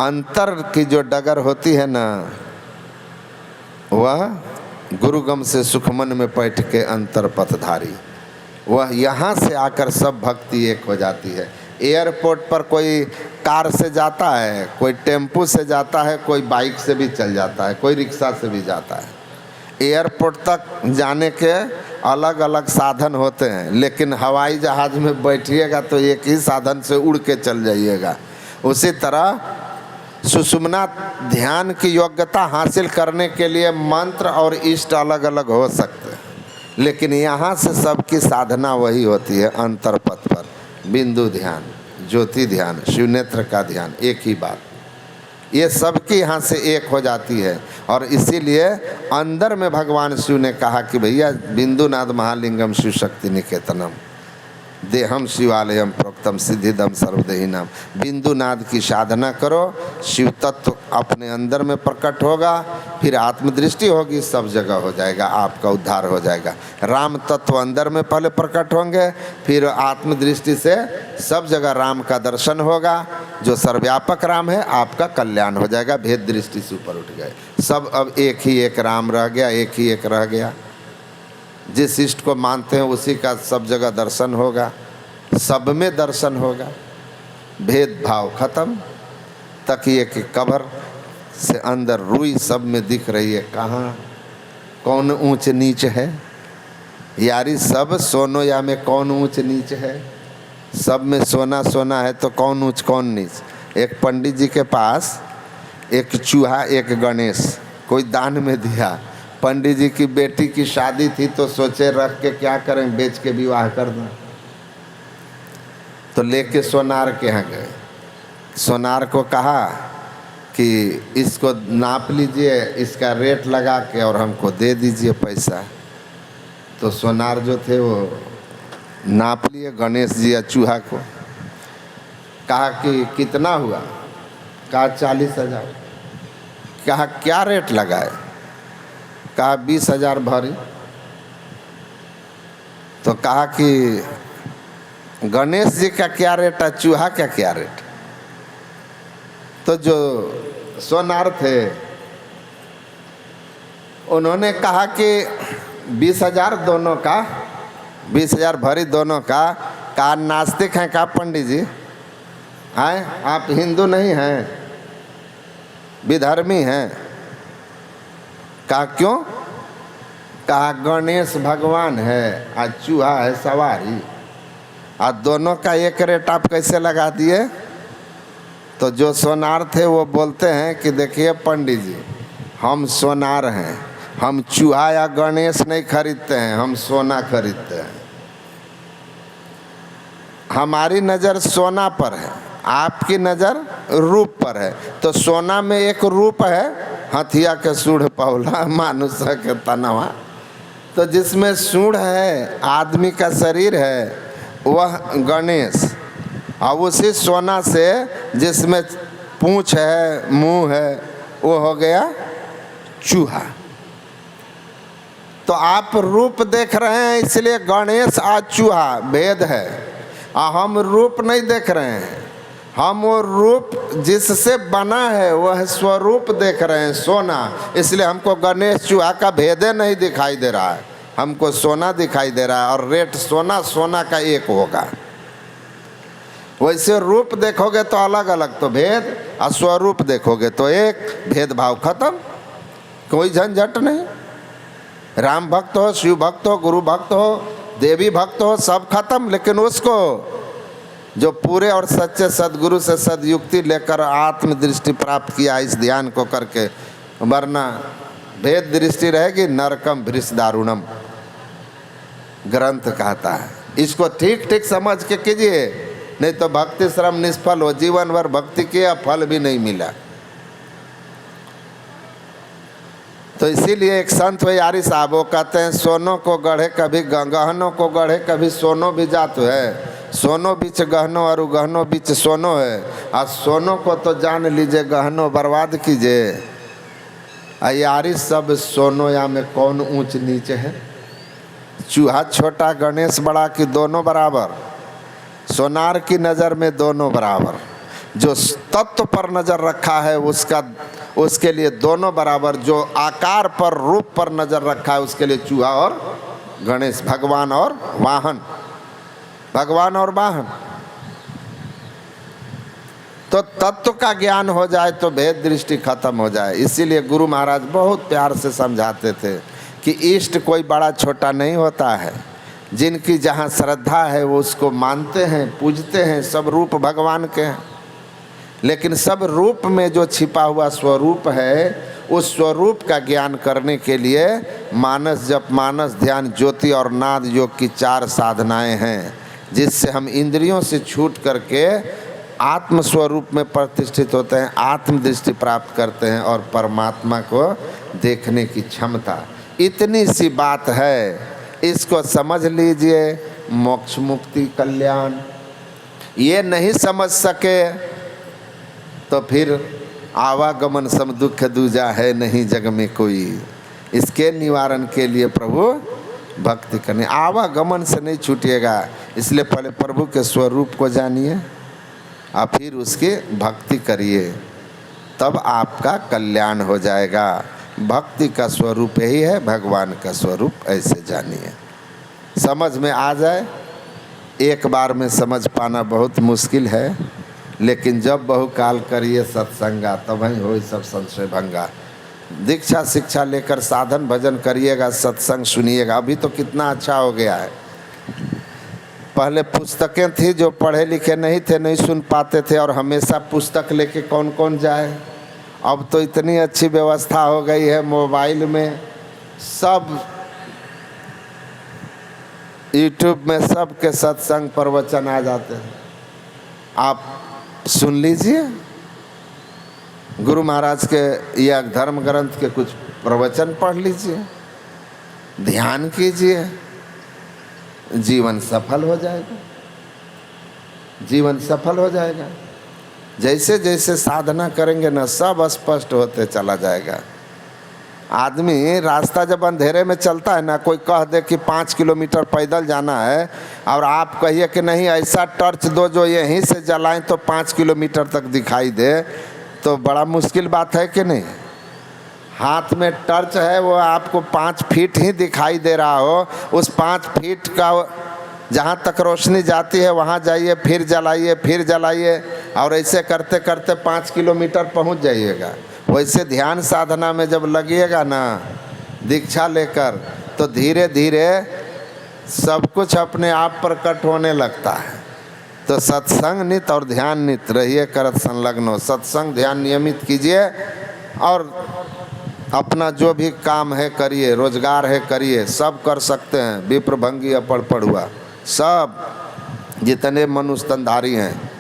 अंतर की जो डगर होती है ना, वह गुरुगम से सुखमन में बैठ के अंतर पथधारी, वह यहाँ से आकर सब भक्ति एक हो जाती है। एयरपोर्ट पर कोई कार से जाता है, कोई टेम्पू से जाता है, कोई बाइक से भी चल जाता है, कोई रिक्शा से भी जाता है। एयरपोर्ट तक जाने के अलग अलग साधन होते हैं, लेकिन हवाई जहाज़ में बैठिएगा तो एक ही साधन से उड़ के चल जाइएगा। उसी तरह सुषुम्ना ध्यान की योग्यता हासिल करने के लिए मंत्र और इष्ट अलग अलग हो सकते हैं, लेकिन यहाँ से सबकी साधना वही होती है, अंतर पथ पर बिंदु ध्यान, ज्योति ध्यान, शिवनेत्र का ध्यान, एक ही बात, ये सबकी यहाँ से एक हो जाती है। और इसीलिए अंदर में भगवान शिव ने कहा कि भैया बिंदुनाथ महालिंगम शिव शक्ति निकेतनम, देहम शिवालयम प्रोक्तम सिद्धिदम सर्वदेहिनाम। बिंदु नाद की साधना करो, शिव तत्व अपने अंदर में प्रकट होगा, फिर आत्मदृष्टि होगी, सब जगह हो जाएगा, आपका उद्धार हो जाएगा। राम तत्व अंदर में पहले प्रकट होंगे, फिर आत्मदृष्टि से सब जगह राम का दर्शन होगा। जो सर्वव्यापक राम है, आपका कल्याण हो जाएगा। भेद दृष्टि से ऊपर उठ गए सब, अब एक ही एक राम रह गया, एक ही एक रह गया। जिस इष्ट को मानते हैं उसी का सब जगह दर्शन होगा, सब में दर्शन होगा। भेदभाव खत्म। तकिए के कवर से अंदर रुई सब में दिख रही है, कहाँ कौन ऊंच नीच है यारी। सब सोनो या में कौन ऊंच नीच है, सब में सोना सोना है तो कौन ऊंच कौन नीच। एक पंडित जी के पास एक चूहा एक गणेश कोई दान में दिया। पंडित जी की बेटी की शादी थी तो सोचे रख के क्या करें, बेच के विवाह कर दें। तो लेके सोनार के यहाँ गए। सोनार को कहा कि इसको नाप लीजिए, इसका रेट लगा के और हमको दे दीजिए पैसा। तो सोनार जो थे वो नाप लिए गणेश जी या चूहा को। कहा कि कितना हुआ? कहा 40,000। कहा क्या रेट लगाए? कहा 20,000 भरी। तो कहा कि गणेश जी का क्या रेट है, चूहा का क्या रेट? तो जो सोनार थे उन्होंने कहा कि 20,000 दोनों का, 20,000 भरी दोनों का। कहा नास्तिक हैं क्या पंडित जी? हैं आप हिंदू नहीं हैं, विधर्मी हैं? कहा क्यों? कहा गणेश भगवान है और चूहा है सवारी, और दोनों का एक रेट आप कैसे लगा दिए? तो जो सोनार थे वो बोलते हैं कि देखिए पंडित जी, हम सोनार हैं, हम चूहा या गणेश नहीं खरीदते हैं, हम सोना खरीदते हैं। हमारी नज़र सोना पर है, आपकी नज़र रूप पर है। तो सोना में एक रूप है, हथिया के सूढ़ पौला मानुष के तनवा। तो जिसमें सूढ़ है, आदमी का शरीर है, वह गणेश। और उसी सोना से जिसमें पूँछ है, मुंह है, वो हो गया चूहा। तो आप रूप देख रहे हैं इसलिए गणेश और चूहा भेद है, और हम रूप नहीं देख रहे हैं। हम वो रूप जिससे बना है वह स्वरूप देख रहे हैं, सोना। इसलिए हमको गणेश चूहा का भेदे नहीं दिखाई दे रहा है, हमको सोना दिखाई दे रहा है। और रेट सोना सोना का एक होगा। वैसे रूप देखोगे तो अलग अलग तो भेद, और स्वरूप देखोगे तो एक। भेदभाव खत्म, कोई झंझट नहीं। राम भक्त हो, शिव भक्त हो, गुरु भक्त हो, देवी भक्त हो, सब खत्म। लेकिन उसको जो पूरे और सच्चे सदगुरु से सदयुक्ति लेकर आत्मदृष्टि प्राप्त किया, इस ध्यान को करके, वरना भेद दृष्टि रहेगी नरकम भृष दारुणम ग्रंथ कहता है। इसको ठीक ठीक समझ के कीजिए, नहीं तो भक्ति श्रम निष्फल हो। जीवन भर भक्ति किया, फल भी नहीं मिला। तो इसीलिए एक संत यारी साहब वो कहते हैं, सोनों को गढ़े कभी गहनों को गढ़े कभी सोनो भी जात है। सोनो बीच गहनों और गहनों बीच सोनो है। और सोनों को तो जान लीजिए, गहनों बर्बाद कीजिए। यारी सब सोनो या में कौन ऊंच नीच है? चूहा छोटा, गणेश बड़ा, कि दोनों बराबर? सोनार की नज़र में दोनों बराबर। जो तत्व पर नज़र रखा है उसके लिए दोनों बराबर। जो आकार पर, रूप पर नज़र रखा है उसके लिए चूहा और गणेश, भगवान और वाहन, भगवान और वाहन। तो तत्व का ज्ञान हो जाए तो भेद दृष्टि खत्म हो जाए। इसीलिए गुरु महाराज बहुत प्यार से समझाते थे कि इष्ट कोई बड़ा छोटा नहीं होता है। जिनकी जहाँ श्रद्धा है वो उसको मानते हैं, पूजते हैं। सब रूप भगवान के हैं, लेकिन सब रूप में जो छिपा हुआ स्वरूप है, उस स्वरूप का ज्ञान करने के लिए मानस जप, मानस ध्यान, ज्योति और नाद योग की 4 साधनाएं हैं, जिससे हम इंद्रियों से छूट करके आत्म स्वरूप में प्रतिष्ठित होते हैं, आत्मदृष्टि प्राप्त करते हैं और परमात्मा को देखने की क्षमता। इतनी सी बात है, इसको समझ लीजिए, मोक्ष मुक्ति कल्याण ये नहीं समझ सके तो फिर आवागमन सम दुख दूजा है नहीं जग में कोई। इसके निवारण के लिए प्रभु भक्ति करनी, आवागमन से नहीं छूटिएगा। इसलिए पहले प्रभु के स्वरूप को जानिए और फिर उसकी भक्ति करिए, तब आपका कल्याण हो जाएगा। भक्ति का स्वरूप यही है, भगवान का स्वरूप ऐसे जानिए। समझ में आ जाए, एक बार में समझ पाना बहुत मुश्किल है, लेकिन जब बहुकाल करिए सत्संगा तब ही हो सब संशय भंगा। दीक्षा शिक्षा लेकर साधन भजन करिएगा, सत्संग सुनिएगा। अभी तो कितना अच्छा हो गया है। पहले पुस्तकें थी, जो पढ़े लिखे नहीं थे नहीं सुन पाते थे, और हमेशा पुस्तक लेके कौन कौन जाए। अब तो इतनी अच्छी व्यवस्था हो गई है, मोबाइल में सब, यूट्यूब में सब के सत्संग प्रवचन आ जाते हैं, आप सुन लीजिए। गुरु महाराज के या धर्म ग्रंथ के कुछ प्रवचन पढ़ लीजिए, ध्यान कीजिए, जीवन सफल हो जाएगा, जीवन सफल हो जाएगा। जैसे जैसे साधना करेंगे ना, सब स्पष्ट होते चला जाएगा। आदमी रास्ता जब अंधेरे में चलता है ना, कोई कह दे कि 5 किलोमीटर पैदल जाना है, और आप कहिए कि नहीं ऐसा टॉर्च दो जो यहीं से जलाएं तो 5 किलोमीटर तक दिखाई दे, तो बड़ा मुश्किल बात है कि नहीं। हाथ में टॉर्च है, वो आपको 5 फीट ही दिखाई दे रहा हो, उस 5 फीट का जहाँ तक रोशनी जाती है वहाँ जाइए, फिर जलाइए, फिर जलाइए, और ऐसे करते करते 5 किलोमीटर पहुँच जाइएगा। वैसे ध्यान साधना में जब लगिएगा ना, दीक्षा लेकर, तो धीरे धीरे सब कुछ अपने आप प्रकट होने लगता है। तो सत्संग नित और ध्यान नित रहिए, करत संलग्न हो। सत्संग ध्यान नियमित कीजिए, और अपना जो भी काम है करिए, रोजगार है करिए, सब कर सकते हैं। विप्र भंगी अपड़ पढ़ुआ, सब जितने मनुष्य तनधारी हैं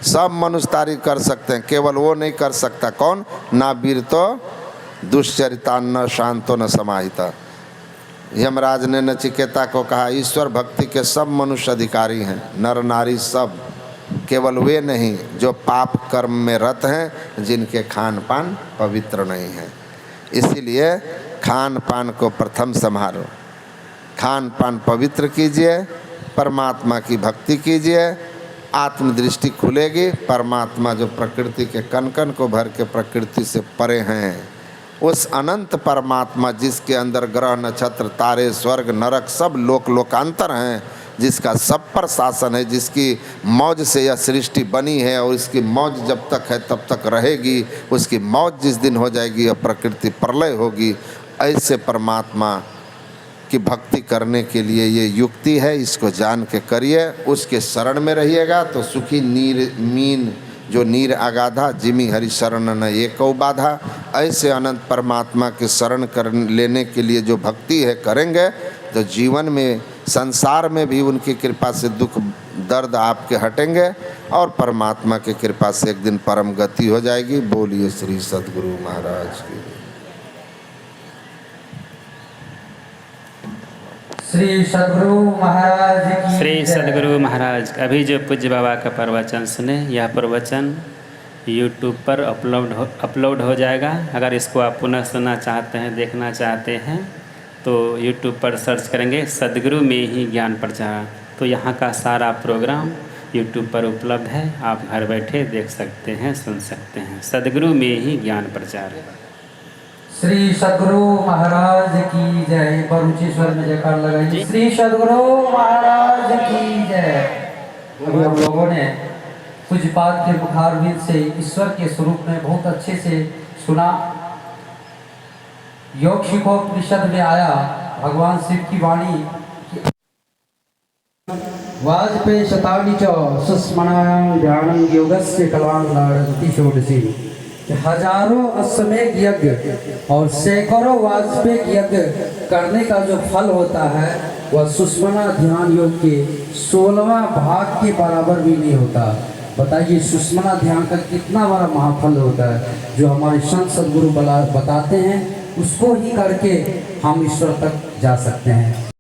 सब मनुष्यतारी कर सकते हैं। केवल वो नहीं कर सकता, कौन? ना वीर तो दुष्चरिता, न शांतो न समाहिता। यमराज ने नचिकेता को कहा, ईश्वर भक्ति के सब मनुष्य अधिकारी हैं, नर नारी सब, केवल वे नहीं जो पाप कर्म में रत हैं, जिनके खान पान पवित्र नहीं है। इसीलिए खान पान को प्रथम संभालो, खान पान पवित्र कीजिए, परमात्मा की भक्ति कीजिए, आत्मदृष्टि खुलेगी। परमात्मा जो प्रकृति के कण कण को भर के प्रकृति से परे हैं, उस अनंत परमात्मा जिसके अंदर ग्रह नक्षत्र तारे स्वर्ग नरक सब लोक लोकांतर हैं, जिसका सब पर शासन है, जिसकी मौज से यह सृष्टि बनी है, और इसकी मौज जब तक है तब तक रहेगी। उसकी मौज जिस दिन हो जाएगी यह प्रकृति प्रलय होगी। ऐसे परमात्मा की भक्ति करने के लिए ये युक्ति है, इसको जान के करिए। उसके शरण में रहिएगा तो सुखी नीर मीन जो नीर अगाधा, जिमी हरि शरण न एको बाधा। ऐसे अनंत परमात्मा के शरण कर लेने के लिए जो भक्ति है करेंगे, तो जीवन में संसार में भी उनकी कृपा से दुख दर्द आपके हटेंगे, और परमात्मा की कृपा से एक दिन परम गति हो जाएगी। बोलिए श्री सद्गुरु महाराज की। श्री सद्गुरु महाराज की श्री सद्गुरु महाराज। अभी जो पूज्य बाबा का प्रवचन सुने, यह प्रवचन यूट्यूब पर अपलोड हो जाएगा। अगर इसको आप पुनः सुनना चाहते हैं, देखना चाहते हैं, तो यूट्यूब पर सर्च करेंगे सद्गुरु में ही ज्ञान प्रचार, तो यहाँ का सारा प्रोग्राम यूट्यूब पर उपलब्ध है। आप घर बैठे देख सकते हैं, सुन सकते हैं। सद्गुरु में ही ज्ञान प्रचार। श्री सद्गुरु महाराज की जय। पर ऊंचे स्वर में जयकार लगाइए। श्री सद्गुरु महाराज की जय। अभी हम लोगों ने पूज्यपाद के मुखारविंद से ईश्वर के स्वरूप में बहुत अच्छे से सुना। योग शिखोपनिषद में आया भगवान शिव की वाणी, वाजपेयी शताब्दी च सुस्मनायां ध्यानं योगस्य कलांगारति षोडशी। हजारों अश्वमेध यज्ञ और सैकड़ों वाजपेयी यज्ञ करने का जो फल होता है, वह सुषमना ध्यान योग के 16वां भाग के बराबर भी नहीं होता। बताइए सुषमना ध्यान का कितना बड़ा महाफल होता है। जो हमारे संत सद्गुरु बताते हैं, उसको ही करके हम ईश्वर तक जा सकते हैं।